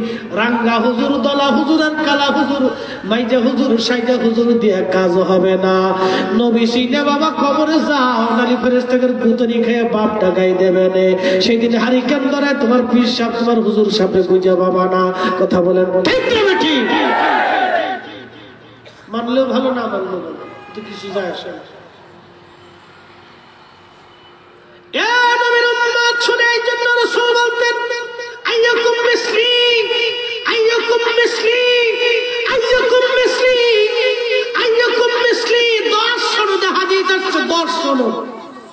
S1: রাঙ্গা হুজুর, দলা হুজুর আর কালা হুজুর, মাইজা হুজুর, সাইজা হুজুর দিয়ে কাজ হবে না। নবী সিনে বাবা কবরে যাও, নারী ফেরেশতাদের গুতনি খেয়ে বাপ টাকাই দেবে নে। সেই দিন হারিকেন ধরে তোমার পীর সাহেব তোমার হুজুর সাহেব খুঁজে পাবা না। কথা বলেন ঠিক না বেঠি? মানলেও ভালো, না মানলেও ভালো, তো কিছু যায় আসে না। শুনে এই জন্য রাসূল বলতেন আইয়াকুম মিসলি, আইয়াকুম মিসলি, আইয়াকুম মিসলি, আইয়াকুম মিসলি। 10 সনদে হাদিস আছে, 10 সনদ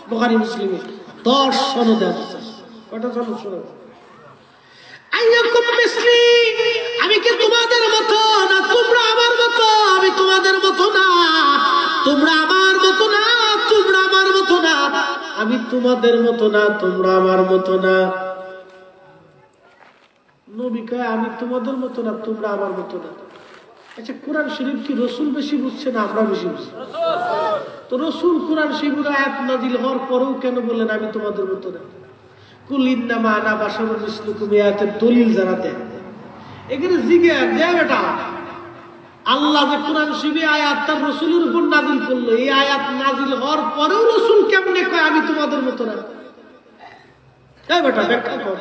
S1: বুখারী মুসলিমে 10 সনদে আছে। কয়টা সনদ শুনো? আইয়াকুম মিসলি, আমি কি তোমাদের মতো না? তোমরা আমার মতো, আমি তোমাদের মতো না। তোমরা আমার মতো না, তোমরা আমার মতো না। আমি তোমাদের মতো না, তোমরা আমার মতো না। নবী কয় আমি তোমাদের মতো না, তোমরা আমার মতো না। আচ্ছা, কোরআন শরীফ কি রাসূল বেশি বুঝছে না আমরা বেশি বুঝছি? তো রাসূল কোরআন শরীফের আয়াত নাযিল হওয়ার পরেও কেন বললেন আমি তোমাদের মতো না? কুল ইন্নামা আনা বাশারুন মিসলুকুম, আয়াতের দলিল যারা দেয় এখানে জিজ্ঞাসা দেয় বেটা, আল্লাহ যে কোরআন শরীফে আয়াত তার রাসূলের উপর নাযিল করলো, এই আয়াত নাযিল হওয়ার পরেও রাসূল কেমনে কয় আমি তোমাদের মতো না? এই বেটা ব্যাখ্যা কর।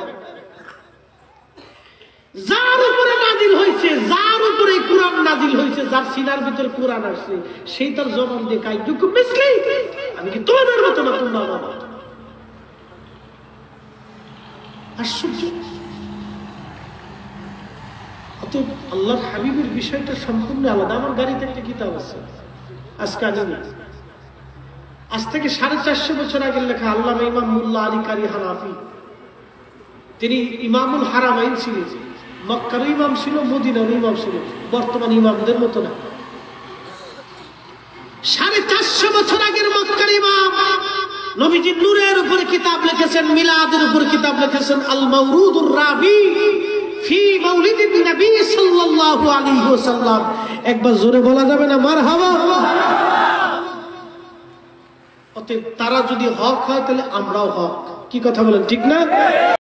S1: যার উপরে নাযিল হয়েছে, যার উপরে কোরআন নাযিল হয়েছে, যার সিনার ভিতরে কোরআন আসছে, সেই তার জবান দিয়ে কাই দুঃখ মিসলি, আমি কি তোমাদের মতো না, তোমরা আমার মতো। আশ্চর্য। অতএব আল্লাহর হাবিবের বিষয়টা সম্পূর্ণ আলাদা। আমার গাড়িতে একটা কিতাব আছে, আজকে আনি, আজ থেকে 450 বছর আগের লেখা। আল্লামা ইমাম মুল্লা আলী কারি হানাফি, তিনি ইমামুল হারামাইন ছিলেন। মক্কার ইমাম ছিল, মদিনার ইমাম ছিল, বর্তমান ইমামদের মতো না। 450 বছর আগের মক্কার ইমাম নবীজি নূরের উপরে কিতাব লিখেছেন, মিলাদের উপরে কিতাব লিখেছেন, আল মাওরুদুর রাবি ফি মাউলিদিন নবী সাল্লাল্লাহু আলাইহি ওয়াসাল্লাম। একবার জোরে বলা যাবে না মারহাবা? অতএব তারা যদি হক হয় তাহলে আমরাও হক। কি কথা বলেন, ঠিক না?